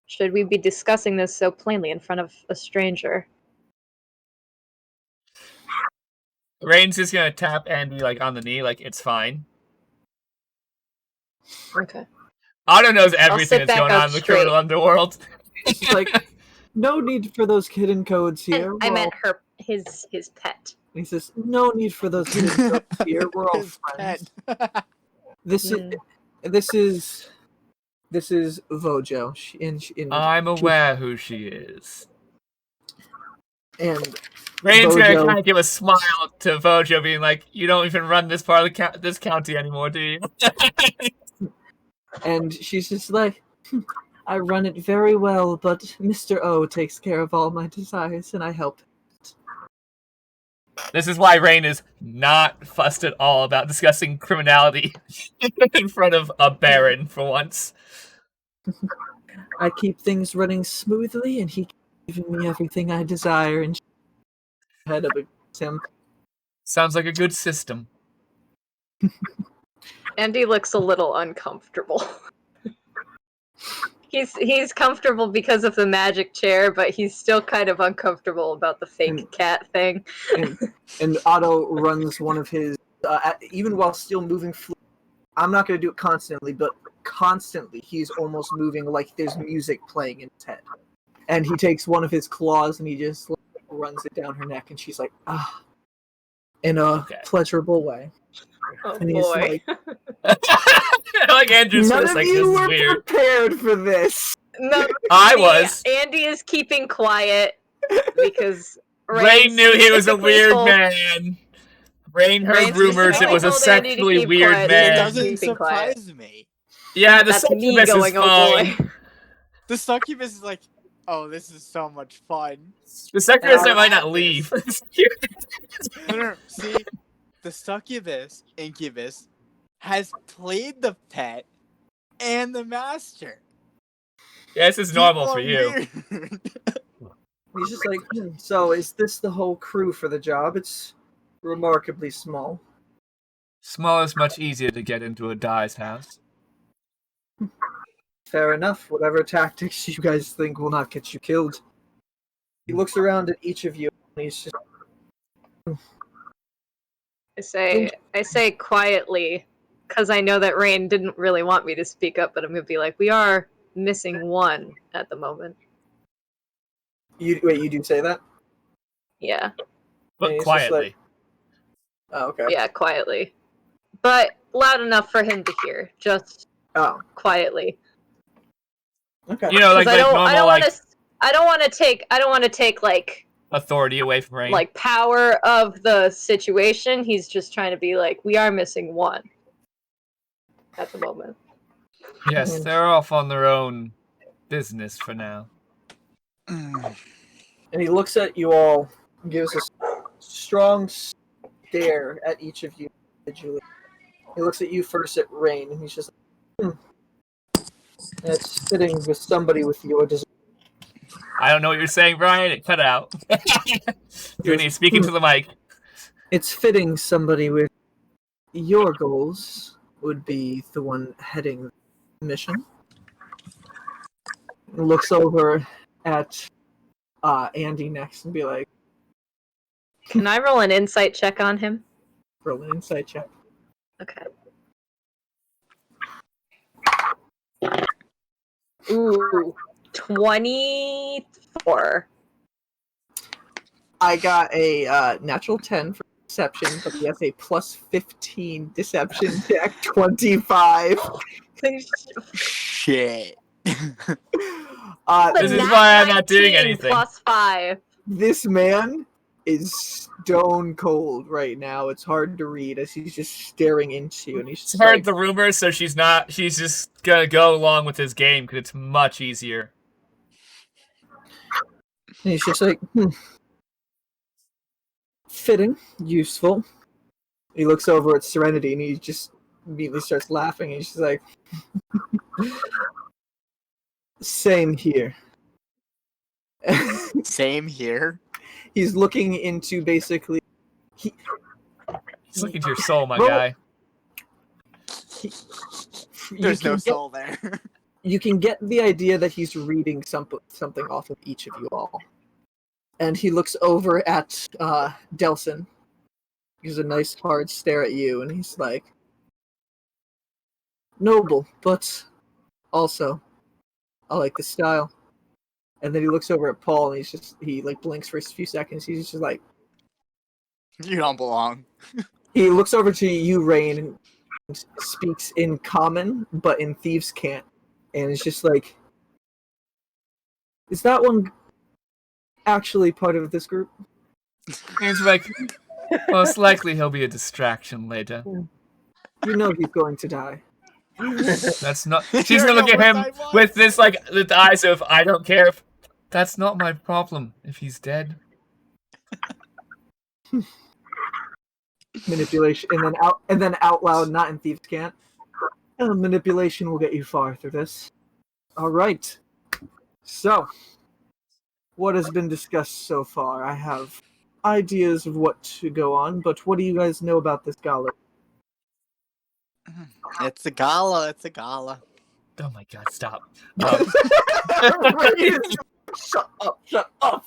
Should we be discussing this so plainly in front of a stranger? Rainn's just gonna tap Andy like on the knee, like it's fine. Okay. Otto knows everything sit that's going back on up in the straight. criminal underworld. It's like, no need for those hidden codes here. I We're meant all- his pet. He says, no need for those hidden codes here. We're all His friends. pet. This is Vojo. I'm aware who she is. And Rainn's gonna Vojo- kind of give a smile to Vojo, being like, "You don't even run this part of this county anymore, do you?" and she's just like, I run it very well, but Mr. O takes care of all my desires, and I help. This is why Rainn is not fussed at all about discussing criminality in front of a baron for once. I keep things running smoothly, and he keeps giving me everything I desire, and head up against him. Sounds like a good system. Andy looks a little uncomfortable. He's comfortable because of the magic chair, but he's still kind of uncomfortable about the fake cat thing. And Otto runs one of his, even while still moving. I'm not going to do it constantly, but constantly he's almost moving like there's music playing in his head. And he takes one of his claws and he just runs it down her neck, and she's like, ah, in a pleasurable way. Oh And he's boy. Like Andrew's None just of like, you this is were weird. prepared for this. No, I was. Andy is keeping quiet because Rainn knew he was a specifically weird told- man. Rainn heard Rainn rumors it specifically was a told Andy to sexually keep weird quiet. It man. doesn't Keeping quiet. surprise me. Yeah, the That's me succubus going, is oh fine. boy. The succubus is like, Oh, this is so much fun. The secretary I might not have leave. No. See, the succubus, incubus, has played the pet and the master. Yeah, this is People normal for are you. weird. He's just like, so is this the whole crew for the job? It's remarkably small. Small is much easier to get into a Dai's house. Fair enough. Whatever tactics you guys think will not get you killed. He looks around at each of you, and he's just, I say quietly, because I know that Rainn didn't really want me to speak up, but I'm gonna be like, we are missing one at the moment. wait, you do say that? Yeah. But And he's just quietly. Oh, okay. Yeah, quietly. But loud enough for him to hear, just Oh, quietly. okay. You know, like 'Cause normal I don't want to take like authority away from Rainn. like power of the situation. He's just trying to be like, we are missing one at the moment. Yes, they're off on their own business for now. And he looks at you all, and gives a strong stare at each of you individually. He looks at you first at Rain, and he's just like, That's fitting with somebody with your design. I don't know what you're saying, Brian. It cut out. You need speaking to the mic. It's fitting somebody with your goals would be the one heading the mission. Looks over at Andy next and be like, Can I roll an insight check on him? roll an insight check. Okay. Ooh, 24. I got a natural 10 for deception, but he has a plus 15 deception check, 25. Shit. This is why I'm not doing anything. Plus 5. This man is stone cold right now. It's hard to read as he's just staring into you, and he's She's just heard like, the rumors, so she's just gonna go along with his game because it's much easier. and he's just like, fitting, useful. He looks over at Serenity, and he just immediately starts laughing. And he's just like, same here. Same here. He's looking into basically. He's looking to your soul, my Roll- guy. There's no soul there. You can get the idea that he's reading something off of each of you all. And he looks over at Delson. He gives a nice hard stare at you, and he's like, noble, but also, I like the style. And then he looks over at Paul, and he blinks for a few seconds. He's just like, You don't belong. he looks over to you, Rain, and speaks in common, but in thieves can't. And it's just like, is that one actually part of this group? He's like, most likely he'll be a distraction later. You know he's going to die. That's not. She's gonna look at him with this the eyes of I don't care if. That's not my problem if he's dead. Manipulation, and then out loud, not in thieves can't. Manipulation will get you far through this. All right. So, what has been discussed so far? I have ideas of what to go on, but what do you guys know about this gala? It's a gala. It's a gala. Oh my god! Stop. Shut up! Shut up!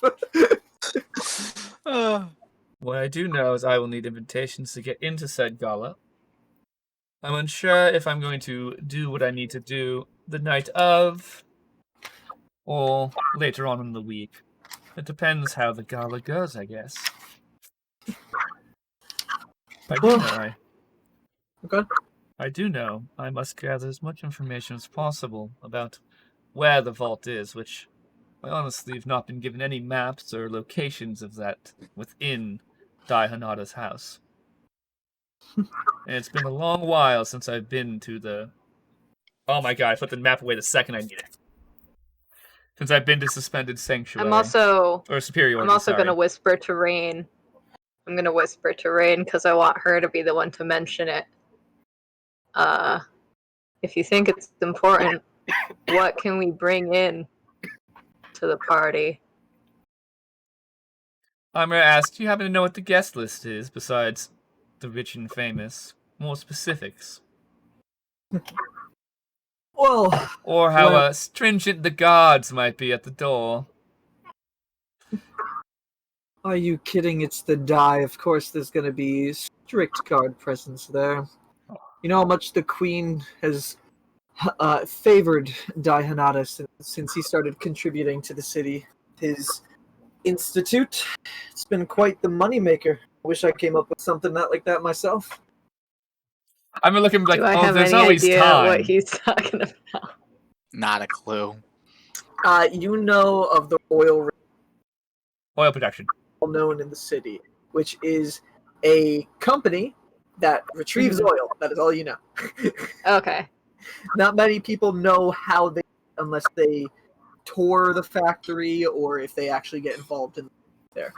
What I do know is I will need invitations to get into said gala. I'm unsure if I'm going to do what I need to do the night of or later on in the week. It depends how the gala goes, I guess. I do know I must gather as much information as possible about where the vault is, which I honestly have not been given any maps or locations of that within Dai Hanada's house. And it's been a long while since I've been to the... Oh my god, I put the map away the second I need it. Since I've been to Suspended Sanctuary. I'm also Or Superiority, I'm also sorry. gonna whisper to Rainn. I'm gonna whisper to Rainn because I want her to be the one to mention it. If you think it's important, what can we bring in to the party? I'm going to ask, do you happen to know what the guest list is, besides the rich and famous? More specifics. Well, Or how well- stringent the guards might be at the door. are you kidding? It's the die. Of course, there's going to be strict guard presence there. You know how much the Queen has favored Dai Hanada since he started contributing to the city. His institute. It's been quite the moneymaker. I wish I came up with something like that myself. I'm going to look at him like, Do I oh, have there's any always idea time. what he's talking about? Not a clue. You know of the oil Oil production. known in the city, which is a company that retrieves oil. That is all you know. Okay. Not many people know how they, unless they tour the factory or if they actually get involved in there.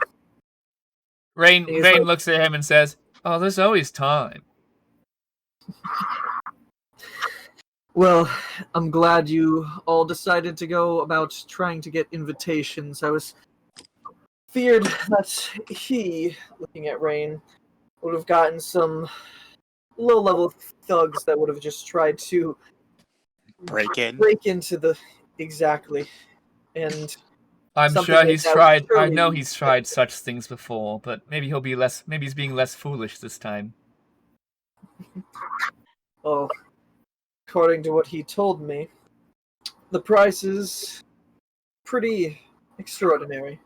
Rainn He's like- looks at him and says, oh, there's always time. Well, I'm glad you all decided to go about trying to get invitations. I was feared that he, looking at Rainn, would have gotten some low-level thugs that would have just tried to Break in. break into the exactly, and I'm something sure like he's that tried. would I surely know be he's tried such things before, but maybe he'll be less. Maybe he's being less foolish this time. well, according to what he told me, the price is pretty extraordinary.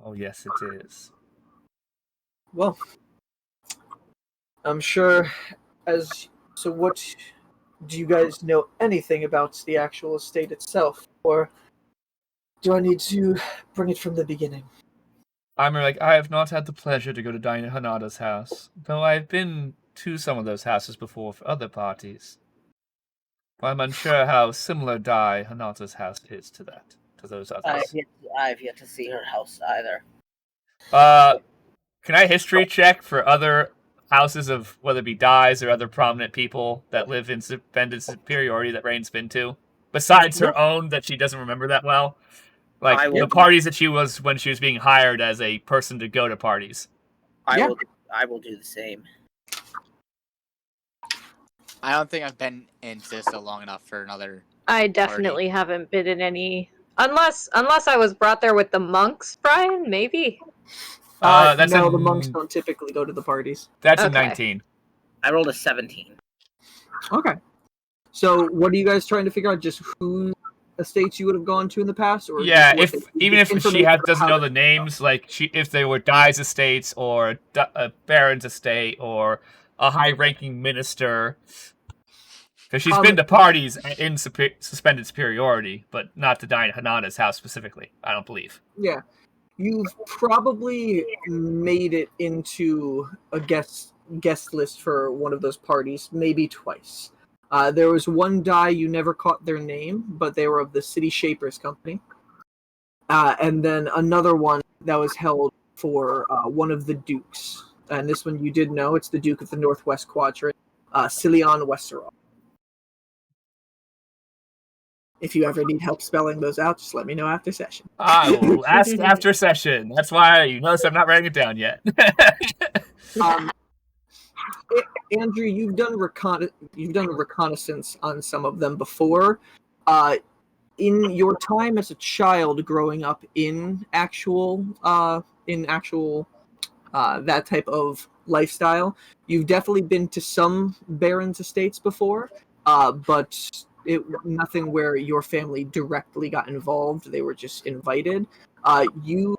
Oh yes, it is. Well, I'm sure. So, what do you guys know anything about the actual estate itself, or do I need to bring it from the beginning? I'm like, I have not had the pleasure to go to Dina Hanada's house, though I've been to some of those houses before for other parties. But I'm unsure how similar Dai Hanada's house is to those others. I've yet to see her house either. Can I history check for other houses of whether it be Dai's or other prominent people that live in Suspended Superiority that Rainn's been to? Besides her own that she doesn't remember that well? I Like, will- the parties that she was when she was being hired as a person to go to parties. Yeah. I will do the same. I don't think I've been in Sisto long enough for another. I definitely haven't been in any, unless I was brought there with the monks, Brian. Maybe. That's no, a- the monks don't typically go to the parties. That's a Okay. 19. I rolled a 17. Okay. So, what are you guys trying to figure out? Just who estates you would have gone to in the past, or Yeah, just what even if she information about doesn't how know the names, like if they were Dai's estates or a baron's estate or a high-ranking minister, because she's been to parties in Suspended Superiority, but not to Dai Hanada's house specifically. I don't believe. Yeah, you've probably made it into a guest list for one of those parties, maybe twice. There was one Dai you never caught their name, but they were of the City Shapers Company. And then another one that was held for one of the dukes. And this one you did know, it's the Duke of the Northwest Quadrant, Cilion Westerol. If you ever need help spelling those out, just let me know after session. I will ask after session. That's why you notice I'm not writing it down yet. Andrew, you've done reconnaissance on some of them before. In your time as a child growing up in actual that type of lifestyle, you've definitely been to some barons' estates before, but nothing where your family directly got involved. They were just invited. You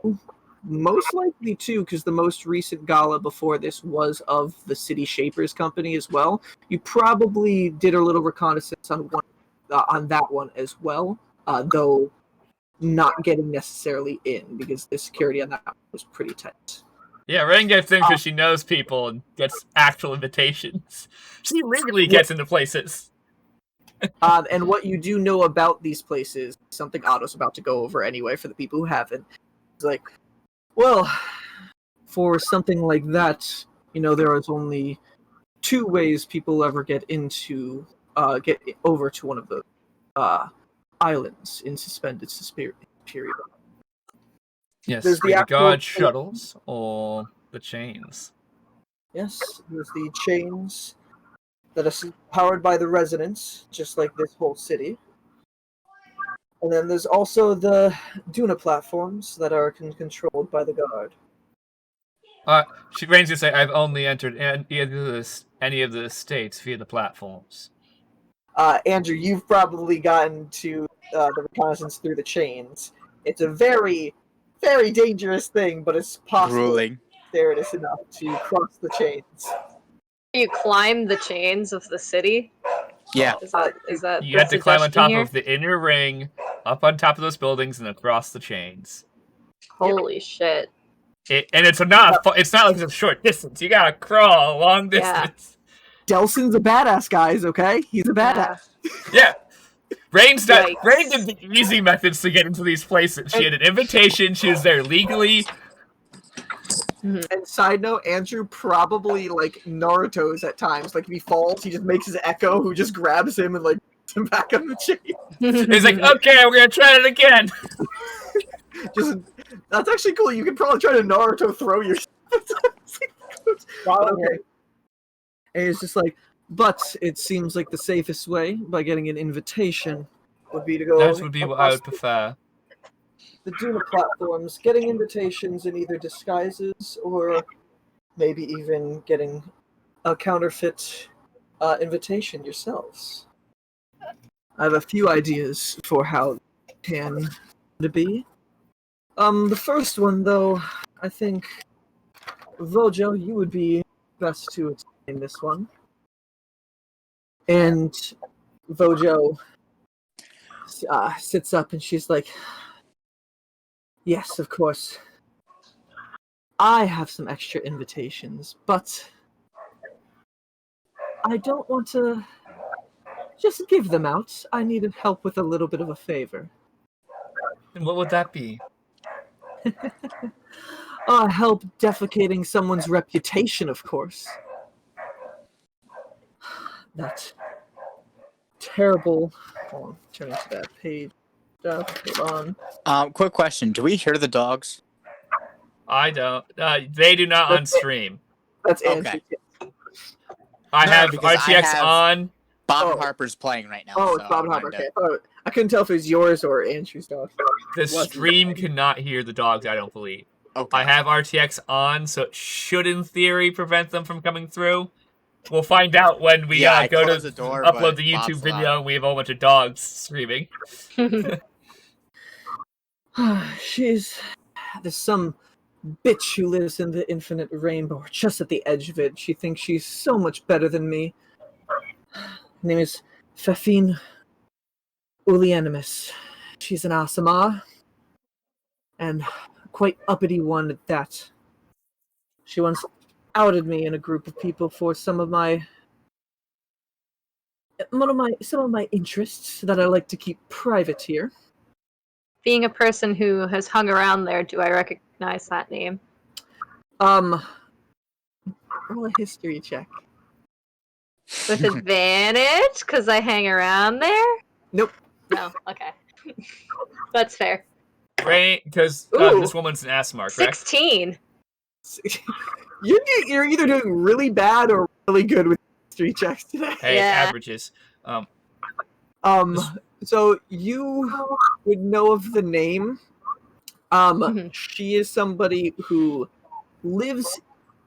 most likely too, because the most recent gala before this was of the City Shapers Company as well. You probably did a little reconnaissance on that one as well, though not getting necessarily in because the security on that was pretty tight. Yeah, Rainn gets in because she knows people and gets actual invitations. She legally gets into places. And what you do know about these places, something Otto's about to go over anyway for the people who haven't. It's like, well, for something like that, there is only 2 ways people ever get over to one of the islands in suspended period. Yes, There's the the actual- guard shuttles or the chains. Yes, there's the chains that are powered by the residents, just like this whole city. And then there's also the Duna platforms that are controlled by the guard. Rainn's gonna say, I've only entered any of the estates via the platforms. Andrew, you've probably gotten to the reconnaissance through the chains. It's a very, very dangerous thing, but it's possible. Grueling. There it is enough to cross the chains. You climb the chains of the city? Yeah. Is that You the have to climb on top suggestion of the inner ring, up on top of those buildings, and across the chains. Holy shit. And it's not like it's a short distance. You gotta crawl a long Yeah. distance. Delson's a badass, guys, okay? He's a badass. Yeah. Rainn Yikes. did the easy methods to get into these places. She had an invitation. She was there legally. And side note, Andrew probably like Naruto's at times. Like if he falls, he just makes his echo who just grabs him and like puts him back on the chain. He's like, okay, we're gonna try it again. That's actually cool. You could probably try to Naruto throw yourself. Okay. And it's just like, but it seems like the safest way by getting an invitation would be to go. That would be what I would across prefer. the Duna platforms, getting invitations in either disguises or maybe even getting a counterfeit invitation yourselves. I have a few ideas for how it can be. The first one, though, I think, Vojo, you would be best to explain this one. And Vojo sits up and she's like, yes, of course. I have some extra invitations, but I don't want to just give them out. I need help with a little bit of a favor. And what would that be? Help defecating someone's reputation, of course. That terrible... Hold on, turning to that page. Hold on. Quick question. Do we hear the dogs? I don't. They do not on stream. That's Okay. Andrew. I have Because I RTX have- on. Bob Oh. Harper's playing right now. Oh, so it's Bob I Harper. wanted Okay. to- I couldn't tell if it was yours or Andrew's dog. The stream cannot hear the dogs, I don't believe. Okay. I have RTX on, so it should, in theory, prevent them from coming through. We'll find out when we I go to closed the door, upload but the YouTube Bob's video loud. and we have a whole bunch of dogs screaming. There's some bitch who lives in the infinite rainbow, just at the edge of it. She thinks she's so much better than me. Her name is Fafine Ulianimus. She's an Asama, and quite uppity one at that. She once outed me in a group of people for some of my interests that I like to keep private here. Being a person who has hung around there, do I recognize that name? Roll a history check. With advantage? Because I hang around there? Nope. No, okay. That's fair. Right? Because Ooh. this woman's an ass mark, correct? 16. You're either doing really bad or really good with history checks today. Hey, Yeah. averages. So you would know of the name. Mhm. She is somebody who lives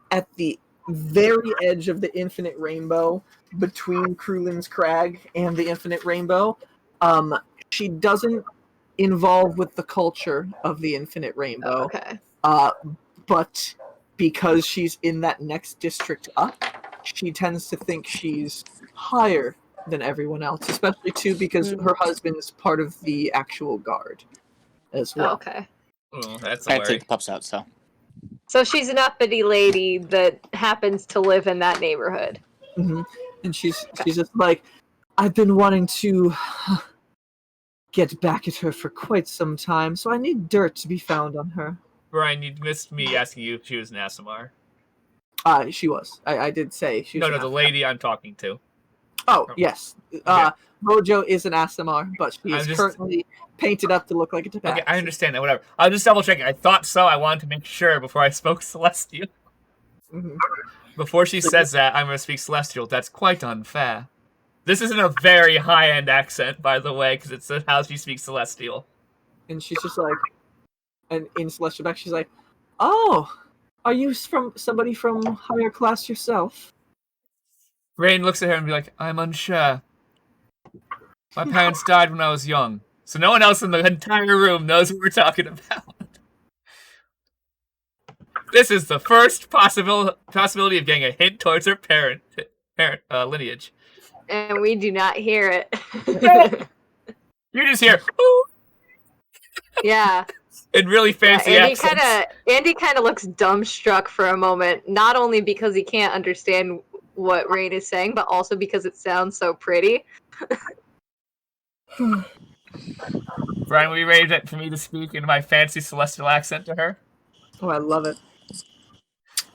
at the very edge of the infinite rainbow between Krulin's Crag and the infinite rainbow. She doesn't involve with the culture of the infinite rainbow. Okay. But because she's in that next district up, she tends to think she's higher than everyone else, especially too because her husband is part of the actual guard as well. Okay. Oh, that's I a had to worry. take the pups out, so. So she's an uppity lady that happens to live in that neighborhood. And she's just like, I've been wanting to get back at her for quite some time, so I need dirt to be found on her. Brian, you missed me asking you if she was an ASMR. She was. I did say she was. No, the lady I'm talking to. Oh, yes. Mojo is an ASMR, but she is just... currently painted up to look like a tabaxi. Okay, I understand that, whatever. I was just double checking. I thought so. I wanted to make sure before I spoke Celestial. Mm-hmm. Before she says that, I'm going to speak Celestial. That's quite unfair. This isn't a very high-end accent, by the way, because it's how she speaks Celestial. And she's just like, and in Celestial back, she's like, "Oh, are you from somebody from higher class yourself?" Rainn looks at her and be like, "I'm unsure. My parents died when I was young, so no one else in the entire room knows what we're talking about. This is the first possibility of getting a hint towards her parent lineage." And we do not hear it. You just hear, "Ooh," Yeah. in really fancy accents. Andy kind of looks dumbstruck for a moment, not only because he can't understand what Rainn is saying, but also because it sounds so pretty. Brian, will you ready for me to speak in my fancy celestial accent to her? Oh, I love it.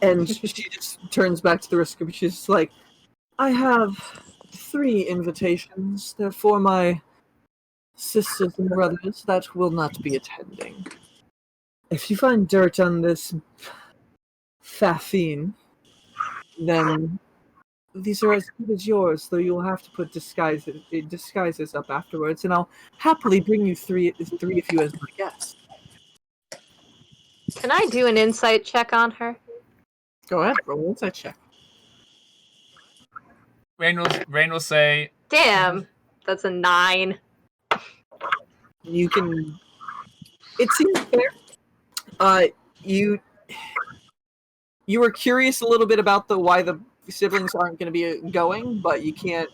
And she just turns back to the risk group. She's just like, "I have 3 invitations. They're for my sisters and brothers that will not be attending. If you find dirt on this Fafine, then these are as good as yours, though you'll have to put disguises up afterwards, and I'll happily bring you 3 of you as my guests." Can I do an insight check on her? Go ahead, roll an insight check. Rainn will say, Damn, that's a 9. You can. It seems fair. You were curious a little bit about why the siblings aren't going to be going, but you can't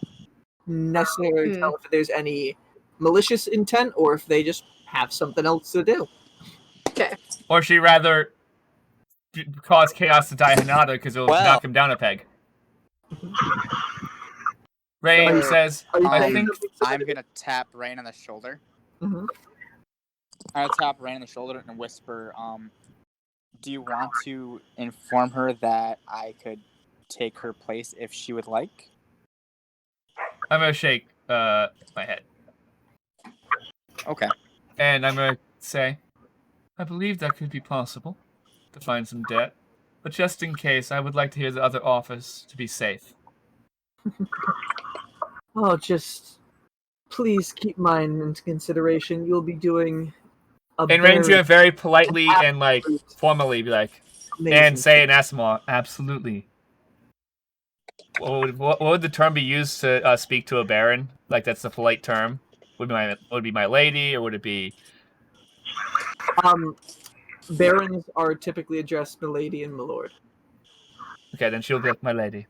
necessarily tell if there's any malicious intent or if they just have something else to do. Okay. or she'd rather cause chaos to Dihanata because it'll knock him down a peg. Rainn says, I think I'm going to tap Rainn on the shoulder. Mm-hmm. I'll tap Rainn on the shoulder and whisper, do you want to inform her that I could take her place if she would like? I'm going to shake my head. Okay. And I'm going to say, I believe that could be possible, to find some debt. But just in case, I would like to hear the other offers to be safe. Oh, just please keep mine into consideration. You'll be doing a And Rainn's going to very politely and, like, formally be like, and say in Asimov, absolutely. What would the term be used to speak to a baron? Like, that's the polite term? Would it be my lady, or would it be... Barons are typically addressed milady and milord. Okay, then she'll be like, my lady.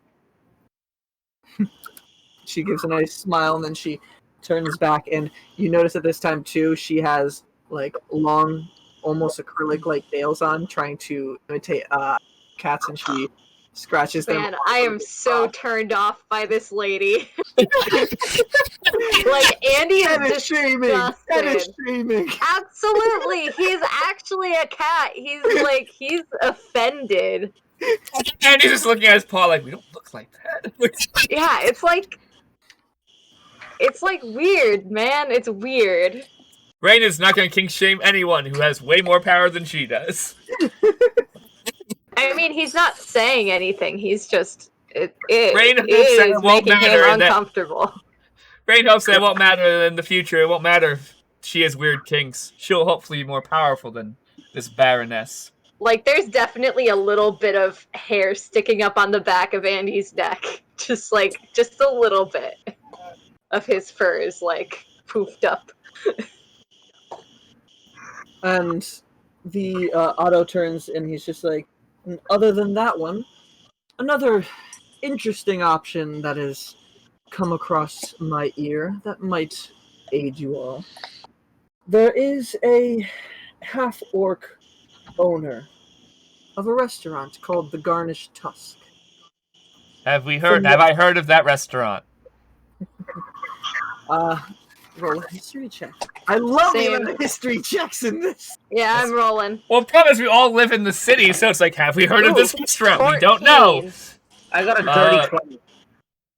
She gives a nice smile, and then she turns back, and you notice at this time, too, she has, like, long, almost acrylic-like nails on, trying to imitate cats, and she scratches them. Man, I am so turned off by this lady. Like, Andy is shaming. That is shaming. Absolutely. He's actually a cat. He's offended. And he's just looking at his paw like, we don't look like that. Yeah, it's like weird, man. It's weird. Rainn is not going to kink shame anyone who has way more power than she does. I mean, he's not saying anything. He's just Rainn is making him uncomfortable. Rainn hopes that it won't matter in the future. It won't matter if she has weird kinks. She'll hopefully be more powerful than this baroness. Like, there's definitely a little bit of hair sticking up on the back of Andy's neck. Just a little bit of his fur is, like, poofed up. And the Otto turns, and he's just like, other than that one, another interesting option that has come across my ear that might aid you all. There is a half-orc owner of a restaurant called the Garnished Tusk. Have I heard of that restaurant? Roll a history check. I love the Same. amount of history checks in this. Yeah, I'm rolling. Well, the problem is we all live in the city, so it's like, have we heard of this Ooh, restaurant? We don't know. 14. I got a dirty 20.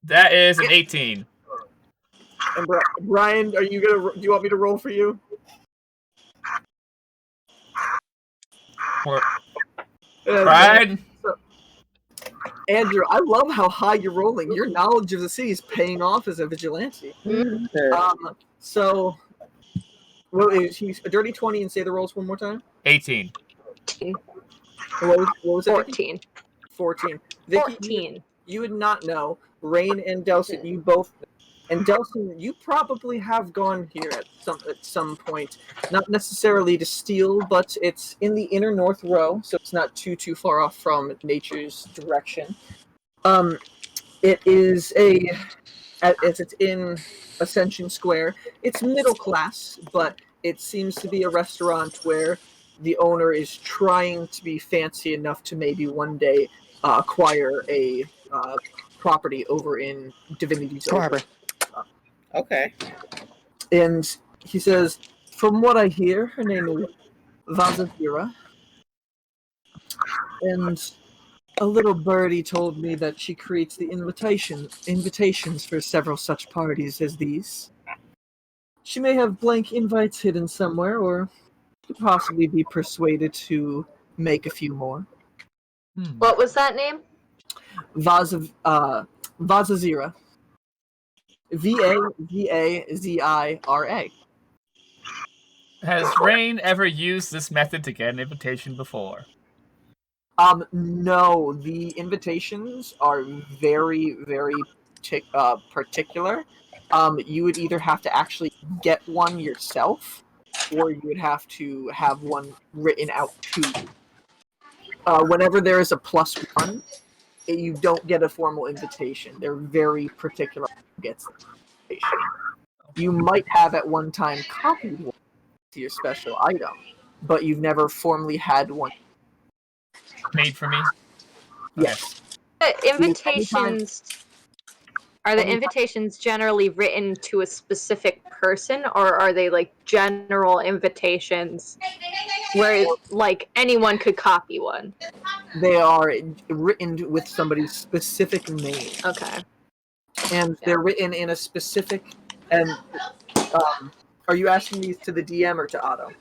That is an 18. And Brian, are you gonna? Do you want me to roll for you? Brian? Andrew, I love how high you're rolling. Your knowledge of the city is paying off as a vigilante. So, what is he's a dirty 20 and say the rolls one more time? 18. What was it? 14. 14. Vicky, 14. you would not know. Rainn and Delson, you both. And Delson, you probably have gone here at some point. Not necessarily to steal, but it's in the inner north row, so it's not too far off from nature's direction. It is it's in Ascension Square. It's middle class, but it seems to be a restaurant where the owner is trying to be fancy enough to maybe one day acquire a property over in Divinity's Over. Okay. And he says, from what I hear, her name is Vazavira. And a little birdie told me that she creates the invitations for several such parties as these. She may have blank invites hidden somewhere, or could possibly be persuaded to make a few more. What was that name? Vazazira. Vazazira. Has Rainn ever used this method to get an invitation before? No, the invitations are very, very particular. You would either have to actually get one yourself, or you would have to have one written out to you. Whenever there is a +1, you don't get a formal invitation. They're very particular who gets the invitation. You might have at one time copied one to your special item, but you've never formally had one made for me? Yes. The invitations... Are the invitations generally written to a specific person, or are they like general invitations where like anyone could copy one? They are written with somebody's specific name. Okay. And they're written in a specific... And are you asking these to the DM or to Otto?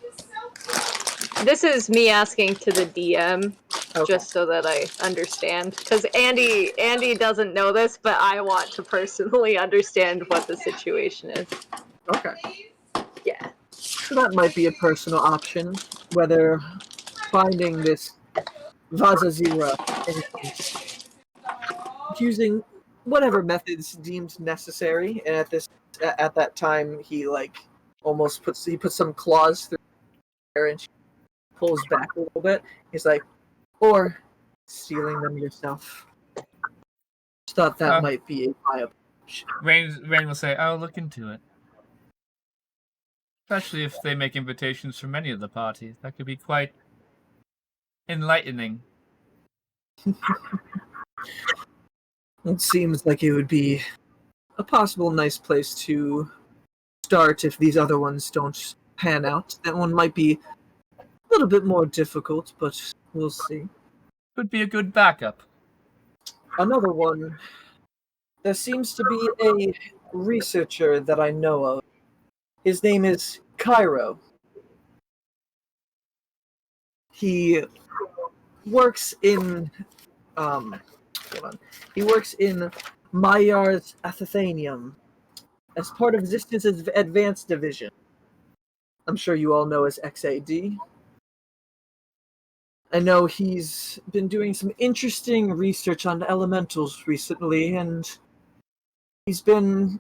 This is me asking to the DM, Okay. just so that I understand. Because Andy doesn't know this, but I want to personally understand what the situation is. Okay. Yeah. So that might be a personal option, whether finding this Vazazira using whatever methods deemed necessary. And at that time, he almost puts some claws through her and she pulls back a little bit. He's like, or stealing them yourself. Just thought that might be a viable option. Rainn will say, I'll look into it. Especially if they make invitations for many of the parties. That could be quite enlightening. It seems like it would be a possible nice place to start if these other ones don't pan out. That one might be a little bit more difficult, but we'll see. Could be a good backup. Another one. There seems to be a researcher that I know of. His name is Cairo. He works in He works in Mayar's Athenium as part of Zistis' advanced division. I'm sure you all know as XAD. I know he's been doing some interesting research on elementals recently, and he's been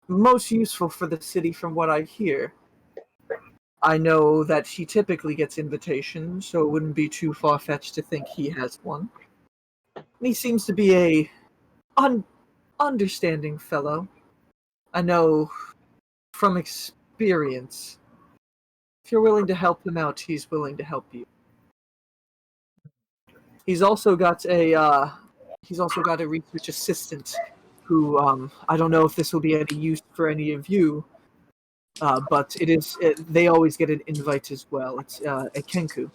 most useful for the city from what I hear. I know that he typically gets invitations, so it wouldn't be too far-fetched to think he has one. And he seems to be a understanding fellow. I know from experience, if you're willing to help him out, he's willing to help you. He's also got a research assistant who I don't know if this will be any use for any of you, but they always get an invite as well. It's a Kenku.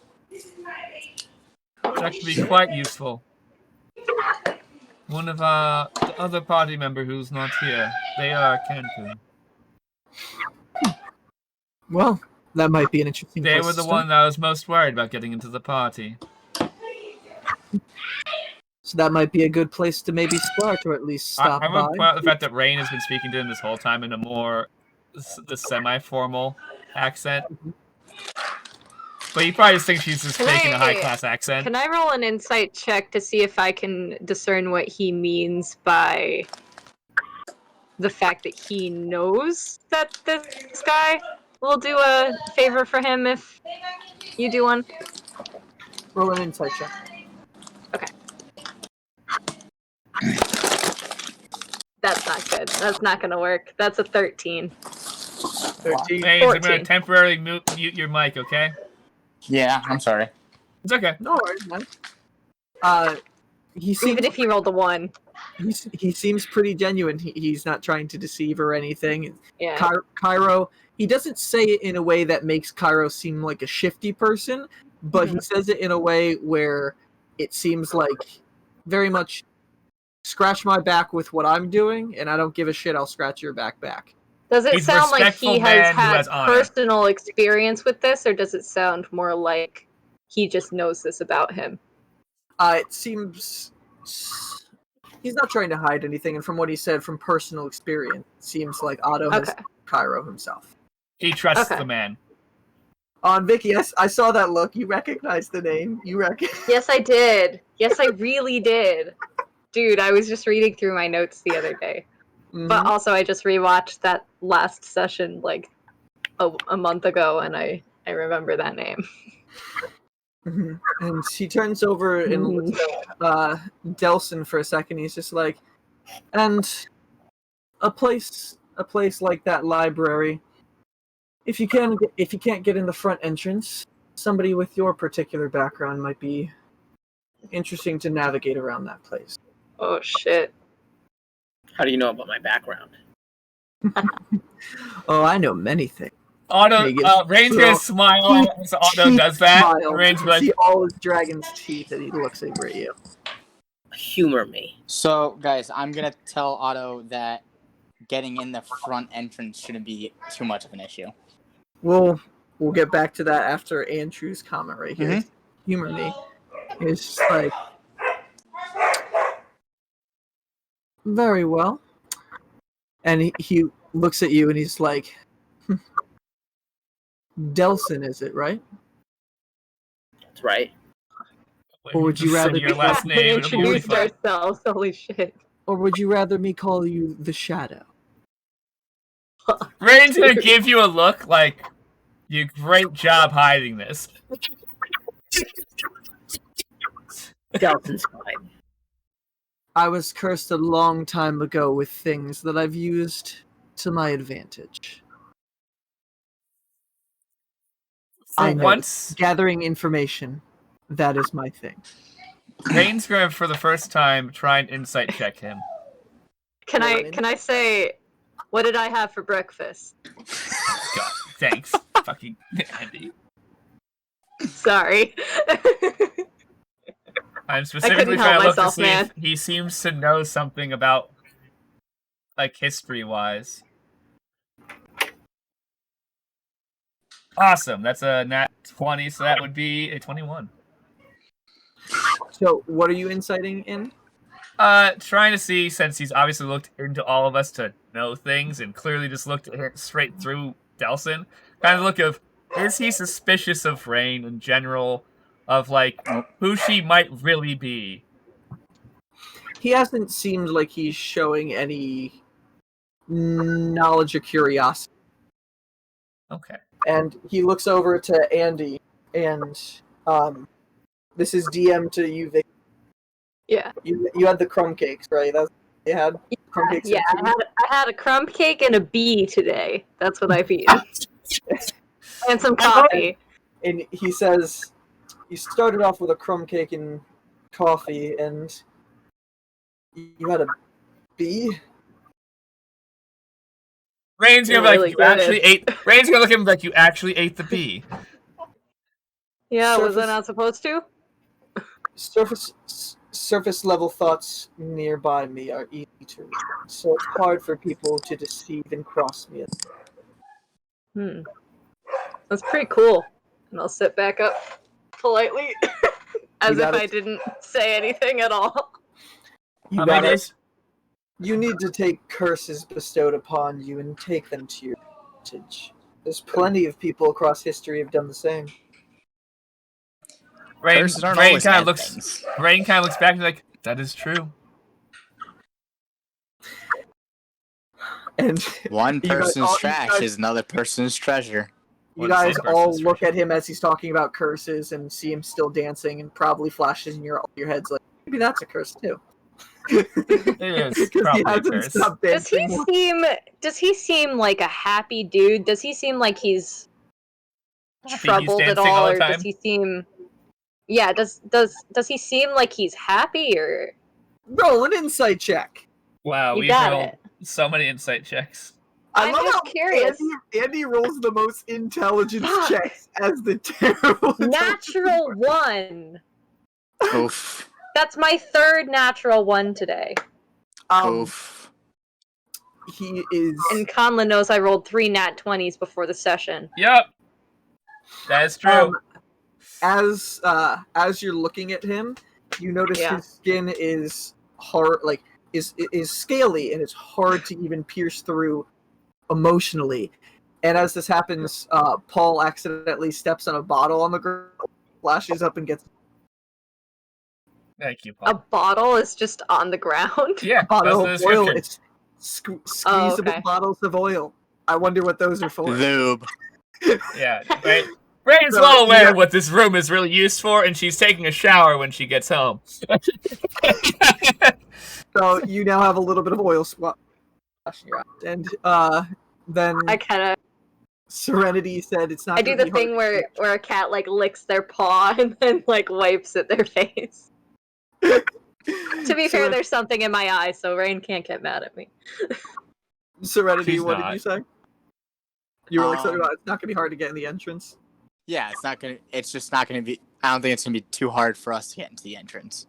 That could be quite useful. One of the other party member who's not here, they are Kenku. Well, that might be an interesting They place were to the start. one that I was most worried about getting into the party. So that might be a good place to maybe start, or at least stop I by. would point out the fact that Rainn has been speaking to him this whole time in a more the semi-formal accent. But he probably just thinks she's just faking a high-class accent. Can I roll an insight check to see if I can discern what he means by the fact that he knows that this guy will do a favor for him if you do one? Roll an insight check. Okay. That's not good. That's not going to work. That's a 13. 13. Hey, I'm going 14. to temporarily mute your mic, okay? Yeah, I'm sorry. It's okay. No worries, man. He seems Even if he rolled a 1. he seems pretty genuine. He's not trying to deceive or anything. Yeah. Cairo, he doesn't say it in a way that makes Cairo seem like a shifty person, but he says it in a way where it seems like very much scratch my back with what I'm doing, and I don't give a shit. I'll scratch your back. Does it He's a sound like respectful he man has who had has honor. personal experience with this, or does it sound more like he just knows this about him? It seems he's not trying to hide anything, and from what he said, from personal experience, it seems like Otto has Okay. Cairo himself. He trusts Okay. the man. On Vicky, I saw that look. You recognized the name. You recognize. Yes, I did. Yes, I really did. Dude, I was just reading through my notes the other day. But also, I just rewatched that last session like a month ago, and I remember that name. And he turns over and looks at Delson for a second. He's just like, and a place like that library. If you can't get in the front entrance, somebody with your particular background might be interesting to navigate around that place. Oh shit. How do you know about my background? Oh, I know many things. Otto, He gives Rainn's little gonna smile as Otto cheap does that. smile. Rainn's You like, see all his dragon's teeth, and he looks over at you. Humor me. So, guys, I'm gonna tell Otto that getting in the front entrance shouldn't be too much of an issue. We'll get back to that after Andrew's comment right here. Humor me. It's just like, very well. And he looks at you and he's like, Delson, is it, right? That's right. Or would you just say rather your last We name? It'll be really introduced fun. ourselves. Holy shit. Or would you rather me call you the Shadow? Rainn's gonna give you a look like, you great job hiding this. Delson's fine. I was cursed a long time ago with things that I've used to my advantage. I know. Once, Gathering information, that is my thing. Rainn's gonna, for the first time, try and insight check him. Can I say, what did I have for breakfast? God, thanks, fucking Andy. Sorry. I'm specifically couldn't trying help to look to myself, see man. if he seems to know something about, like, history-wise. Awesome, that's a nat 20, so that would be a 21. So, what are you inciting in? Trying to see, since he's obviously looked into all of us to know things, and clearly just looked straight through Delson, kind of look of, is he suspicious of Rainn in general, of, like, who she might really be? He hasn't seemed like he's showing any knowledge or curiosity. Okay. And he looks over to Andy, and this is DM to you, Vic. Yeah. You had the crumb cakes, right? That's you had crumb cakes. Yeah, and tea? I had a crumb cake and a bee today. That's what I've eaten. And some coffee. And he says, you started off with a crumb cake and coffee, and you had bee? Rainn's gonna be Really like, you good. actually ate. Rainn's gonna look at him like, you actually ate the bee. Yeah, was I Surface- not supposed to? Surface level thoughts nearby me are easy to read, so it's hard for people to deceive and cross me. That's pretty cool. And I'll sit back up politely, as if gotta- I didn't say anything at all. You How many gotta- days? You need to take curses bestowed upon you and take them to your heritage. There's plenty of people across history have done the same. Curses aren't Rainn always kind of bad looks. things. Rainn kind of looks back and like, that is true. And One You guys person's all- you trash guys- is another person's treasure. you Or the guys same all person's look treasure. at him as he's talking about curses and see him still dancing and probably flashes in your heads like, maybe that's a curse too. It is Because probably he a hasn't curse. stopped Does he dancing. seem? Does he seem like a happy dude? Does he seem like he's Happy he's troubled at dancing all, all the or time. does he seem? Yeah. Does he seem like he's happy, or Roll an insight check. Wow, you we've got rolled it? so many insight checks. I I'm love just how curious. Andy rolls the most intelligence Fuck. checks as the terrible. Natural one. Oof. That's my third natural one today. Oof. He is. And Conlon knows I rolled 3 nat 20s before the session. Yep. That is true. As you're looking at him, you notice Yeah. his skin is hard, like is scaly, and it's hard to even pierce through emotionally. And as this happens, Paul accidentally steps on a bottle on the ground, flashes up, and gets Thank you, A Paul. bottle is just on the ground. Yeah, a bottle that's of the oil. description. It's squeezable okay. bottles of oil. I wonder what those are for. Lube. Yeah, right. Rainn's So, well aware yeah. of what this room is really used for, and she's taking a shower when she gets home. So you now have a little bit of oil splashing your eyes. And then I kind of Serenity said it's not. I do gonna the be hard thing to where a cat like licks their paw and then like wipes at their face. To be fair, there's something in my eye, so Rainn can't get mad at me. Serenity, She's what not. did you say? You were like something Um, about it's not gonna be hard to get in the entrance. Yeah, it's just not gonna be. I don't think it's gonna be too hard for us to get into the entrance.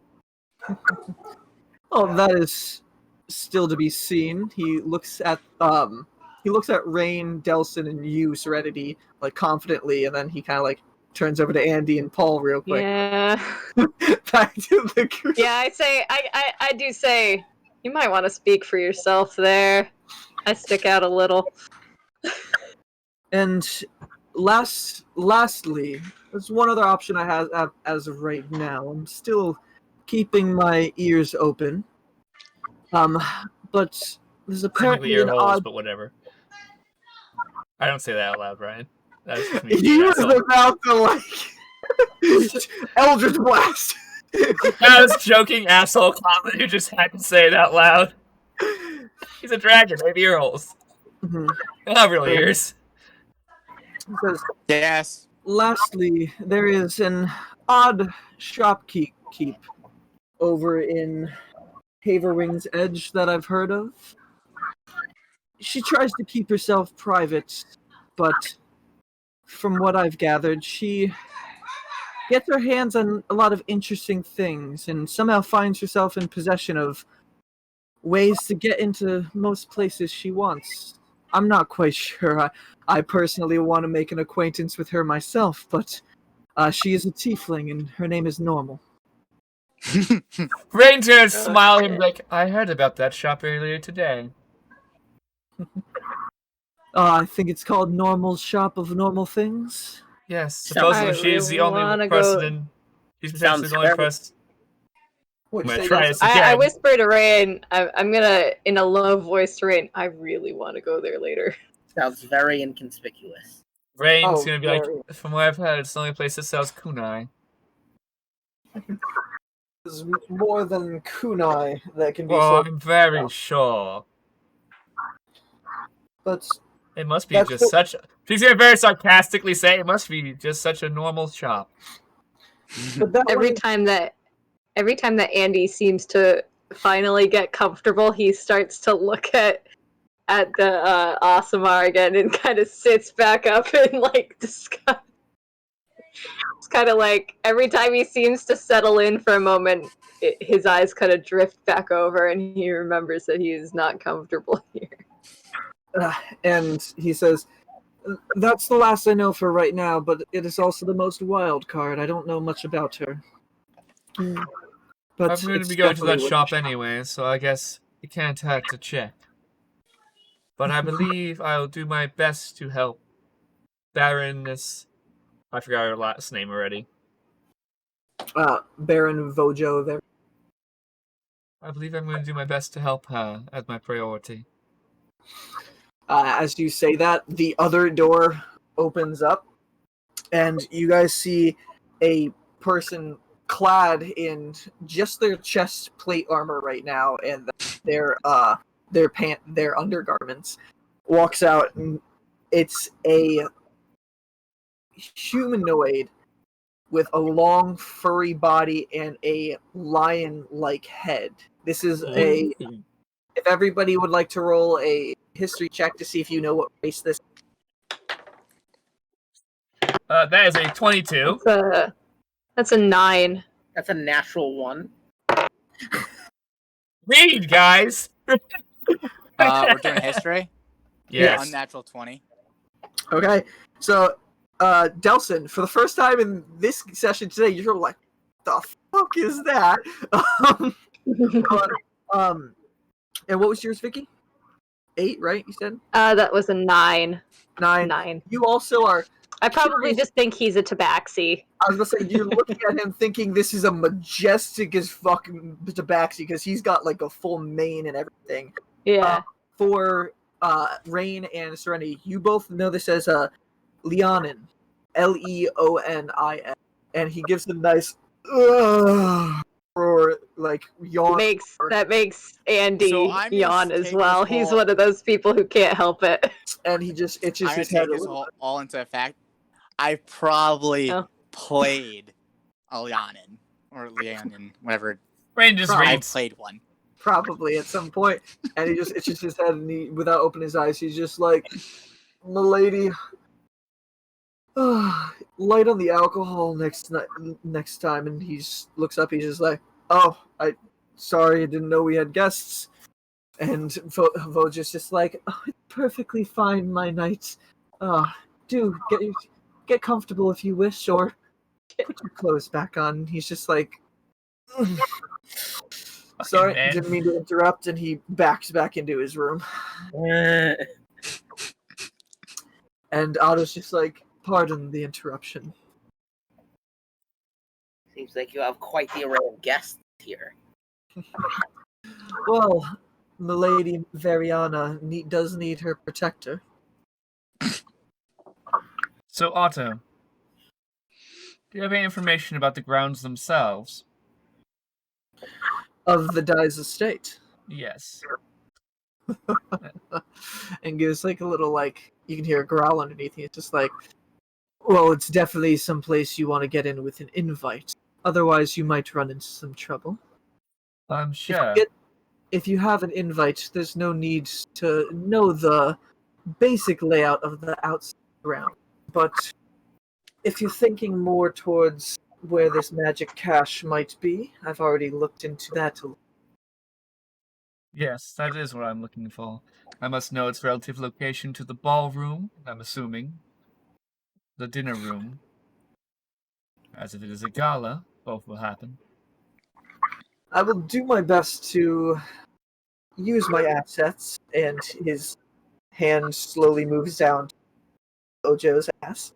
Oh, that is still to be seen. He looks at Rainn, Delson, and you, Serenity, like confidently, and then he kind of like turns over to Andy and Paul real quick. Yeah, Back to the group. yeah. I do say you might want to speak for yourself there. I stick out a little. And lastly, there's one other option I have as of right now. I'm still keeping my ears open. But there's Technically apparently ear an holes, odd. but whatever. I don't say that out loud, Brian. That's just me. He being an was asshole. about to like Eldritch Blast. I was joking, asshole Conlon, who just had to say it out loud. He's a dragon. They have ear holes. Mhm. He'll have real ears. He says, Yes. lastly, there is an odd shopkeep over in Haverwing's Edge that I've heard of. She tries to keep herself private, but from what I've gathered, she gets her hands on a lot of interesting things and somehow finds herself in possession of ways to get into most places she wants. I'm not quite sure. I personally want to make an acquaintance with her myself, but she is a tiefling and her name is Normal. Rainn's gonna smile and be like, I heard about that shop earlier today. I think it's called Normal's Shop of Normal Things. Yes, Sounds- supposedly I she's the really only wanna person. She's potentially Sounds the only very- person. What, I'm gonna say try that? this I again. whisper to Rainn. I'm gonna, in a low voice to Rainn, I really want to go there later. Sounds very inconspicuous. Rainn's Oh, gonna be very. like, from what I've heard, it's the only place that sells kunai. There's more than kunai that can be Well, sold, I'm very sure. but It must be That's just what- such. She's gonna very sarcastically say, it must be just such a normal shop. that Every one- time that Andy seems to finally get comfortable, he starts to look at the Asamar again and kind of sits back up in like disgust. It's kind of like every time he seems to settle in for a moment, his eyes kind of drift back over, and he remembers that he is not comfortable here. And he says, "That's the last I know for right now, but it is also the most wild card. I don't know much about her." But I'm going to it's be going to that definitely shop anyway, so I guess it can't hurt to check. But I believe I'll do my best to help Baroness. I forgot her last name already. Baron Vojo there. I believe I'm going to do my best to help her as my priority. As you say that, the other door opens up, and you guys see a person clad in just their chest plate armor right now, and their undergarments walks out, and it's a humanoid with a long furry body and a lion-like head. This is a. If everybody would like to roll a history check to see if you know what race this. That is a 22. That's a 9. That's a natural one. Read, guys! We're doing history? Yes. Unnatural 20. Okay, so Delson, for the first time in this session today, you're like, "The fuck is that?" And what was yours, Vicky? 8, right? You said That was a 9. 9. 9. You also are. I probably just think he's a tabaxi. I was gonna say you're looking at him thinking this is a majestic as fucking tabaxi because he's got like a full mane and everything. Yeah. For Rainn and Serenity, you both know this as Leonin, Leonin, and he gives a nice or like yawn. That makes Andy So I'm gonna yawn as take well. this He's whole- one of those people who can't help it. And he just itches I'm gonna his head take a this little. all into effect. I probably Oh. played a Leonin or Leonin, whatever. Rain just Right. I reads. played one. Probably at some point, and he just itches his head, and he, without opening his eyes, he's just like, "Milady, light on the alcohol next time." And he looks up. He's just like, "Oh, sorry, I didn't know we had guests." And Voja's just like, "Oh, it's perfectly fine, my knight. Do get comfortable if you wish, or put your clothes back on." He's just like, "Sorry, man. didn't mean to interrupt," and he backs back into his room. And Otto's just like, "Pardon the interruption." Seems like you have quite the array of guests here. Well, Milady Variana does need her protector. So, Otto, do you have any information about the grounds themselves? Of the Dai's estate. Yes. And gives like a little, like, you can hear a growl underneath. It's just like, "Well, it's definitely someplace you want to get in with an invite. Otherwise, you might run into some trouble. I'm sure. If you have an invite, there's no need to know the basic layout of the outside ground. But if you're thinking more towards where this magic cache might be, I've already looked into that. Yes, that is what I'm looking for. I must know its relative location to the ballroom, I'm assuming. The dinner room. As if it is a gala, both will happen. I will do my best to use my assets," and his hand slowly moves down to Ojo's ass.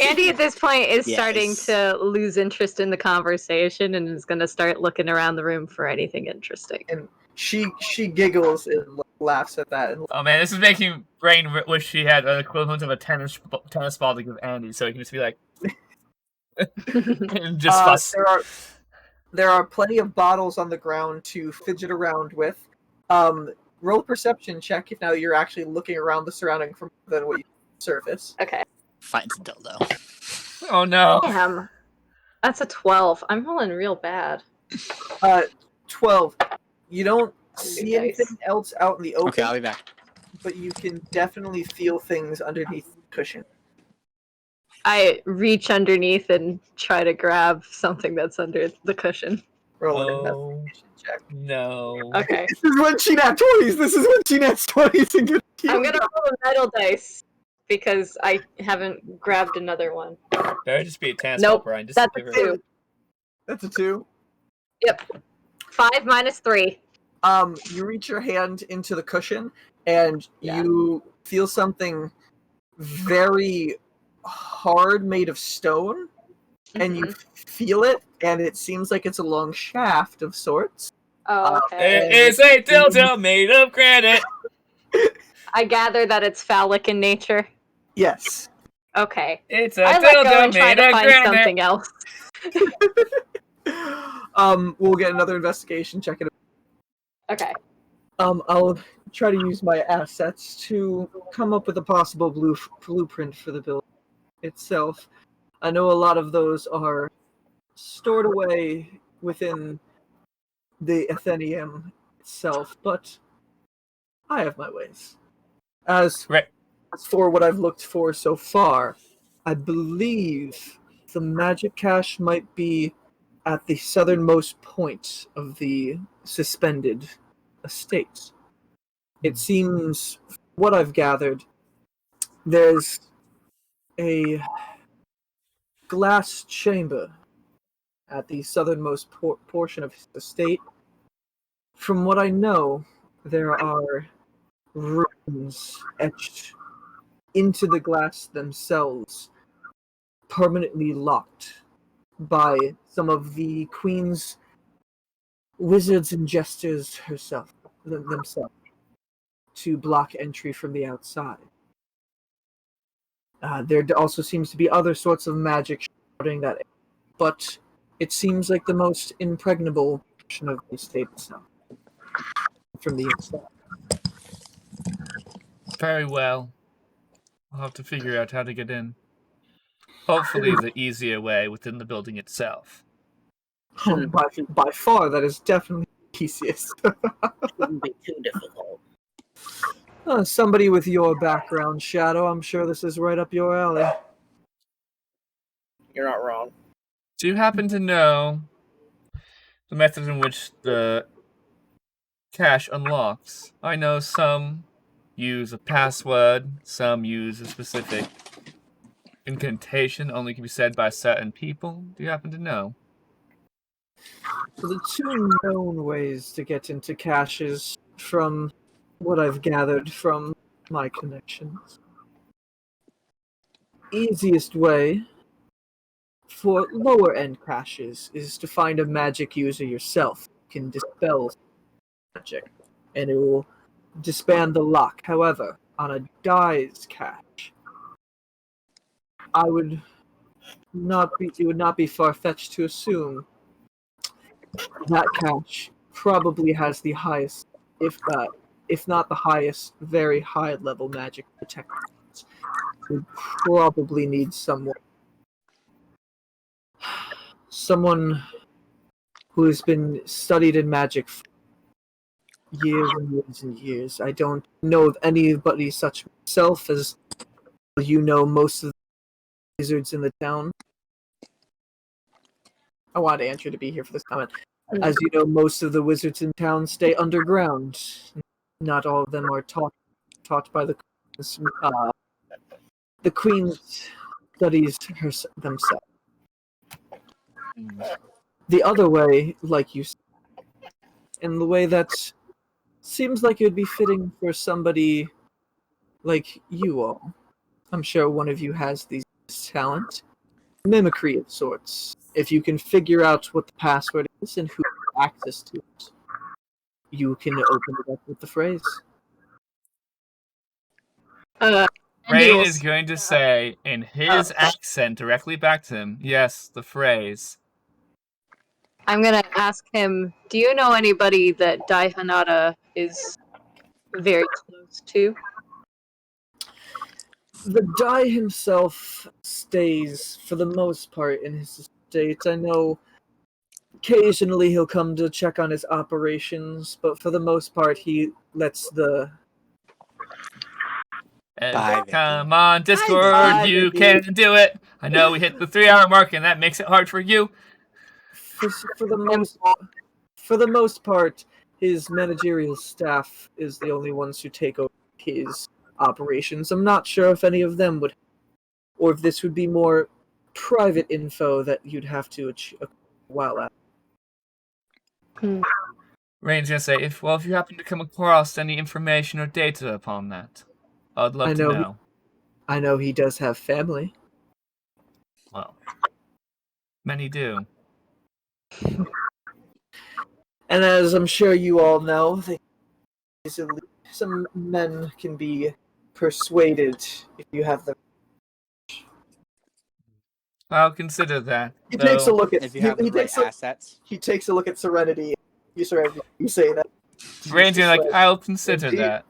Andy at this point is Yes. starting to lose interest in the conversation and is going to start looking around the room for anything interesting. And she giggles and laughs at that. And Oh man, this is making Rain wish she had an equivalent of a tennis ball to give Andy, so he can just be like, and just fuss. there are plenty of bottles on the ground to fidget around with. Roll a perception check if now you're actually looking around the surrounding from than what you surface. Okay. Finds a dildo. Oh no. Damn. That's a 12. I'm rolling real bad. 12. You don't New see dice. anything else out in the open, Okay, I'll be back. but you can definitely feel things underneath the cushion. I reach underneath and try to grab something that's under the cushion. Roll an Oh investigation check. no. Okay. This is when she nat 20s! This is when she nats 20s and gets I'm gonna roll a metal dice because I haven't grabbed another one. Better just be a task Nope, helper and just that's give a her. 2. That's a 2. Yep. 5 minus 3. You reach your hand into the cushion and Yeah. you feel something very hard made of stone, and you feel it, and it seems like it's a long shaft of sorts. Oh, okay. It is a dildo made of granite. I gather that it's phallic in nature. Yes. Okay. It's a I let go dildo and try made to of find granite. something else. We'll get another investigation check. Okay. I'll try to use my assets to come up with a possible blueprint for the building itself. I know a lot of those are stored away within the Athenium itself, but I have my ways. As Right. for what I've looked for so far, I believe the magic cache might be at the southernmost point of the suspended estate. It seems, what I've gathered, there's a glass chamber at the southernmost portion of the estate. From what I know, there are runes etched into the glass themselves, permanently locked by some of the Queen's wizards and jesters themselves, to block entry from the outside. There also seems to be other sorts of magic shrouding that, but it seems like the most impregnable portion of the estate itself from the inside. Very well. I'll have to figure out how to get in. Hopefully the easier way within the building itself. Shouldn't, By far, that is definitely the easiest. shouldn't be too difficult. Somebody with your background, Shadow, I'm sure this is right up your alley. You're not wrong. Do you happen to know the method in which the cache unlocks? I know some use a password, some use a specific incantation only can be said by certain people. Do you happen to know? So the two known ways to get into caches, from what I've gathered from my connections. Easiest way for lower end caches is to find a magic user yourself. You can dispel magic, and it will disband the lock. However, on a dies cache, it would not be far-fetched to assume that cache probably has the highest, if not the highest, very high level magic protection. We probably need someone who has been studied in magic for years and years and years. I don't know of anybody such myself, as you know most of the wizards in the town. I wanted Andrew to be here for this comment. As you know, most of the wizards in town stay underground. Not all of them are taught by the queen studies themselves. The other way, like you said, in the way that seems like it would be fitting for somebody like you all. I'm sure one of you has these talent. Mimicry of sorts. If you can figure out what the password is and who has access to it, you can open it up with the phrase. Rainn is going to say, in his accent directly back to him, yes, the phrase. I'm gonna ask him, do you know anybody that Dai Hanada is very close to? The Dai himself stays, for the most part, in his update. I know occasionally he'll come to check on his operations, but for the most part, he lets the... Bye, Come on, Discord, Bye, you Vicky. can do it. I know we hit the 3-hour mark, and that makes it hard for you. For the most part, his managerial staff is the only ones who take over his operations. I'm not sure if any of them would, or if this would be more private info that you'd have to while at. Rainn's gonna say, if you happen to come across any information or data upon that, I'd love to know. I know he does have family. Well, many do. And as I'm sure you all know, some men can be persuaded if you have them. I'll consider that. He takes a look at If you have the right assets. He takes a look at Serenity. You say that. Rainn's gonna like, I'll consider Indeed. that.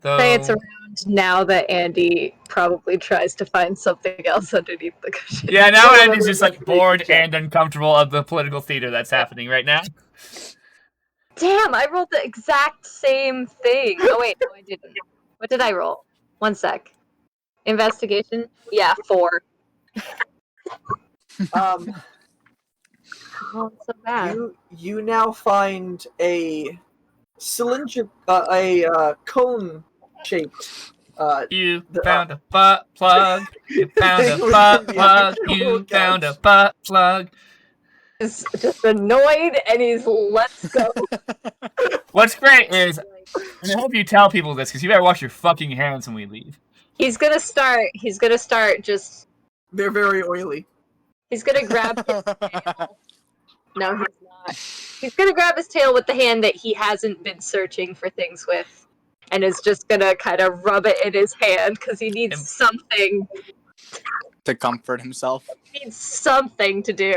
Though, Say it's around now that Andy probably tries to find something else underneath the cushion. yeah, now Well, Andy's just like everybody bored can check. and uncomfortable of the political theater that's happening right now. Damn, I rolled the exact same thing. Oh wait, no, I didn't. What did I roll? One sec. Investigation? Yeah, 4. Oh, so bad. You now find a cylinder, cone shaped. You found a butt plug. You found a butt plug. You found a butt plug. He's just annoyed and he's let's go. What's great is, and I hope you tell people this, because you better wash your fucking hands when we leave. He's gonna start just They're very oily. he's gonna grab his tail. No, he's not. He's gonna grab his tail with the hand that he hasn't been searching for things with. And is just gonna kind of rub it in his hand because he needs something. To comfort himself. He needs something to do.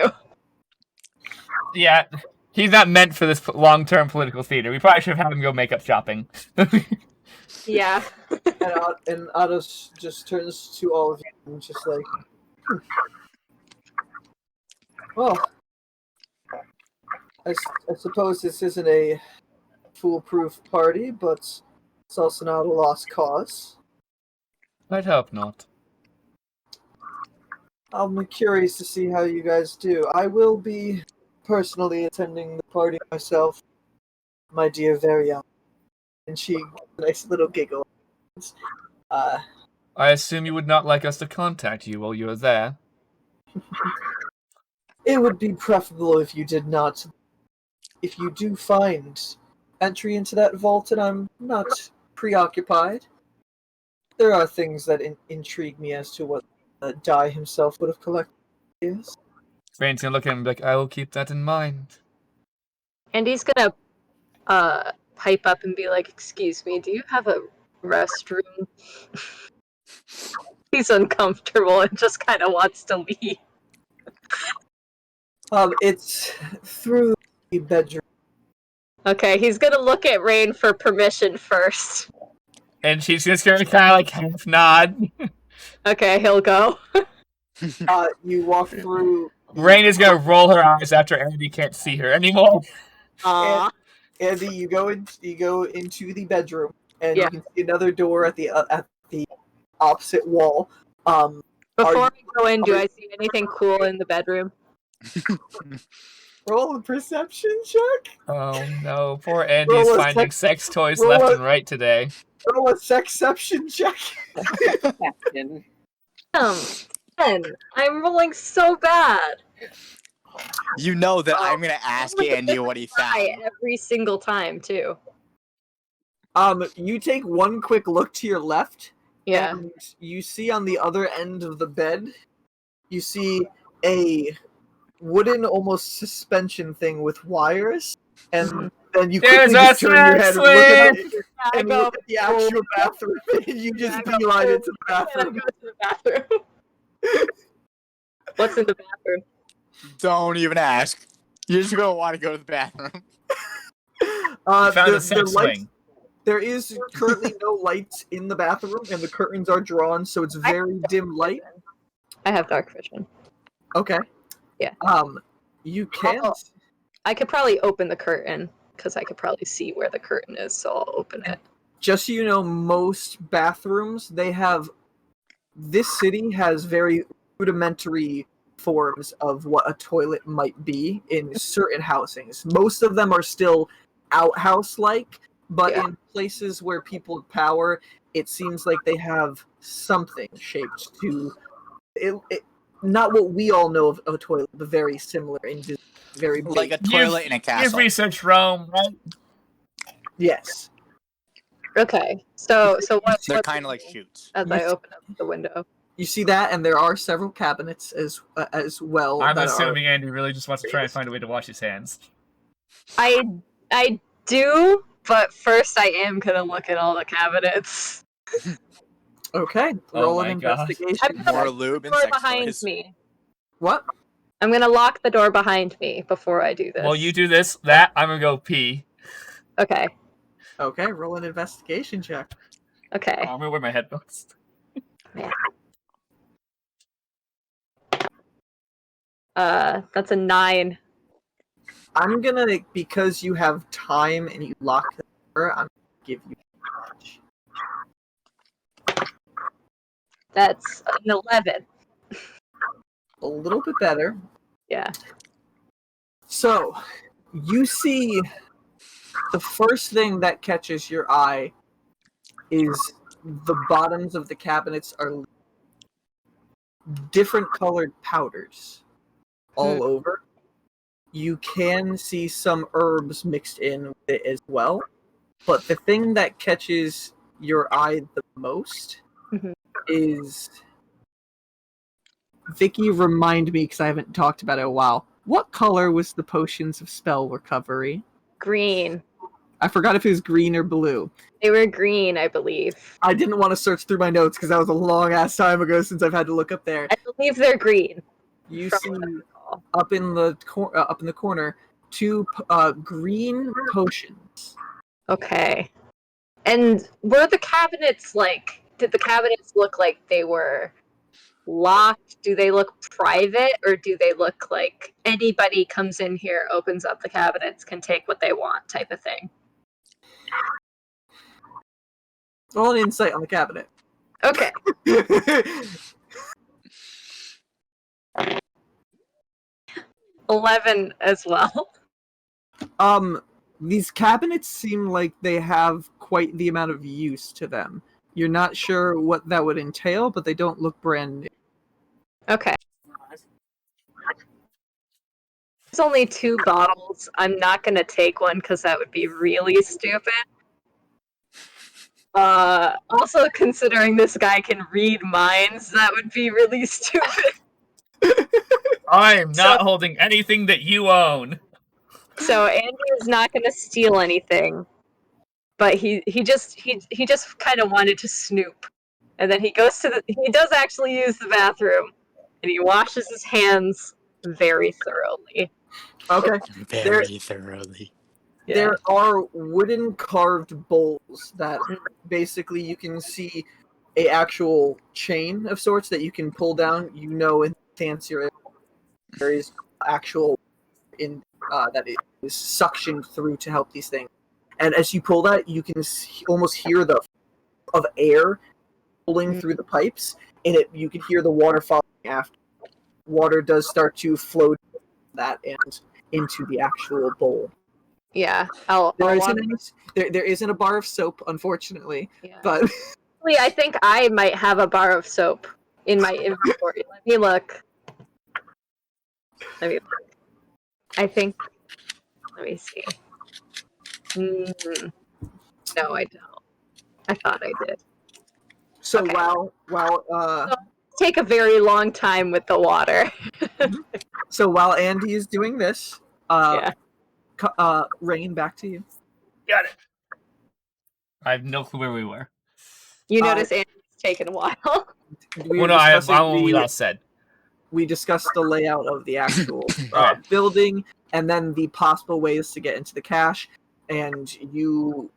Yeah, he's not meant for this long-term political theater. We probably should have had him go makeup shopping. Yeah. And Otto just turns to all of you and just like, well, I suppose this isn't a foolproof party, but it's also not a lost cause. I'd hope not. I'm curious to see how you guys do. I will be personally attending the party myself, my dear Varian. And she, a nice little giggle. I assume you would not like us to contact you while you're there. It would be preferable if you did not. If you do find entry into that vault and I'm not preoccupied, there are things that intrigue me as to what Dai himself would have collected. Yes. Rainn's gonna look at him and be like, I will keep that in mind. And he's gonna pipe up and be like, "Excuse me, do you have a restroom?" He's uncomfortable and just kind of wants to leave. It's through the bedroom. Okay, he's gonna look at Rainn for permission first. And she's just gonna kind of like half nod. Okay, he'll go. You walk through. Rainn is gonna roll her eyes after Andy can't see her anymore. Aww. Andy, you go into the bedroom, and Yeah. you can see another door at the opposite wall. Before I go in, do I see anything cool in the bedroom? Roll a perception check. Oh no, poor Andy's Roll a finding sex toys roll left a- and right today. Roll a sexception check. Captain. 10. I'm rolling so bad. You know that I'm gonna ask Andy what he I found. every single time too. You take one quick look to your left. Yeah. And you see on the other end of the bed, you see a wooden, almost suspension thing with wires, and then you quickly There's just a turn your head and look at it, I and go look at the actual bathroom, and you just beeline into the and I bathroom. go to the bathroom. What's in the bathroom? Don't even ask. You're just gonna want to go to the bathroom. Found The a sex lights- swing. There is currently no lights in the bathroom, and the curtains are drawn, so it's very dim light. I have dark vision. Okay. You can't. Oh. I could probably open the curtain because I could probably see where the curtain is, so I'll open it. Just so you know, most bathrooms they have. This city has very rudimentary forms of what a toilet might be in certain housings. Most of them are still outhouse-like, but in places where people have power, it seems like they have something shaped to not what we all know of a toilet, but very similar in design, very big. Like a toilet in a You've castle. researched Rome, right? Yes. Okay, so what? They're kind of like chutes. As I open up the window. You see that, and there are several cabinets as well. I'm that assuming Andy really just wants to try and find a way to wash his hands. I do, but first I am gonna look at all the cabinets. Okay, Oh roll my an God. investigation. I'm gonna More lock lube the and door sex behind toys. me. What? I'm gonna lock the door behind me before I do this. While you do this, I'm gonna go pee. Okay. Okay, roll an investigation check. Okay. I'm gonna wear my headphones. That's a 9. I'm gonna, because you have time and you lock the door, I'm gonna give you That's an 11. a little bit better. Yeah. So, you see the first thing that catches your eye is the bottoms of the cabinets are different colored powders all over. You can see some herbs mixed in with it as well. But the thing that catches your eye the most is... Vicky, remind me, because I haven't talked about it in a while. What color was the potions of spell recovery? Green. I forgot if it was green or blue. They were green, I believe. I didn't want to search through my notes because that was a long ass time ago since I've had to look up there. I believe they're green. You from see what I recall. up in the corner 2 green potions. Okay. And were the cabinets like? Did the cabinets look like they were locked? Do they look private, or do they look like anybody comes in here, opens up the cabinets, can take what they want, type of thing? Roll an insight on the cabinet. Okay. 11 as well. These cabinets seem like they have quite the amount of use to them. You're not sure what that would entail, but they don't look brand new. Okay. There's only 2 bottles. I'm not gonna take one because that would be really stupid. Also, considering this guy can read minds, that would be really stupid. I am not holding anything that you own. So Andy is not gonna steal anything, but he just kind of wanted to snoop, and then he goes to he does actually use the bathroom, and he washes his hands very thoroughly. Okay. Very thoroughly. Yeah. There are wooden carved bowls that basically you can see a actual chain of sorts that you can pull down. You know, in fancier there is actual that is suctioned through to help these things. And as you pull that, you can almost hear the of air pulling through the pipes, and you can hear the water falling after. Water does start to flow that and into the actual bowl. Yeah, There isn't a bar of soap, unfortunately. Yeah. But Actually, I think I might have a bar of soap in my inventory. Let me look. I think. Let me see. No, I don't. I thought I did. so Okay. while Take a very long time with the water. so while Andy is doing this, Yeah. Rainn, back to you. Got it. I have no clue where we were. You notice Andy's taken a while. We Well, were no, I discussing what we all said. we discussed the layout of the actual Alright. building, and then the possible ways to get into the cache, and you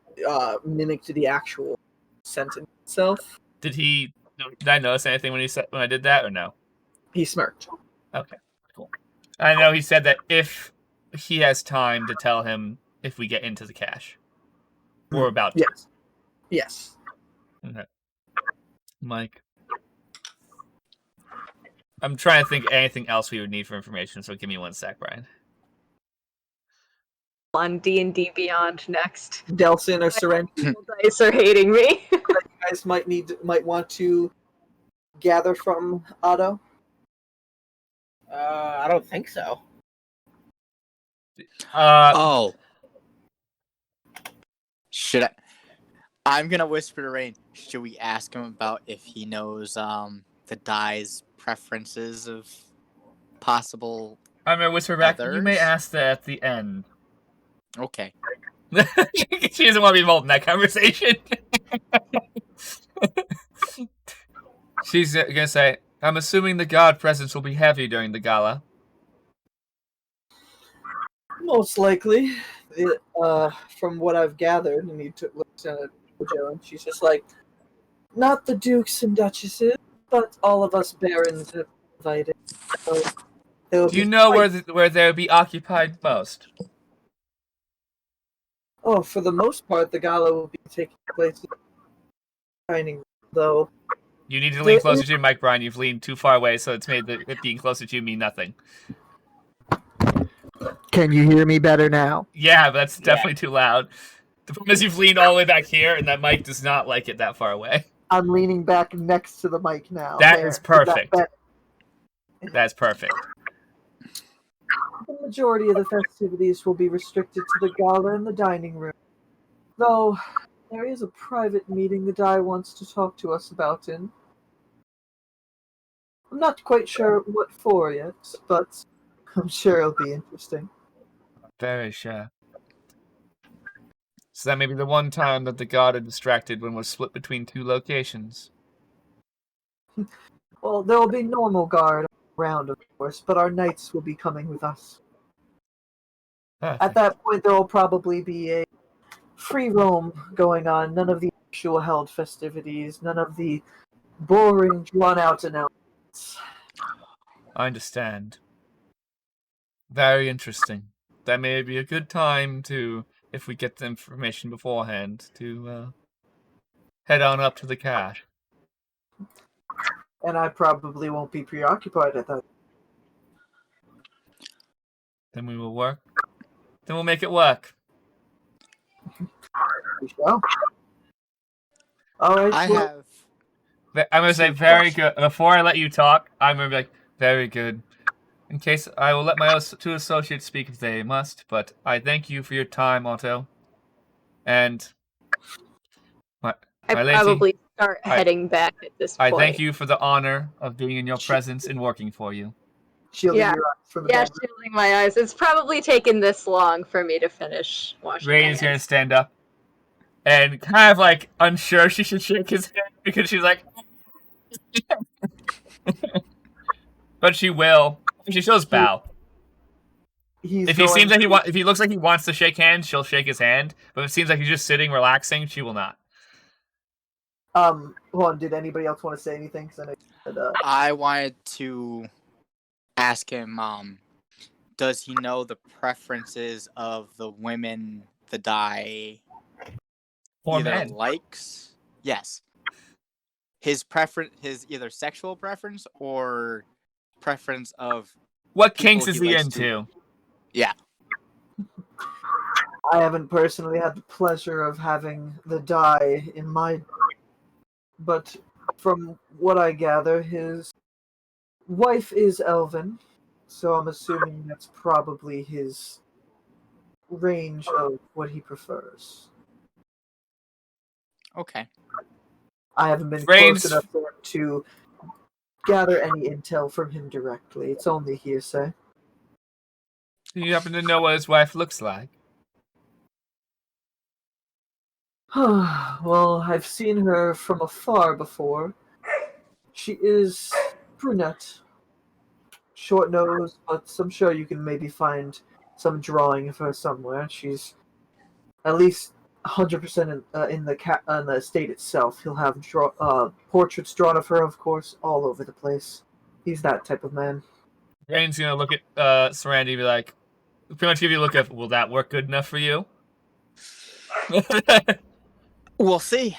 mimicked the actual sentence itself. Did I notice anything when I did that, or no? He smirked. Okay, cool. I know he said that if he has time to tell him if we get into the cache. We're about to. Yes. Yes. Okay. Mike. I'm trying to think of anything else we would need for information, so give me 1 sec, Brian. On D&D Beyond next. Delsin or Serenity, you Dice are hating me. guys might want to gather from Otto. I don't think so. Oh. Should I? I'm gonna whisper to Rainn. Should we ask him about if he knows the die's preferences of possible? I'm gonna whisper back. You may Others? ask that at the end. Okay. She doesn't want to be involved in that conversation. She's gonna say, "I'm assuming the god presence will be heavy during the gala." Most likely, from what I've gathered, and he looks at Joe, and she's just like, not the dukes and duchesses, but all of us barons have invited. So Do you know where they'll be occupied most? Oh, for the most part, the gala will be taking place in the dining room, though. You need to lean closer to your mic, Brian. You've leaned too far away, so it's made it being closer to you mean nothing. Can you hear me better now? Yeah, but that's definitely too loud. The problem is you've leaned all the way back here, and that mic does not like it that far away. I'm leaning back next to the mic now. That There. is perfect. That- That's perfect. The majority of the festivities will be restricted to the gala and the dining room. Though, there is a private meeting the Dai wants to talk to us about in. I'm not quite sure what for yet, but I'm sure it'll be interesting. Very sure. So that may be the one time that the god are distracted when we're split between 2 locations. Well, there will be normal guard around, of course, but our knights will be coming with us. At Perfect. that point, there will probably be a free roam going on. None of the actual held festivities, none of the boring, drawn-out announcements. I understand. Very interesting. That may be a good time to, if we get the information beforehand, to head on up to the cache. And I probably won't be preoccupied at that. Then we will work. Then we'll make it work. We shall. All right. I well, have. I'm going to say very good. Before I let you talk, I'm going to be like, very good. In case I will let my 2 associates speak if they must, but I thank you for your time, Otto. And my lady, Probably start heading back at this I point. thank you for the honor of being in your presence and working for you. shielding Yeah. your eyes from the Yeah, bad. shielding my eyes. It's probably taken this long for me to finish washing my Rainn is going to hands. stand up and kind of like unsure she should shake his hand because she's like, but she will. She shows bow. If he seems like if he looks like he wants to shake hands, she'll shake his hand. But if it seems like he's just sitting relaxing, she will not. Hold on. Did anybody else want to say anything? 'Cause I know you said, I wanted to ask him. Does he know the preferences of the women the die Or either men. likes? Yes. His preference, his either sexual preference or preference of What people kinks is he likes to- into? Yeah. I haven't personally had the pleasure of having the Dai in my, but from what I gather, his wife is Elven, so I'm assuming that's probably his range of what he prefers. Okay. I haven't been Rainn's- close enough for him to gather any intel from him directly. It's only hearsay. Do you happen to know what his wife looks like? Well, I've seen her from afar before. She is brunette. Short nose, but I'm sure you can maybe find some drawing of her somewhere. She's at least 100% in the estate itself. He'll have portraits drawn of her, of course, all over the place. He's that type of man. Rainn's gonna look at Serenity and be like, pretty much give you a look of, will that work good enough for you? We'll see.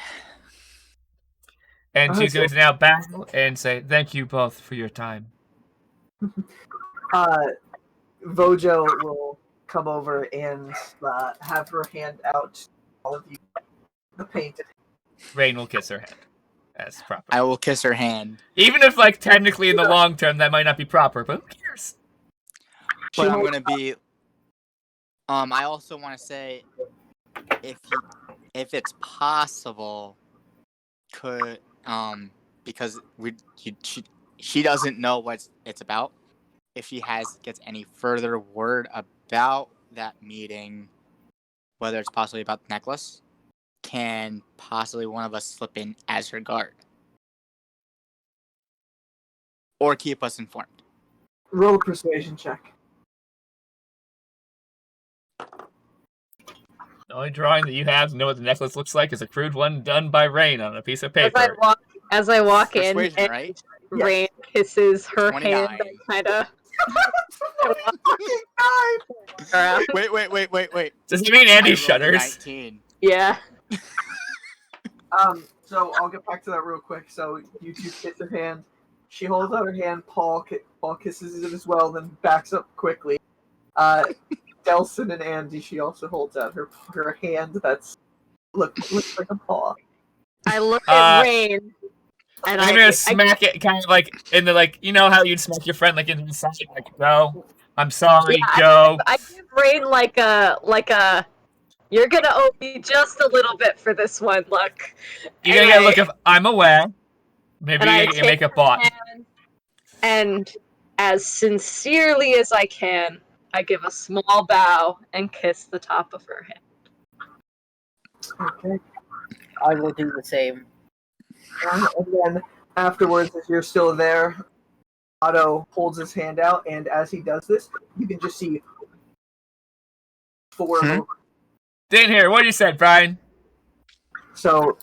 And she's going to now bow and say, thank you both for your time. Vojo will come over and have her hand out to all of you. The painted. Rainn will kiss her hand. That's proper. I will kiss her hand. Even if, like, technically in the long term that might not be proper, but who cares? But I'm gonna be. I also want to say, if it's possible, could because she doesn't know what it's about. If she gets any further word about that meeting, whether it's possibly about the necklace, can possibly one of us slip in as her guard, or keep us informed. Roll a persuasion check. The only drawing that you have to know what the necklace looks like is a crude one done by Rainn on a piece of paper. As I walk in, Persuasion, and right? Rainn kisses her 29. hand, kind of. Wait. Does it mean Andy I rolled a shudders? 19. Yeah. So I'll get back to that real quick. So you two kiss her hand. She holds out her hand. Paul kisses it as well, then backs up quickly. Delson and Andy, she also holds out her hand. That's looks like a paw. I look at Rainn, and I'm gonna smack it, kind of like in the you know how you'd smack your friend like in the side, like go. I'm sorry, go. I give Rainn like a. You're gonna owe me just a little bit for this one. Look. You're gonna get a look of I'm aware. Maybe you can make a bot. And as sincerely as I can, I give a small bow and kiss the top of her head. Okay. I will do the same. And then afterwards, if you're still there, Otto holds his hand out, and as he does this, you can just see four. Didn't hear what you said, Brian. So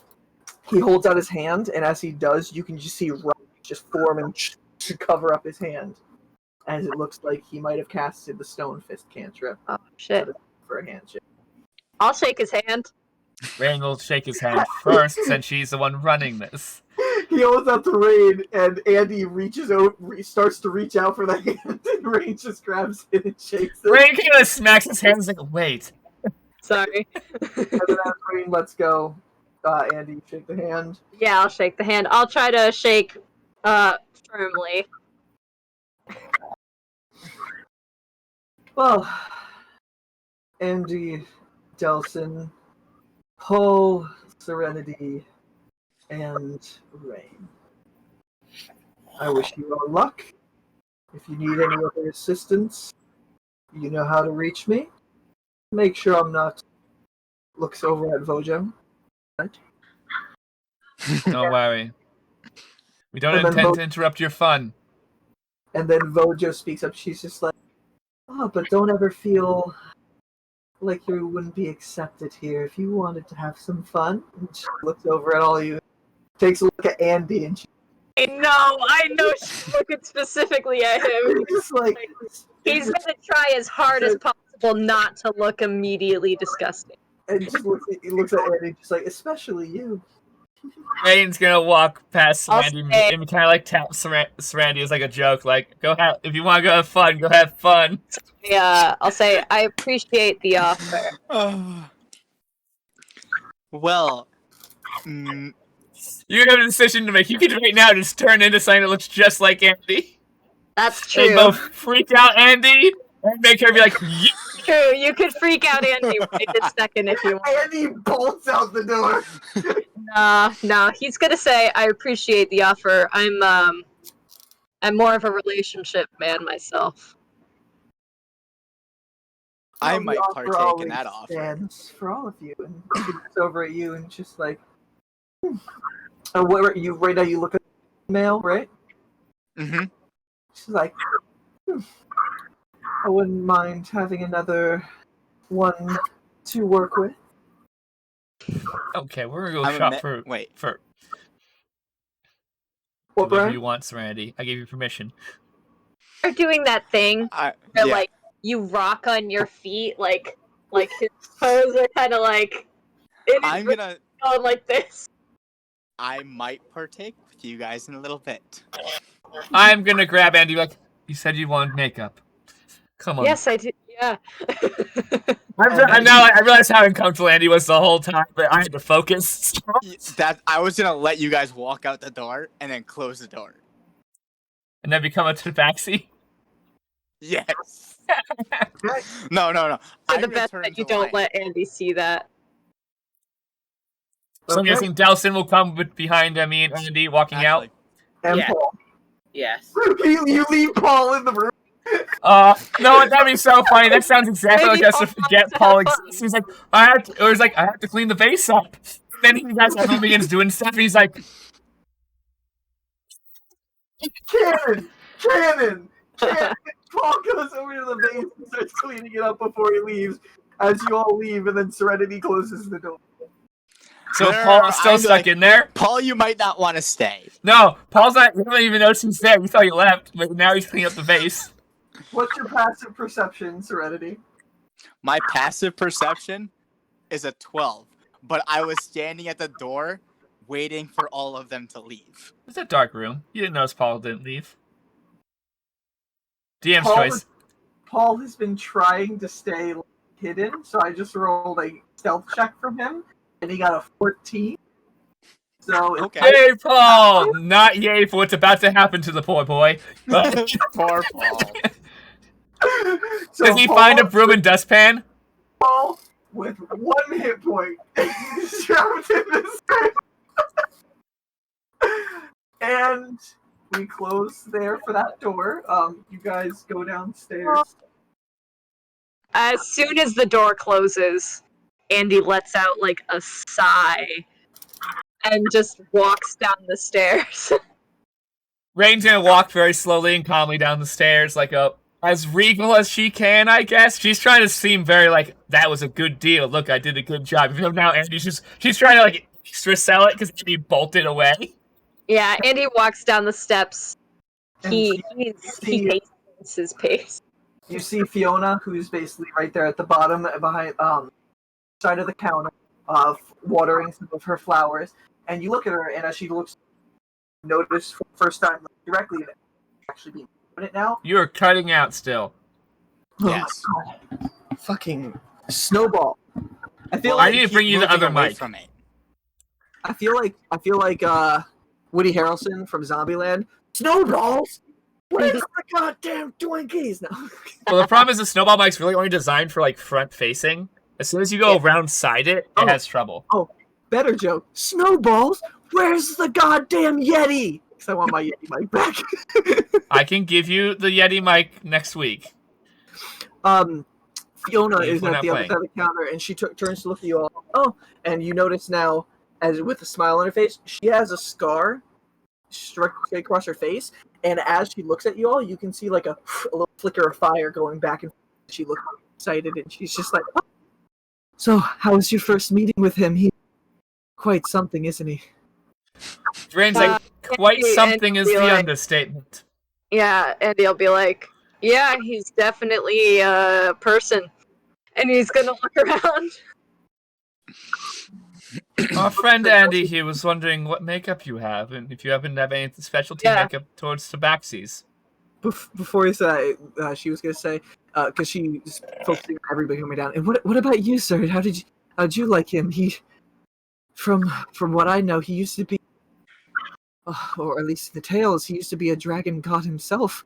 he holds out his hand, and as he does, you can just see rocks just form and to cover up his hand, as it looks like he might have casted the Stone Fist cantrip. Oh shit! For a handshake. I'll shake his hand. Rainn will shake his hand first, since she's the one running this. He holds out to Rainn, and Andy reaches out, starts to reach out for the hand, and Rainn just grabs it and shakes it. Rainn kind of smacks his hands like, wait. Sorry. And then as Rainn lets go, Andy, shake the hand. Yeah, I'll shake the hand. I'll try to shake firmly. Well, Andy, Delson, Paul, Serenity, and Rainn. I wish you all luck. If you need any other assistance, you know how to reach me. Make sure I'm not... Looks over at Vojo. Right? Don't worry. We don't intend to interrupt your fun. And then Vojo speaks up. She's just like, oh, but don't ever feel like you wouldn't be accepted here if you wanted to have some fun. And she looks over at all you, takes a look at Andy, and she... I know she's looking specifically at him. Just like, he's gonna try as hard as possible not to look immediately disgusting. And just looks at Andy, just like, especially you. Rainn's gonna walk past Serenity and kind of like tap Serenity as like a joke, like, if you want to go have fun, go have fun. Yeah, I'll say, I appreciate the offer. Well, you have a decision to make. You can right now just turn into something that looks just like Andy. That's true. And both freak out Andy and make her be like, yeah. True, you could freak out Andy right this second if you want. Andy bolts out the door. No, he's gonna say, I appreciate the offer. I'm more of a relationship man myself. I might partake in that offer. For all of you, and she looks over at you and just like, what you right now? You look at the mail, right? Mm-hmm. She's like, I wouldn't mind having another one to work with. Okay, we're gonna go shop for what, whatever Brian? you want, Serenity. I gave you permission. Start doing that thing where yeah. like you rock on your feet, like his toes are kind of like I'm gonna. going like this. I might partake with you guys in a little bit. I'm gonna grab Andy. Like you said, you wanted makeup. Come on. Yes, I did. Yeah. I realize how uncomfortable Andy was the whole time, but I had to focus. That I was gonna let you guys walk out the door and then close the door. And then become a tabaxi. Yes. No. For the best that you don't let Andy see that. So I'm guessing Delson will come behind me and Andy walking out. And Yeah. Paul. Yes. You leave Paul in the room. No, that'd be so funny. That sounds exactly Maybe like us to Paul forget wants to Paul have fun. exists. He's like, I have to clean the vase up. Then he guys everyone begins doing stuff. And he's like, Cannon! Paul goes over to the base and starts cleaning it up before he leaves. As you all leave, and then Serenity closes the door. so Paul's still I'm stuck like- in there. Paul, you might not want to stay. No, Paul's not. You don't even notice he's there. You thought he left, but now he's cleaning up the vase. What's your passive perception, Serenity? My passive perception is a 12, but I was standing at the door waiting for all of them to leave. It's a dark room. You didn't notice Paul didn't leave. DM's Paul choice. Paul has been trying to stay hidden, so I just rolled a stealth check from him, and he got a 14. So Okay. Yay, Paul! Not yay for what's about to happen to the poor boy. But Poor Paul. so does he Paul, find a broom and dustpan? Paul with 1 hit point is trapped in this room. And we close there for that door. You guys go downstairs. As soon as the door closes, Andy lets out like a sigh and just walks down the stairs. Rainn's gonna walk very slowly and calmly down the stairs, like as regal as she can, I guess. She's trying to seem very like, that was a good deal. Look, I did a good job. Even though now she's trying to like extra sell it because Andy bolted away. Yeah, Andy walks down the steps. He hastens his pace. You see Fiona, who's basically right there at the bottom, behind side of the counter, watering some of her flowers. And you look at her, and as she looks, notice for the first time directly, that actually being doing it now. You're cutting out still. Yes. Oh my God. Fucking snowball. I feel I like need to bring you the other mic. From it. I feel like Woody Harrelson from Zombieland. Snowballs. Where's the goddamn Twinkies? No. Well, the problem is the snowball mic's really only designed for like front facing. As soon as you go around side it has trouble. Better joke. Snowballs. Where's the goddamn Yeti? Because I want my Yeti mic back. I can give you the Yeti mic next week. Fiona If is we're at not the other playing. side of the counter, and she turns to look at you all. Oh, and you notice now, as with a smile on her face, she has a scar straight across her face. And as she looks at you all, you can see like a little flicker of fire going back and forth. She looks excited, and she's just like, oh. So, how was your first meeting with him? He's quite something, isn't he? Rainn's like, quite Andy- something is Andy, the like- understatement. Yeah, Andy will be like, yeah, he's definitely a person. And he's gonna look around. Our friend Andy here was wondering what makeup you have, and if you happen to have any specialty Yeah. makeup towards tabaxis. Before he said, she was going to say, because she was focusing on everybody coming down. And what about you, sir? How'd you like him? He, from what I know, he used to be, or at least the tales, he used to be a dragon god himself.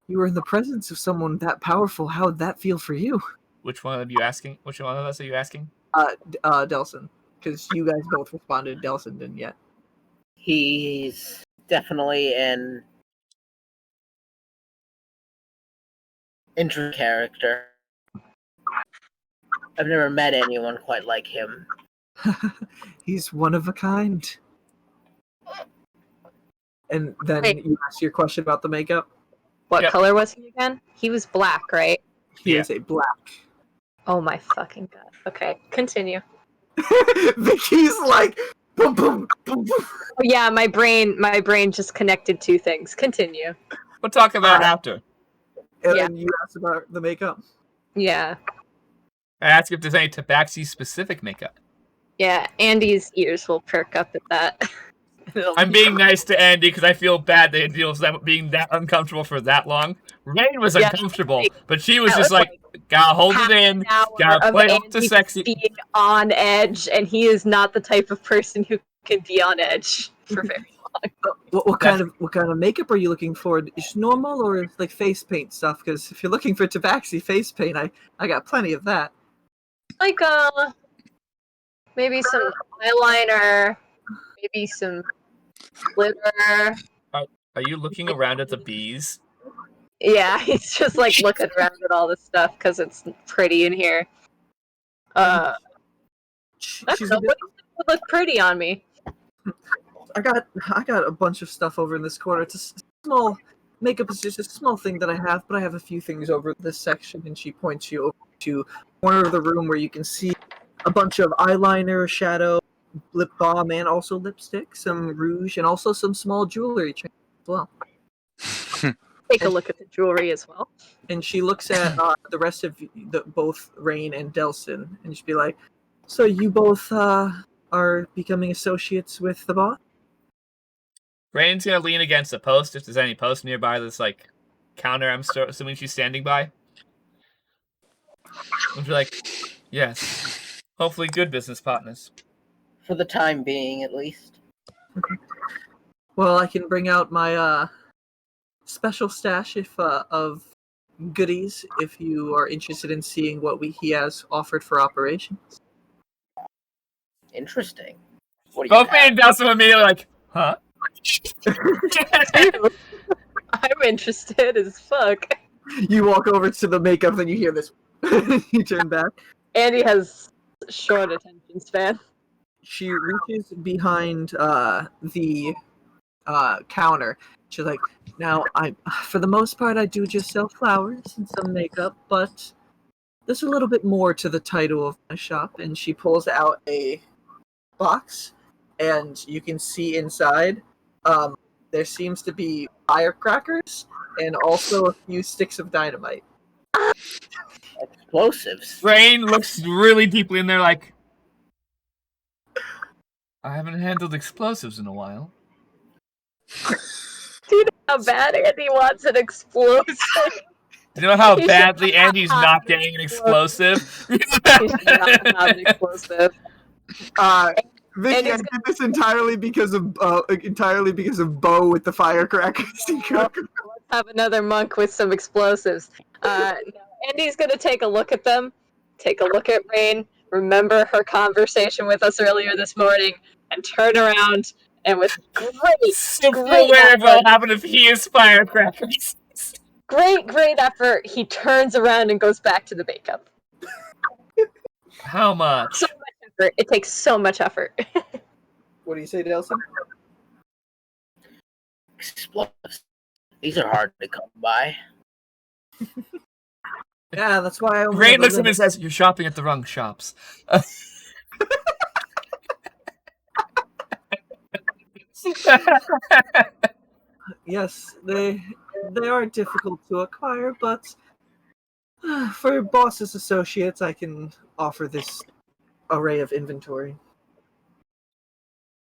You were in the presence of someone that powerful. How'd that feel for you? Which one of you asking? Which one of us are you asking? Delson. Because you guys both responded. Delson didn't yet. He's definitely an interesting character. I've never met anyone quite like him. He's one of a kind. And then Wait. you asked your question about the makeup. What Yep. color was he again? He was black, right? He Yeah. is a black. Oh my fucking god. Okay, continue. Vicky's like, boom, boom, boom, boom. Oh yeah, my brain just connected two things. Continue. We'll talk about it after. And Yeah. then you asked about the makeup. Yeah. I ask if there's any Tabaxi-specific makeup. Yeah. Andy's ears will perk up at that. I'm being nice to Andy because I feel bad that he deals with being that uncomfortable for that long. Rainn was Yeah, uncomfortable, like, but she was that just was like, gotta hold half it in, an hour gotta of play up to Andy sexy. being on edge, and he is not the type of person who can be on edge for very long. What kind of makeup are you looking for? Is normal or like face paint stuff? Because if you're looking for Tabaxi face paint, I got plenty of that. Like maybe some eyeliner, maybe some glitter. Are you looking around at the bees? Yeah, he's just like looking around at all this stuff because it's pretty in here. I don't She's know, a bit, what do you think would look pretty on me? I got a bunch of stuff over in this corner. It's a small makeup is just a small thing that I have, but I have a few things over this section. And she points you over to the corner of the room where you can see a bunch of eyeliner, shadow, lip balm, and also lipstick, some rouge, and also some small jewelry as well. Take a look at the jewelry as well. And she looks at the rest of both Rainn and Delson, and she'd be like, "So you both are becoming associates with the boss?" Rainn's gonna lean against a post if there's any post nearby that's like counter. I'm assuming she's standing by. And she's like, yes. Hopefully good business partners. For the time being, at least. Well, I can bring out my special stash of goodies if you are interested in seeing what he has offered for operations. Interesting. What do you Both me and Delson immediately like, huh? I'm interested as fuck. You walk over to the makeup, then you hear this. You turn back. Andy has short attention span. She reaches behind the counter. She's like, "Now, for the most part, I do just sell flowers and some makeup, but there's a little bit more to the title of my shop." And she pulls out a box, and you can see inside. There seems to be firecrackers and also a few sticks of dynamite. Explosives. Rainn looks really deeply in there like, I haven't handled explosives in a while. Do you know how bad Andy wants an explosive? Do you know how He should badly not Andy's have not an getting an explosive? He should not have an explosive. Vicky, I it's did this entirely because of Bo with the firecrackers. Let's have another monk with some explosives. No, Andy's gonna take a look at them, take a look at Rainn, remember her conversation with us earlier this morning, and turn around and with Super great aware of what effort. will happen if he is firecrackers. great effort, he turns around and goes back to the makeup. How much? So much effort. It takes so much effort. What do you say, Delson? Explosives. These are hard to come by. Yeah, that's why I only Rainn have a looks at him limit. and says, "You're shopping at the wrong shops." Yes, they are difficult to acquire, but for boss's associates, I can offer this array of inventory.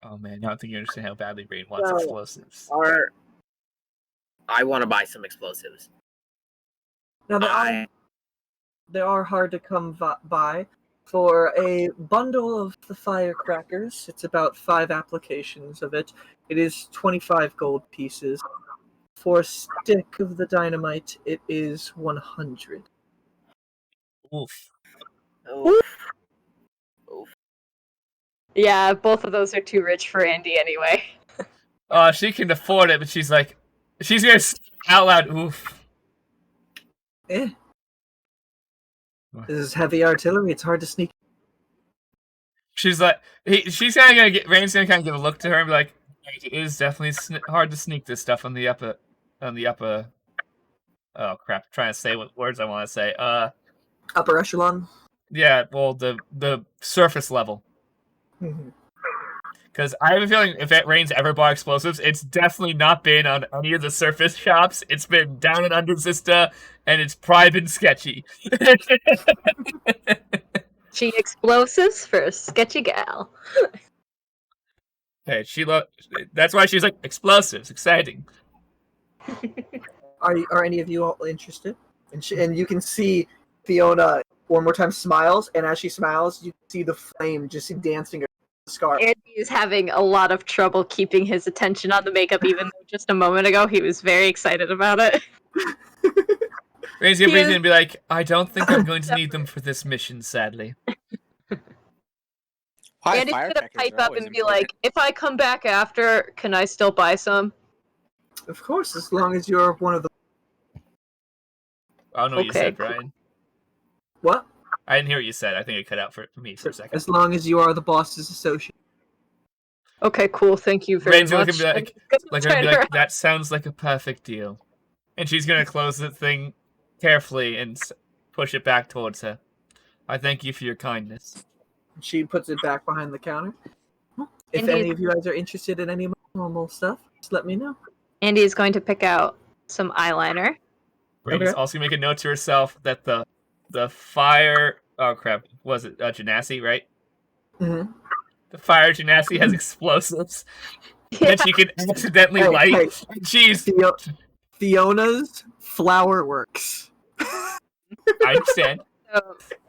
Oh man, I don't think you understand how badly Rainn wants No. explosives. I want to buy some explosives. Now they are hard to come by. For a bundle of the firecrackers, it's about 5 applications of it. It is 25 gold pieces. For a stick of the dynamite, it is 100. Oof. Oof. Yeah, both of those are too rich for Andy anyway. She can afford it, but she's like, she's gonna say out loud, oof. This is heavy artillery. It's hard to sneak. She's like, she's kind of gonna get, Rainn's gonna kind of give a look to her and be like, it is definitely hard to sneak this stuff on the upper, oh crap, I'm trying to say what words I want to say. Upper echelon. Yeah, well, the surface level. Mhm. Because I have a feeling if Rainn's ever bought explosives, it's definitely not been on any of the surface shops. It's been down and under Zista, and it's probably been sketchy. She explosives for a sketchy gal. Hey, that's why she's like, explosives, exciting. Are any of you all interested? And you can see Fiona one more time smiles, and as she smiles, you see the flame just dancing around the scarf. Andy's having a lot of trouble keeping his attention on the makeup, even though just a moment ago he was very excited about it. Rainn's gonna be like, I don't think I'm going to need them for this mission, sadly. Andy's gonna pipe up and be like, if I come back after, can I still buy some? Of course, as long as you're one of the... I don't know what you said, Brian. What? I didn't hear what you said. I think it cut out for me for a second. As long as you are the boss's associate. Okay, cool. Thank you very Rainn's much. gonna be like, that sounds like a perfect deal. And she's gonna close the thing carefully and push it back towards her. I thank you for your kindness. She puts it back behind the counter. If Andy, any of you guys are interested in any normal stuff, just let me know. Andy is going to pick out some eyeliner. Rainn's also gonna make a note to herself that the fire... Oh, crap. Was it Genasi, right? Mm-hmm. The fire Genasi has explosives that she can accidentally light. Hey. Jeez. Fiona's Flowerworks. I understand.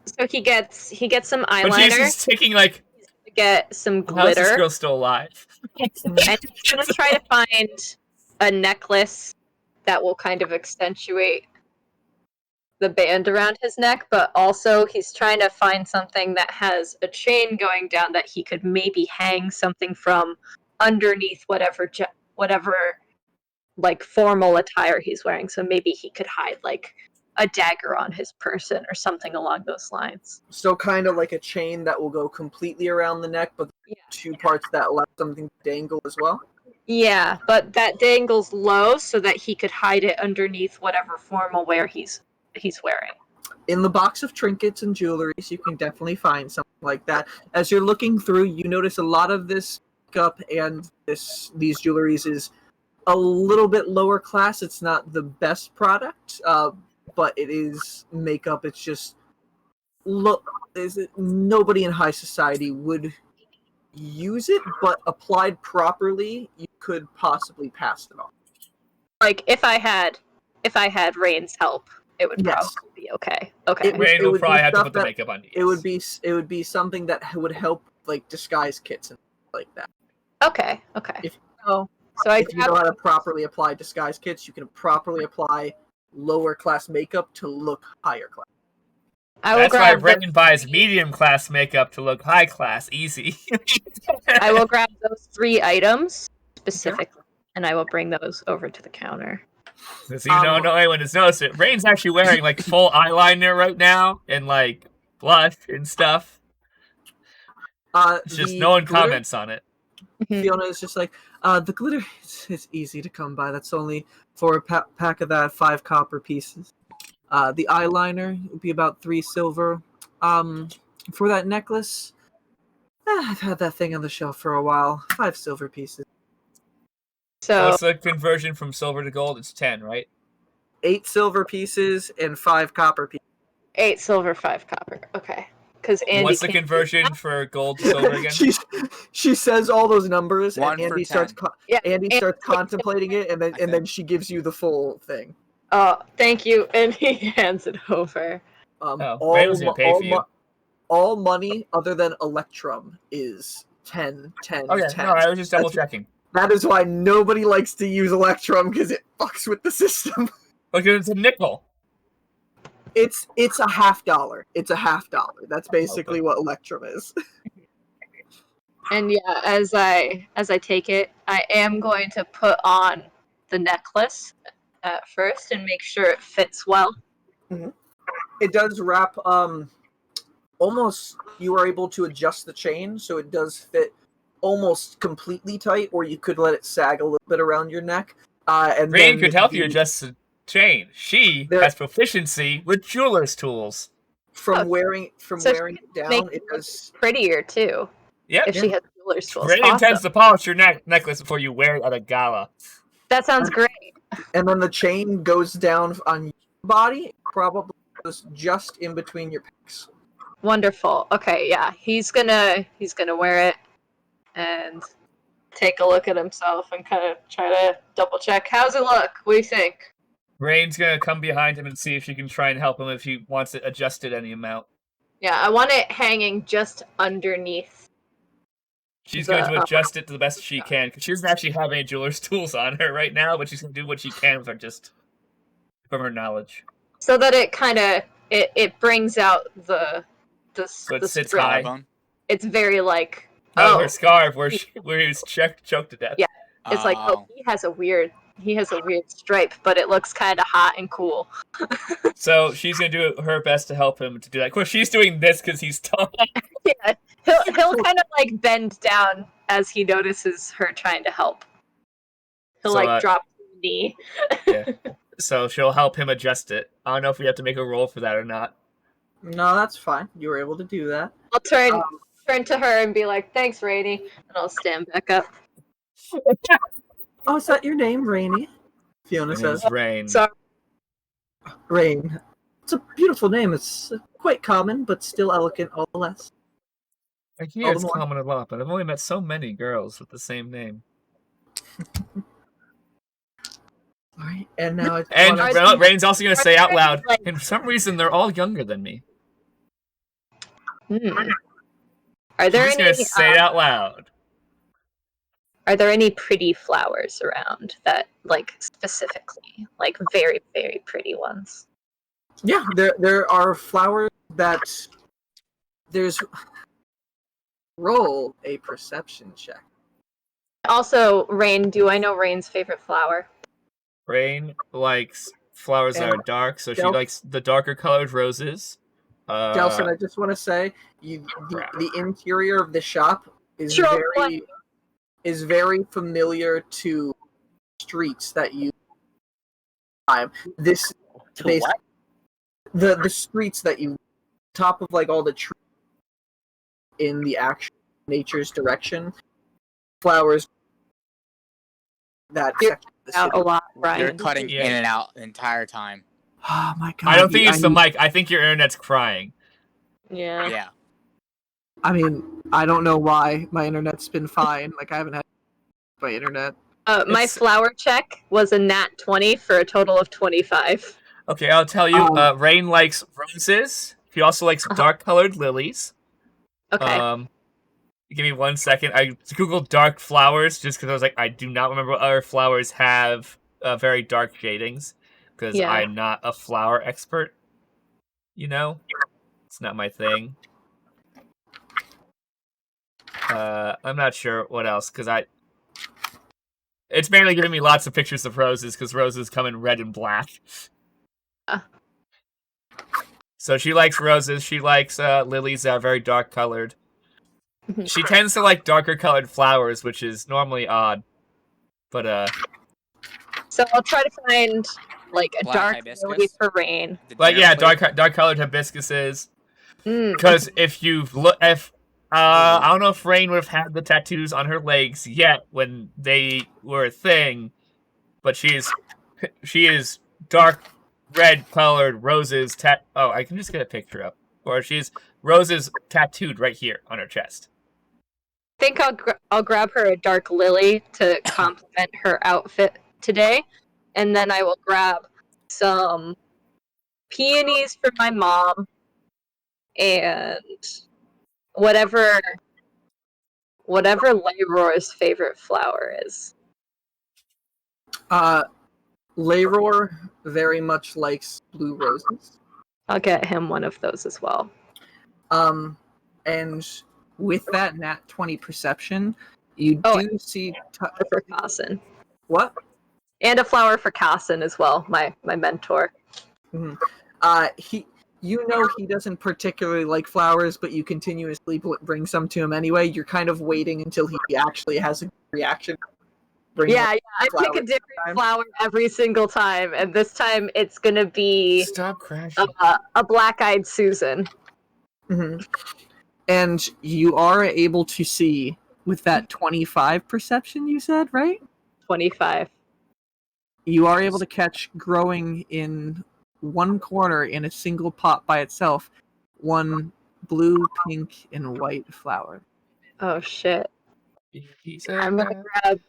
So he gets some eyeliner. But she's just taking, like... To get some How's glitter. this girl still alive? And he's going to try to find a necklace that will kind of accentuate the band around his neck, but also he's trying to find something that has a chain going down that he could maybe hang something from underneath whatever like formal attire he's wearing. So maybe he could hide like a dagger on his person or something along those lines. So kind of like a chain that will go completely around the neck, but two parts that allow something to dangle as well? Yeah, but that dangles low so that he could hide it underneath whatever formal wear he's wearing. In the box of trinkets and jewelries, you can definitely find something like that. As you're looking through, you notice a lot of this makeup and these jewelries is a little bit lower class. It's not the best product, but it is makeup. It's just nobody in high society would use it, but applied properly, you could possibly pass it off. Like if I had Rainn's help, it would probably be okay. Okay. Rainn will probably have to put the makeup on. It would be something that would help like disguise kits and like that. Okay. If you know how to properly apply disguise kits, you can properly apply lower class makeup to look higher class. That's why Rainn buys medium class makeup to look high class. Easy. I will grab those 3 items specifically, and I will bring those over to the counter. Because you don't know anyone has noticed it. Rainn's actually wearing like full eyeliner right now and like blush and stuff. It's just no one comments on it. Fiona is just like, the glitter is easy to come by. That's only for a pack of that 5 copper pieces. The eyeliner would be about 3 silver. For that necklace, I've had that thing on the shelf for a while. 5 silver pieces. So what's the conversion from silver to gold? It's 10, right? 8 silver pieces and 5 copper pieces. 8 silver, 5 copper. Okay. Because Andy. What's the conversion for gold to silver again? she says all those numbers, and 1 for Andy 10. starts contemplating it, and then she gives you the full thing. Oh, thank you, and he hands it over. Rainn gonna pay for you. All money other than Electrum is 10, 10, Okay, 10. no, I was just double checking. That is why nobody likes to use Electrum, because it fucks with the system. Because it's a nickel. It's $0.50. It's $0.50. That's basically what Electrum is. And yeah, as I take it, I am going to put on the necklace at first and make sure it fits well. Mm-hmm. It does wrap. Almost, you are able to adjust the chain, so it does fit almost completely tight, or you could let it sag a little bit around your neck. And Rainn could help you adjust the chain. She has proficiency with jeweler's tools. From wearing it down, it does prettier too. Yep. If she has jeweler's tools. Rainn Awesome. intends to polish your necklace before you wear it at a gala. That sounds great. And then the chain goes down on your body, probably goes just in between your pecs. Wonderful. Okay, yeah, he's gonna wear it and take a look at himself and kind of try to double check. How's it look? What do you think? Rainn's gonna come behind him and see if she can try and help him if he wants it adjusted any amount. Yeah, I want it hanging just underneath. She's going to adjust it to the best she can, because she doesn't actually have any jeweler's tools on her right now, but she's going to do what she can with her, just from her knowledge. So that it kind of it brings out the So it the sits strip. high. It's very like her scarf where he was choked to death. Yeah. It's like, oh, he has a weird stripe, but it looks kind of hot and cool. So she's gonna do her best to help him to do that. Of course, she's doing this because he's tall. Yeah, he'll kind of like bend down as he notices her trying to help. He'll drop to the knee. Yeah. So she'll help him adjust it. I don't know if we have to make a roll for that or not. No, that's fine. You were able to do that. I'll turn to her and be like, "Thanks, Rainy," and I'll stand back up. Oh, is that your name, Rainy? Fiona says. Rainn. Sorry. Rainn. It's a beautiful name. It's quite common, but still elegant all the less. I hear it's common a lot, but I've only met so many girls with the same name. Alright, and now Rainn's also going to say out loud, and for some reason they're all younger than me. Are there She's any? Going to say it out loud. Are there any pretty flowers around that, like, specifically, like very, very pretty ones? Yeah, there are flowers that there's. Roll a perception check. Also, Rainn, do I know Rainn's favorite flower? Rainn likes flowers that are dark, so she likes the darker colored roses. Delson, I just want to say, the interior of the shop is very familiar to streets that you. This basically the streets that you top of like all the trees in the actual nature's direction. Flowers that out a lot, Brian. You're cutting in and out the entire time. Oh my god! I don't think it's the mic. I think your internet's crying. Yeah. Yeah. I mean, I don't know why my internet's been fine. Like I haven't had my internet. My flower check was a nat 20 for a total of 25. Okay, I'll tell you. Rainn likes roses. He also likes dark-colored lilies. Okay. Give me 1 second. I googled dark flowers just because I was like, I do not remember what other flowers have very dark shadings. Because I'm not a flower expert. You know? It's not my thing. I'm not sure what else, because it's mainly giving me lots of pictures of roses, because roses come in red and black. So she likes roses. She likes lilies that are very dark-colored. She tends to like darker-colored flowers, which is normally odd. But, So I'll try to find, like, a Black dark hibiscus? lily for Rainn. like, yeah, dark-colored hibiscuses. Because if you've I don't know if Rainn would have had the tattoos on her legs yet when they were a thing, but she is dark red colored roses. Oh, I can just get a picture up. Or she's roses tattooed right here on her chest. I think I'll grab her a dark lily to complement her outfit today, and then I will grab some peonies for my mom, and whatever Leroy's favorite flower is. Leroy very much likes blue roses. I'll get him one of those as well. And with that nat 20 perception, you do see for Carson. What? And a flower for Carson as well, my mentor. Mm-hmm. He doesn't particularly like flowers, but you continuously bring some to him anyway. You're kind of waiting until he actually has a reaction. I pick a different flower every single time, and this time it's gonna be Stop crashing. A black-eyed Susan. Mm-hmm. And you are able to see with that 25 perception you said, right? 25. You are able to catch growing in one corner in a single pot by itself, one blue, pink, and white flower. Oh shit. He's I'm gonna grab.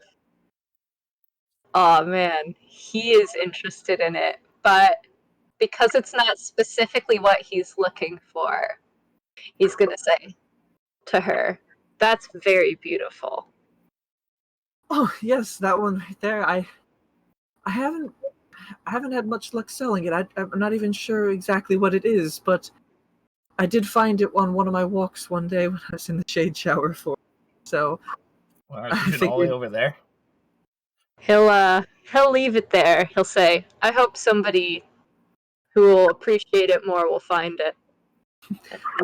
Oh man, he is interested in it, but because it's not specifically what he's looking for, he's gonna say to her, "That's very beautiful." Oh yes, that one right there. I haven't had much luck selling it. I'm not even sure exactly what it is, but I did find it on one of my walks one day when I was in the shade shower for it. So Well, I he's all the way figured- over there. He'll leave it there. He'll say, "I hope somebody who will appreciate it more will find it."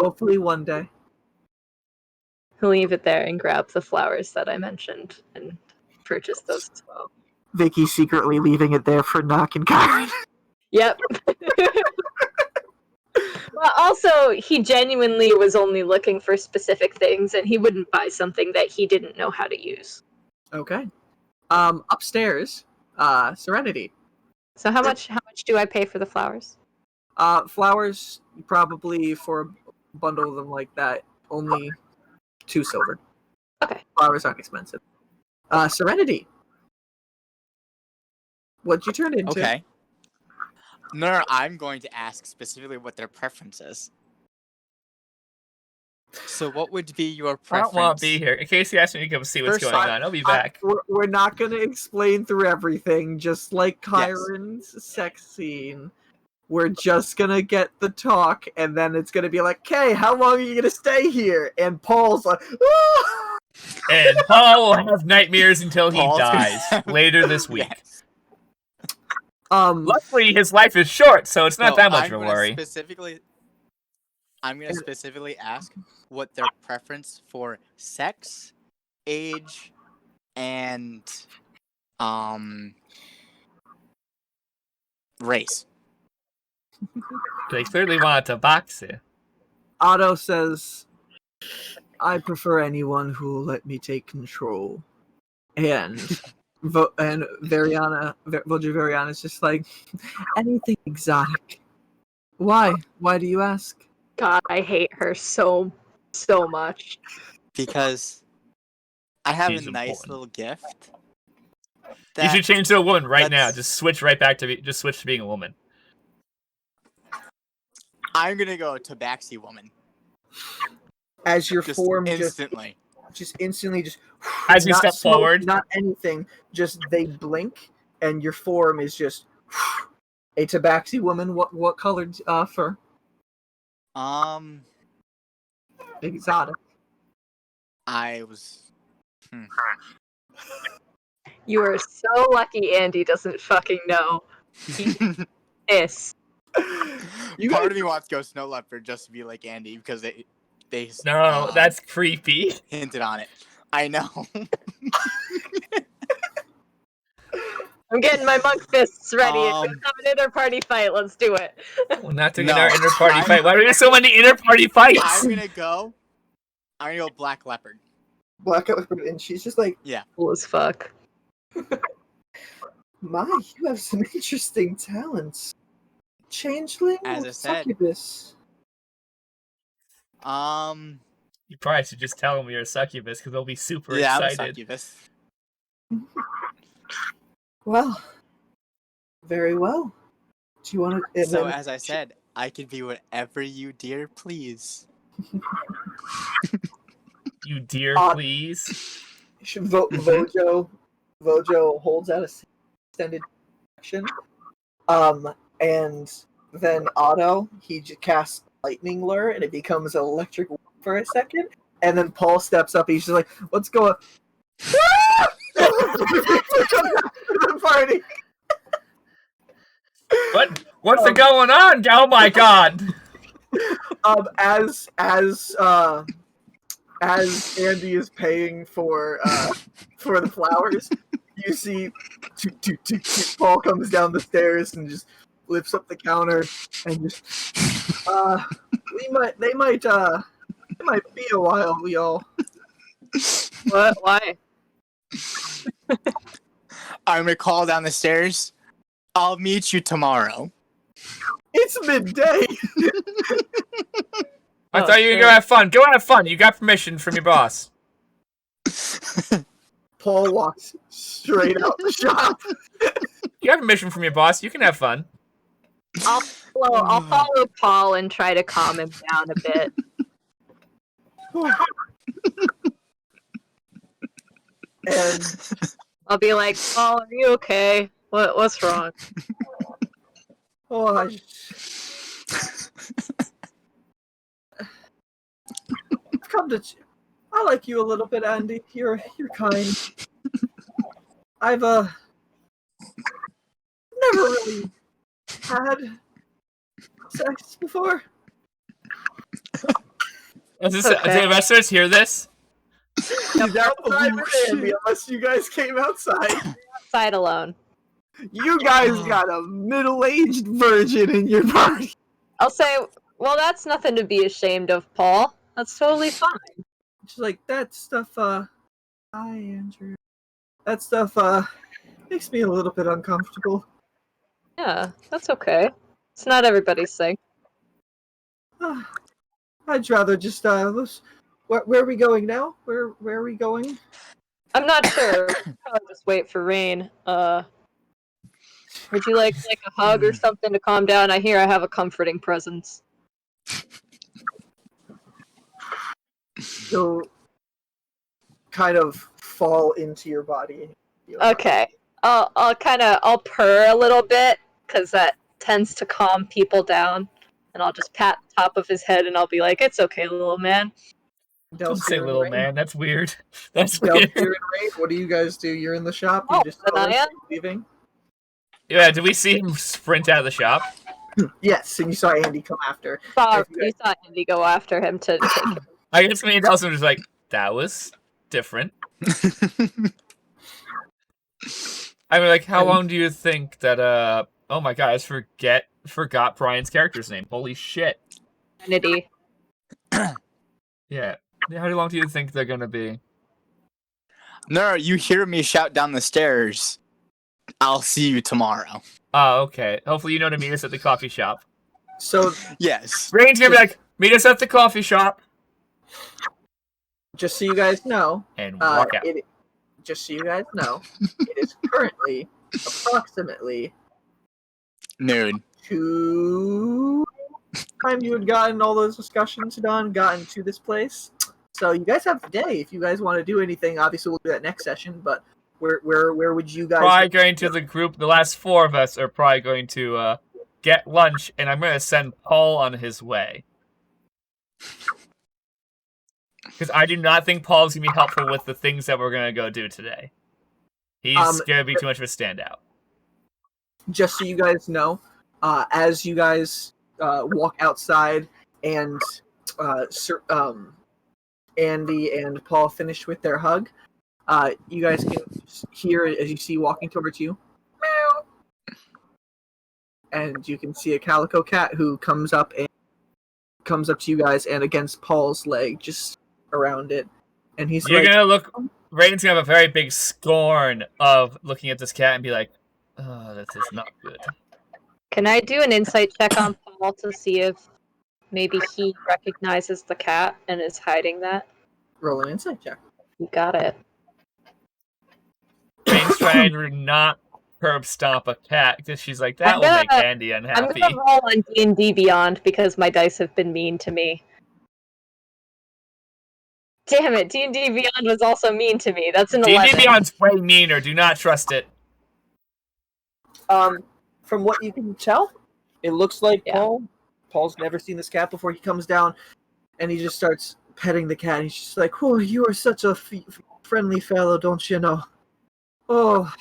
hopefully one day. He'll leave it there and grab the flowers that I mentioned and purchase those as well. Vicky secretly leaving it there for Knock and Kyron. Yep. Well, also, he genuinely was only looking for specific things, and he wouldn't buy something that he didn't know how to use. Okay. Upstairs, Serenity. So how much do I pay for the flowers? Flowers, probably for a bundle of them like that, only 2 silver. Okay. Flowers aren't expensive. Serenity. What'd you turn into? Okay. No, I'm going to ask specifically what their preference is. So what would be your I preference? don't want to be here. In case you ask me to come see what's First, going on, I'll be back. We're not going to explain through everything, just like Kyron's sex scene. We're just going to get the talk, and then it's going to be like, okay, how long are you going to stay here? And Paul's like, ah! And Paul will have nightmares until he Paul's gonna dies have- later this week. Yes. Luckily, his life is short, so it's not No, that much I'm of a gonna worry. I'm going to specifically ask what their preference for sex, age, and race. They clearly want to box it. Otto says, I prefer anyone who will let me take control. And Vojavariana is just like, anything exotic. Why? Why do you ask? God, I hate her so much. Because I have She's a nice important. little gift. You should change to a woman right now. Let's- Just switch right back to just switch to being a woman. I'm gonna go Tabaxi woman. As your Just form instantly. just instantly just As you not step smoke, forward. not anything, just they blink and your form is just a tabaxi woman. What colored fur? Exotic. I was. You are so lucky Andy doesn't fucking know. Yes. Part of me wants to go snow leopard just to be like Andy because they No, that's creepy. hinted on it. I know. I'm getting my monk fists ready. It's Um, gonna have an inter-party fight. Let's do it. We're not doing No, our inter-party I'm- fight. Why do we have so many inter-party fights? I'm gonna go black leopard. Black leopard, and she's just like, Cool as fuck. my, you have some interesting talents. Changeling As or I said. succubus? You probably should just tell them you're a succubus because they'll be super Yeah, I'm a excited. succubus. Well, very well. Do you want to? So as I said, I can be whatever you dear please. You dear, Uh, please. Vojo holds out a extended action. And then Otto, he just casts lightning lure, and it becomes electric for a second. And then Paul steps up. He's just like, "What's going?" The party. What's going on? Oh my god! As Andy is paying for the flowers, you see Paul comes down the stairs and just lifts up the counter and just they might be a while, we all. What? Why? I'm gonna call down the stairs. I'll meet you tomorrow. It's midday. I thought you were gonna have fun. Go have fun. You got permission from your boss. Paul walks straight out the shop. You have permission from your boss. You can have fun. I'll follow Paul and try to calm him down a bit. And I'll be like, Paul, are you okay? What's wrong? oh, I've come to. I like you a little bit, Andy. You're kind. I've never really had sex before. Did the restaurants hear this? He's outside with Andy, unless you guys came outside. Outside alone. You guys got a middle-aged virgin in your party. I'll say, well, that's nothing to be ashamed of, Paul. That's totally fine. She's like, that stuff, hi, Andrew. That stuff, makes me a little bit uncomfortable. Yeah, that's okay. It's not everybody's thing. I'd rather just, where are we going now? Where are we going? I'm not sure. I'll just wait for Rainn. Would you like a hug or something to calm down? I hear I have a comforting presence. You'll kind of fall into your body. Okay. I'll purr a little bit, because that tends to calm people down. And I'll just pat the top of his head and I'll be like, it's okay, little man. Don't say little man. That's weird. That's Delphine weird. and Rainn, what do you guys do? You're in the shop? Oh, You just then I am. leaving? Yeah, did we see him sprint out of the shop? Yes, and you saw Andy come after. You saw Andy go after him to take him. I guess me and Delson was like, that was different. I mean, like, how long do you think that, oh my god, I forgot Brian's character's name. Holy shit. Kennedy. Yeah. How long do you think they're gonna be? No, you hear me shout down the stairs. I'll see you tomorrow. Oh, okay. Hopefully you know to meet us at the coffee shop. So, Yes. Rainn's gonna be like, meet us at the coffee shop. just so you guys know, And walk out. Just so you guys know, it is currently approximately Noon. 2 time you had gotten all those discussions done, gotten to this place. So you guys have the day if you guys want to do anything. Obviously, we'll do that next session. But where would you guys? Probably going to the group. The last 4 of us are probably going to get lunch, and I'm going to send Paul on his way. Because I do not think Paul's going to be helpful with the things that we're going to go do today. He's going to be too much of a standout. Just so you guys know, as you guys walk outside and Andy and Paul finish with their hug, you guys can hear, as you see walking towards you, meow, and you can see a calico cat who comes up to you guys and against Paul's leg, just around it, and he's You're like, going to look... Rainn's going to have a very big scorn of looking at this cat and be like, oh, this is not good. Can I do an insight check on Paul to see if maybe he recognizes the cat and is hiding that? roll an insight check. You got it. Rainn's trying to not curb stomp a cat because she's like, that will make Andy unhappy. I'm gonna roll on D&D Beyond because my dice have been mean to me. Damn it, D&D Beyond was also mean to me. That's an 11. D&D Beyond's way meaner. Do not trust it. From what you can tell, it looks like Yeah. Paul's never seen this cat before. He comes down and he just starts petting the cat. He's just like, "Oh, you are such a friendly fellow, don't you know?" Oh,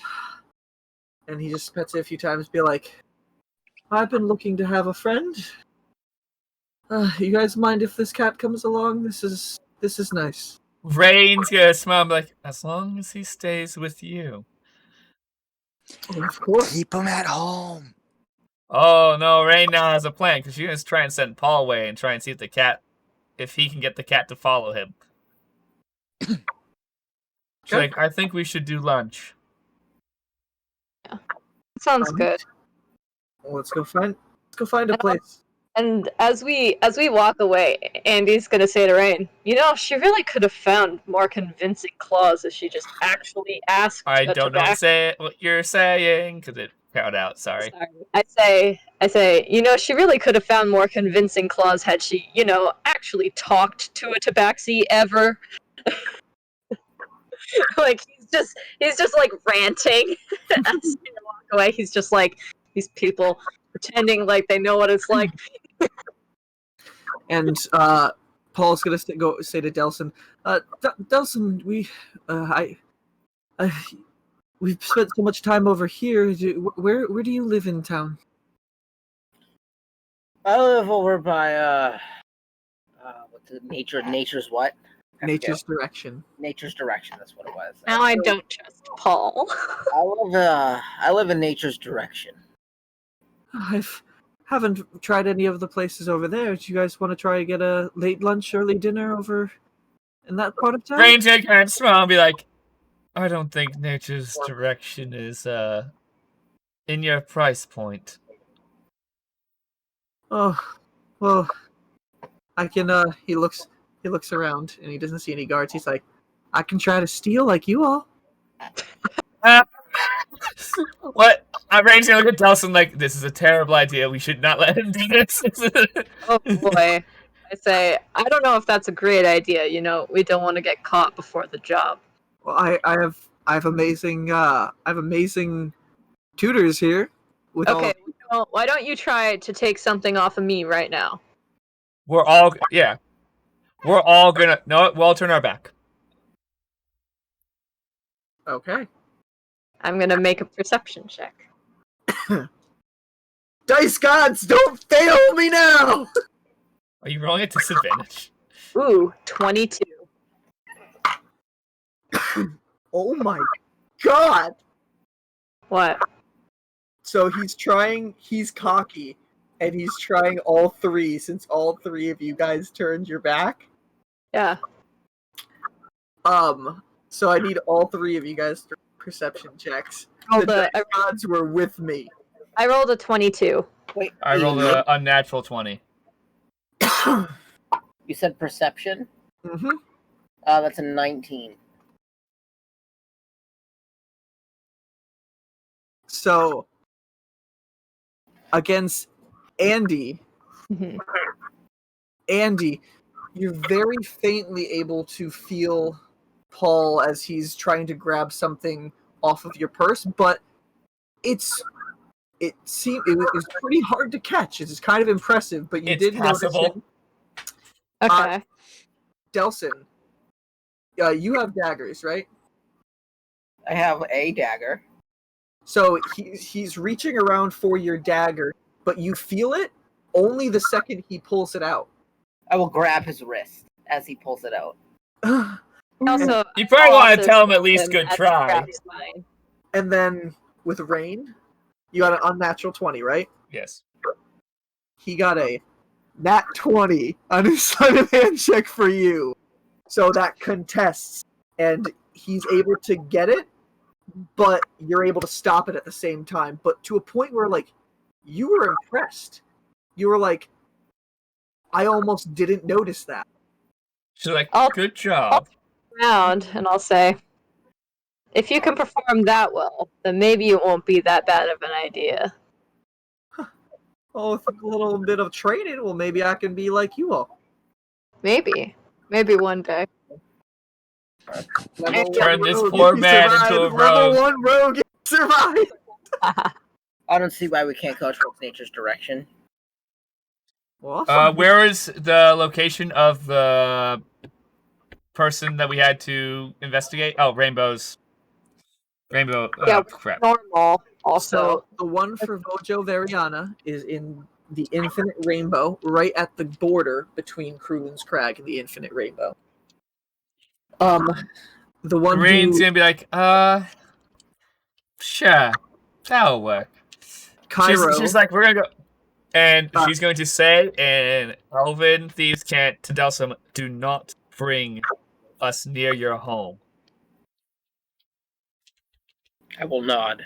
and he just pets it a few times. Be like, "I've been looking to have a friend. You guys mind if this cat comes along? This is nice." Rainn's gonna smile and be like, as long as he stays with you. Oh, of course. Keep him at home. Oh no, Rainn now has a plan because she's gonna try and send Paul away and try and see if he can get the cat to follow him. She's like, I think we should do lunch. Sounds good. Well, let's go find a place. And as we walk away, Andy's gonna say to Rainn, she really could have found more convincing claws if she just actually asked. I don't know what you're saying because it cut out. Sorry. I say, she really could have found more convincing claws had she, actually talked to a tabaxi ever. Like he's just like ranting as we walk away. He's just like these people pretending like they know what it's like. And Paul's gonna say to Delson, Delson, we've spent so much time over here. Where do you live in town? I live over by what's it, nature's what? Nature's Direction. Nature's Direction. That's what it was. Now I don't trust Paul. I live in Nature's Direction. I haven't tried any of the places over there. Do you guys want to try to get a late lunch, early dinner over in that part of town? Rainn take hand smile and be like, I don't think Nature's Direction is in your price point. Oh, well, I can. He looks around and he doesn't see any guards. He's like, I can try to steal like you all. What? Rainn's gonna look at Delson like, this is a terrible idea. We should not let him do this. Oh boy. I say, I don't know if that's a great idea. We don't want to get caught before the job. Well, I have amazing tutors here. Okay, well, why don't you try to take something off of me right now? We're all gonna. No, we'll all turn our back. Okay. I'm gonna make a perception check. Dice gods, don't fail me now! Are you rolling at disadvantage? Ooh, 22. Oh my god! What? So he's cocky, and he's trying all three, since all three of you guys turned your back. Yeah. So I need all three of you guys to perception checks. The dice gods were with me. I rolled a 22. Wait, I rolled an unnatural 20. You said perception? Mm-hmm. That's a 19. So, against Andy, you're very faintly able to feel Paul as he's trying to grab something off of your purse, but it was pretty hard to catch. It's kind of impressive, but you did notice him. Okay. Delson, you have daggers, right? I have a dagger. So he's reaching around for your dagger, but you feel it only the second he pulls it out. I will grab his wrist as he pulls it out. Also, You probably want to tell him at least good try. And then with Rainn, you got an unnatural 20, right? Yes. He got a nat 20 on his sleight of hand check for you. So that contests, and he's able to get it, but you're able to stop it at the same time. But to a point where, like, you were impressed. You were like, I almost didn't notice that. She's like, good job. Around, and I'll say, if you can perform that well, then maybe it won't be that bad of an idea. Oh, with a little bit of training, well, maybe I can be like you all. Maybe one day. Turn this poor man into a rogue. Level 1 rogue survived. I don't see why we can't go towards Nature's Direction. Well, awesome. Where is the location of the person that we had to investigate? Oh, Rainbow. Crap. Normal. Also, So the one for Vojo Variana is in the Infinite Rainbow, right at the border between Krulin's Crag and the Infinite Rainbow. The one Rainn's gonna be like, sure, that'll work. Cairo. She's like, we're gonna go, and she's going to say, and Elven thieves can't to Delsum, do not bring us near your home. I will nod.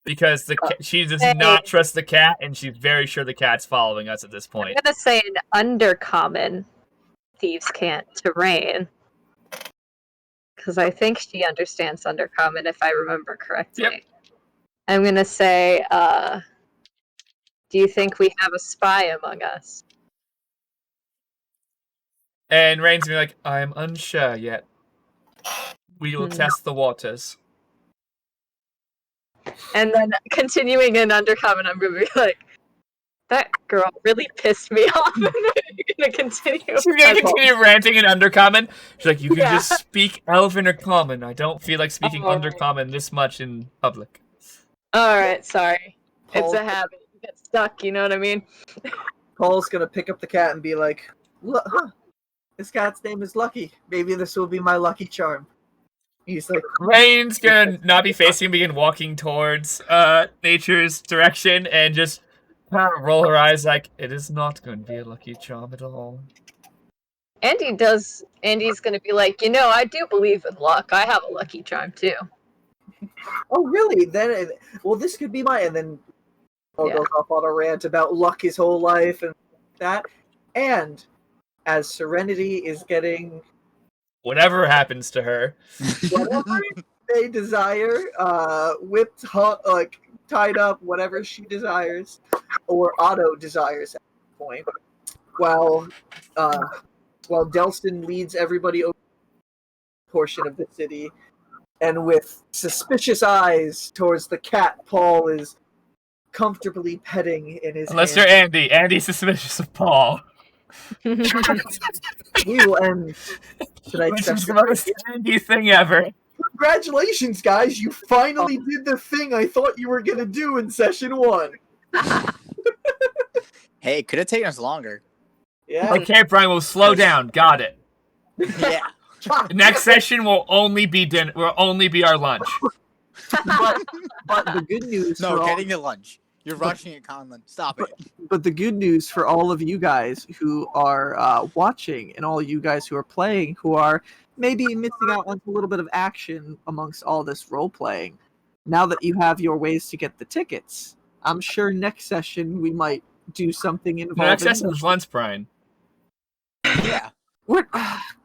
Because she does not trust the cat, and she's very sure the cat's following us at this I'm point. gonna say an undercommon thieves can't to Rainn. Because I think she understands undercommon, if I remember correctly. Yep. I'm gonna say, do you think we have a spy among us? And Rainn's gonna be like, I'm unsure yet. We will test the waters. And then continuing in undercommon, I'm gonna be like, that girl really pissed me off. And I'm gonna continue. She's gonna continue ranting in undercommon. She's like, you can just speak Elven or Common. I don't feel like speaking undercommon this much in public. Alright, sorry. It's a habit. You get stuck, you know what I mean? Paul's gonna pick up the cat and be like, huh, this cat's name is Lucky. Maybe this will be my lucky charm. He's like, Rainn's gonna not be facing, begin walking towards nature's direction, and just kind of roll her eyes like, it is not going to be a lucky charm at all. Andy's gonna be like, I do believe in luck. I have a lucky charm too. oh really? Then, well, this could be my. And then Paul goes off on a rant about luck his whole life and that. And as Serenity is getting Whatever happens to her. whatever they desire, whipped, tied up, whatever she desires, or Otto desires at this point. While Delston leads everybody over a portion of the city, and with suspicious eyes towards the cat Paul is comfortably petting in his Unless hand. you're Andy. Andy's suspicious of Paul. We will end tonight's Which is session. the most Andy thing ever. Congratulations, guys! You finally did the thing I thought you were gonna do in session 1. Hey, it could have taken us longer. Yeah. Okay, Brian, we'll slow down. Got it. Yeah. The next session will only be dinner. Will only be our lunch. But the good news No, for all, getting your lunch. You're rushing it, Conlon. Stop it. But the good news for all of you guys who are watching and all you guys who are playing, who are maybe missing out on a little bit of action amongst all this role playing, now that you have your ways to get the tickets, I'm sure next session we might do something involving. The next session is lunch, Brian. Yeah.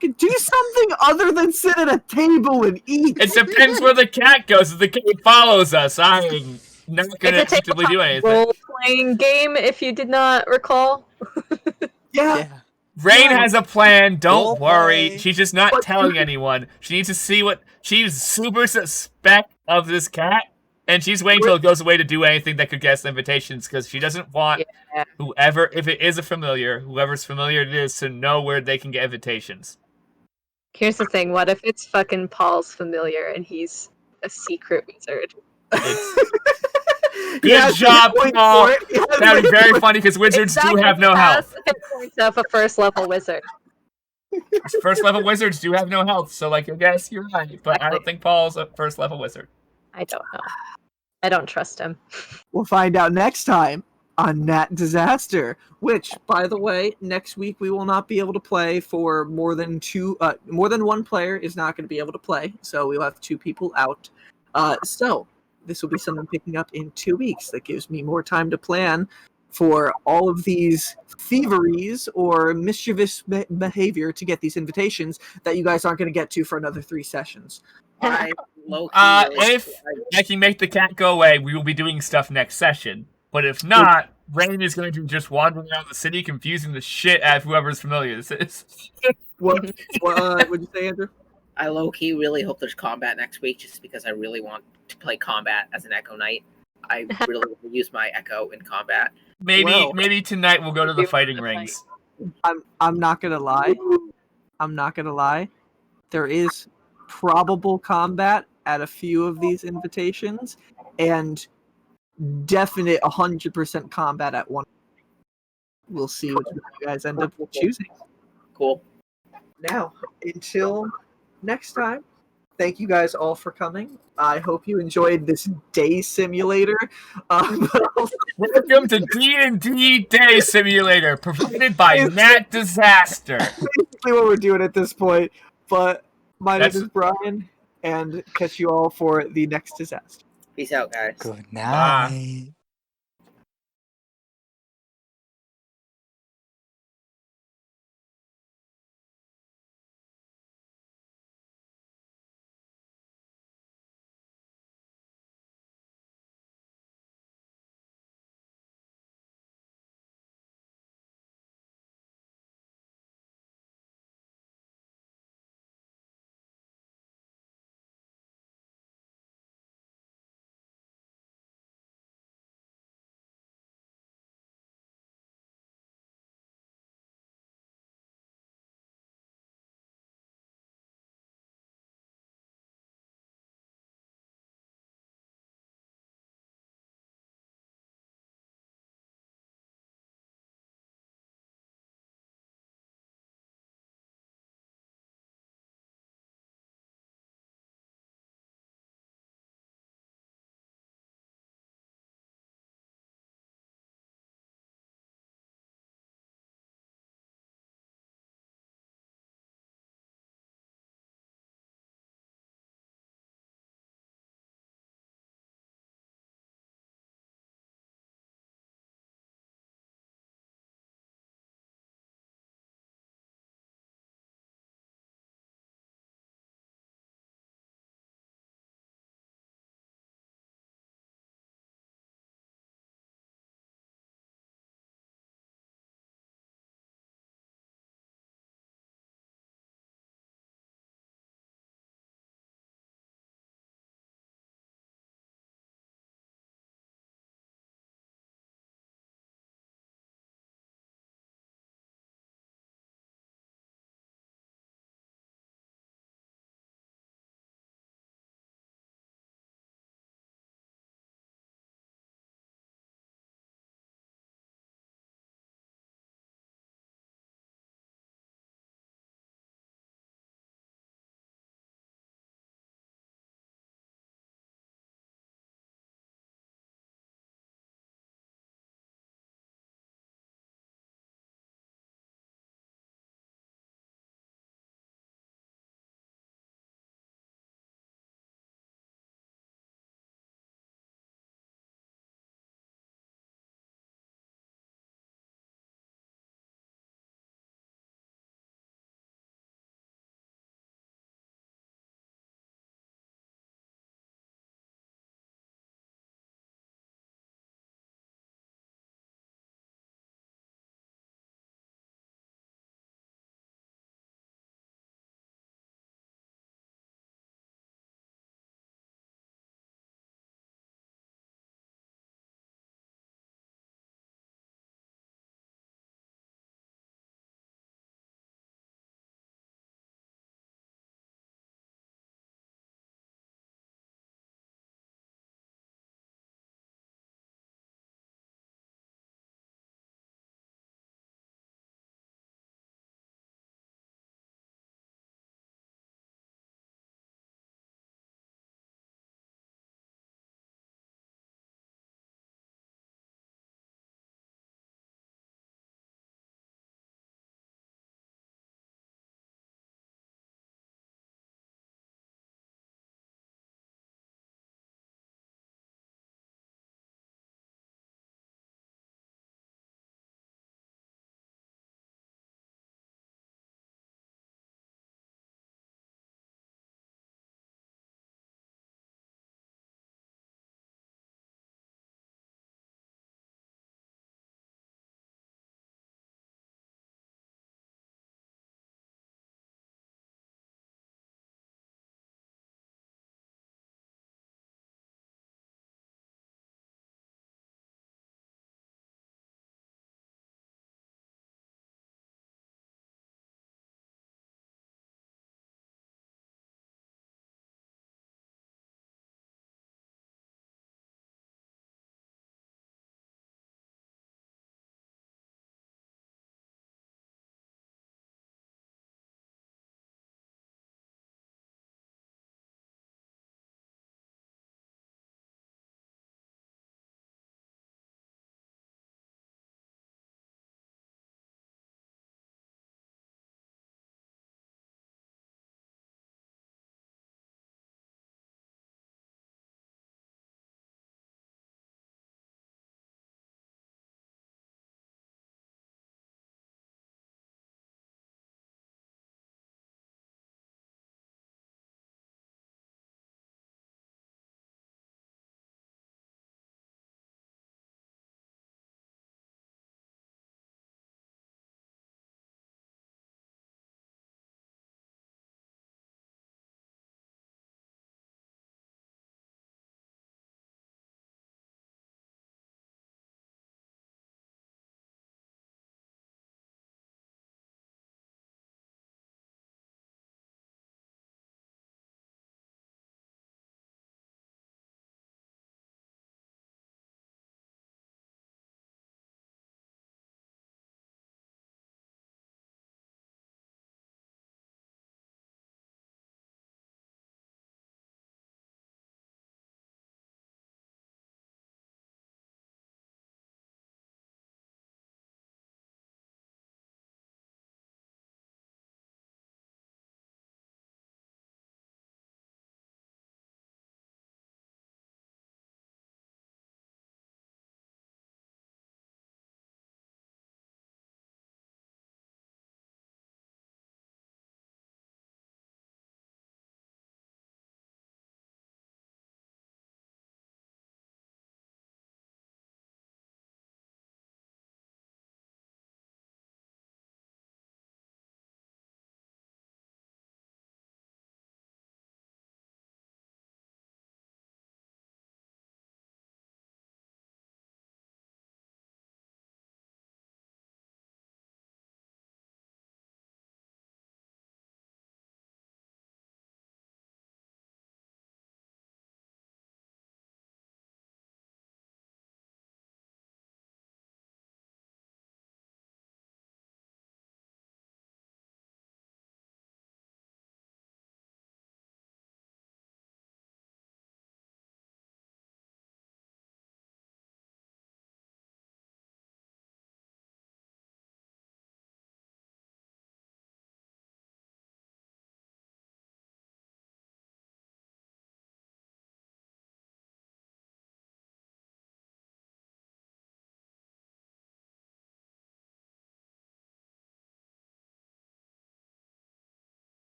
Do something other than sit at a table and eat. It depends where the cat goes. If the cat follows us, I'm not gonna actively do anything. Role-playing game, if you did not recall. Yeah. Rainn has a plan. Don't Role worry. play. She's just not telling anyone. She needs to see what she's super suspect of this cat, and she's waiting until it goes away to do anything that could get us invitations because she doesn't want whoever, if it is a familiar, whoever's familiar it is, to know where they can get invitations. Here's the thing, what if it's fucking Paul's familiar and he's a secret wizard? Good job, Paul. That would be very funny because wizards do have no health. Points of a first level wizard. First level wizards do have no health, so I guess you're right. But I don't think Paul's a first level wizard. I don't know. I don't trust him. We'll find out next time on Nat Disaster, which, by the way, next week we will not be able to play for more than one player is not going to be able to play, so we'll have 2 people out. So this will be something picking up in 2 weeks. That gives me more time to plan for all of these thieveries or mischievous behavior to get these invitations that you guys aren't going to get to for another 3 sessions. If I can make the cat go away, we will be doing stuff next session. But if not, Rainn is going to just wander around the city, confusing the shit out of whoever's familiar this is. What would you say, Andrew? I low-key really hope there's combat next week just because I really want to play combat as an Echo Knight. I really want to use my Echo in combat. Maybe tonight we'll go to the fighting rings. I'm not gonna lie. There is probable combat at a few of these invitations, and definite 100% combat at one. We'll see what you guys end up choosing. Cool. Now, until next time, thank you guys all for coming. I hope you enjoyed this day simulator. Welcome to D&D Day Simulator, provided by Nat Disaster. Basically what we're doing at this point. But my name is Brian, and catch you all for the next disaster. Peace out, guys. Good Bye. night.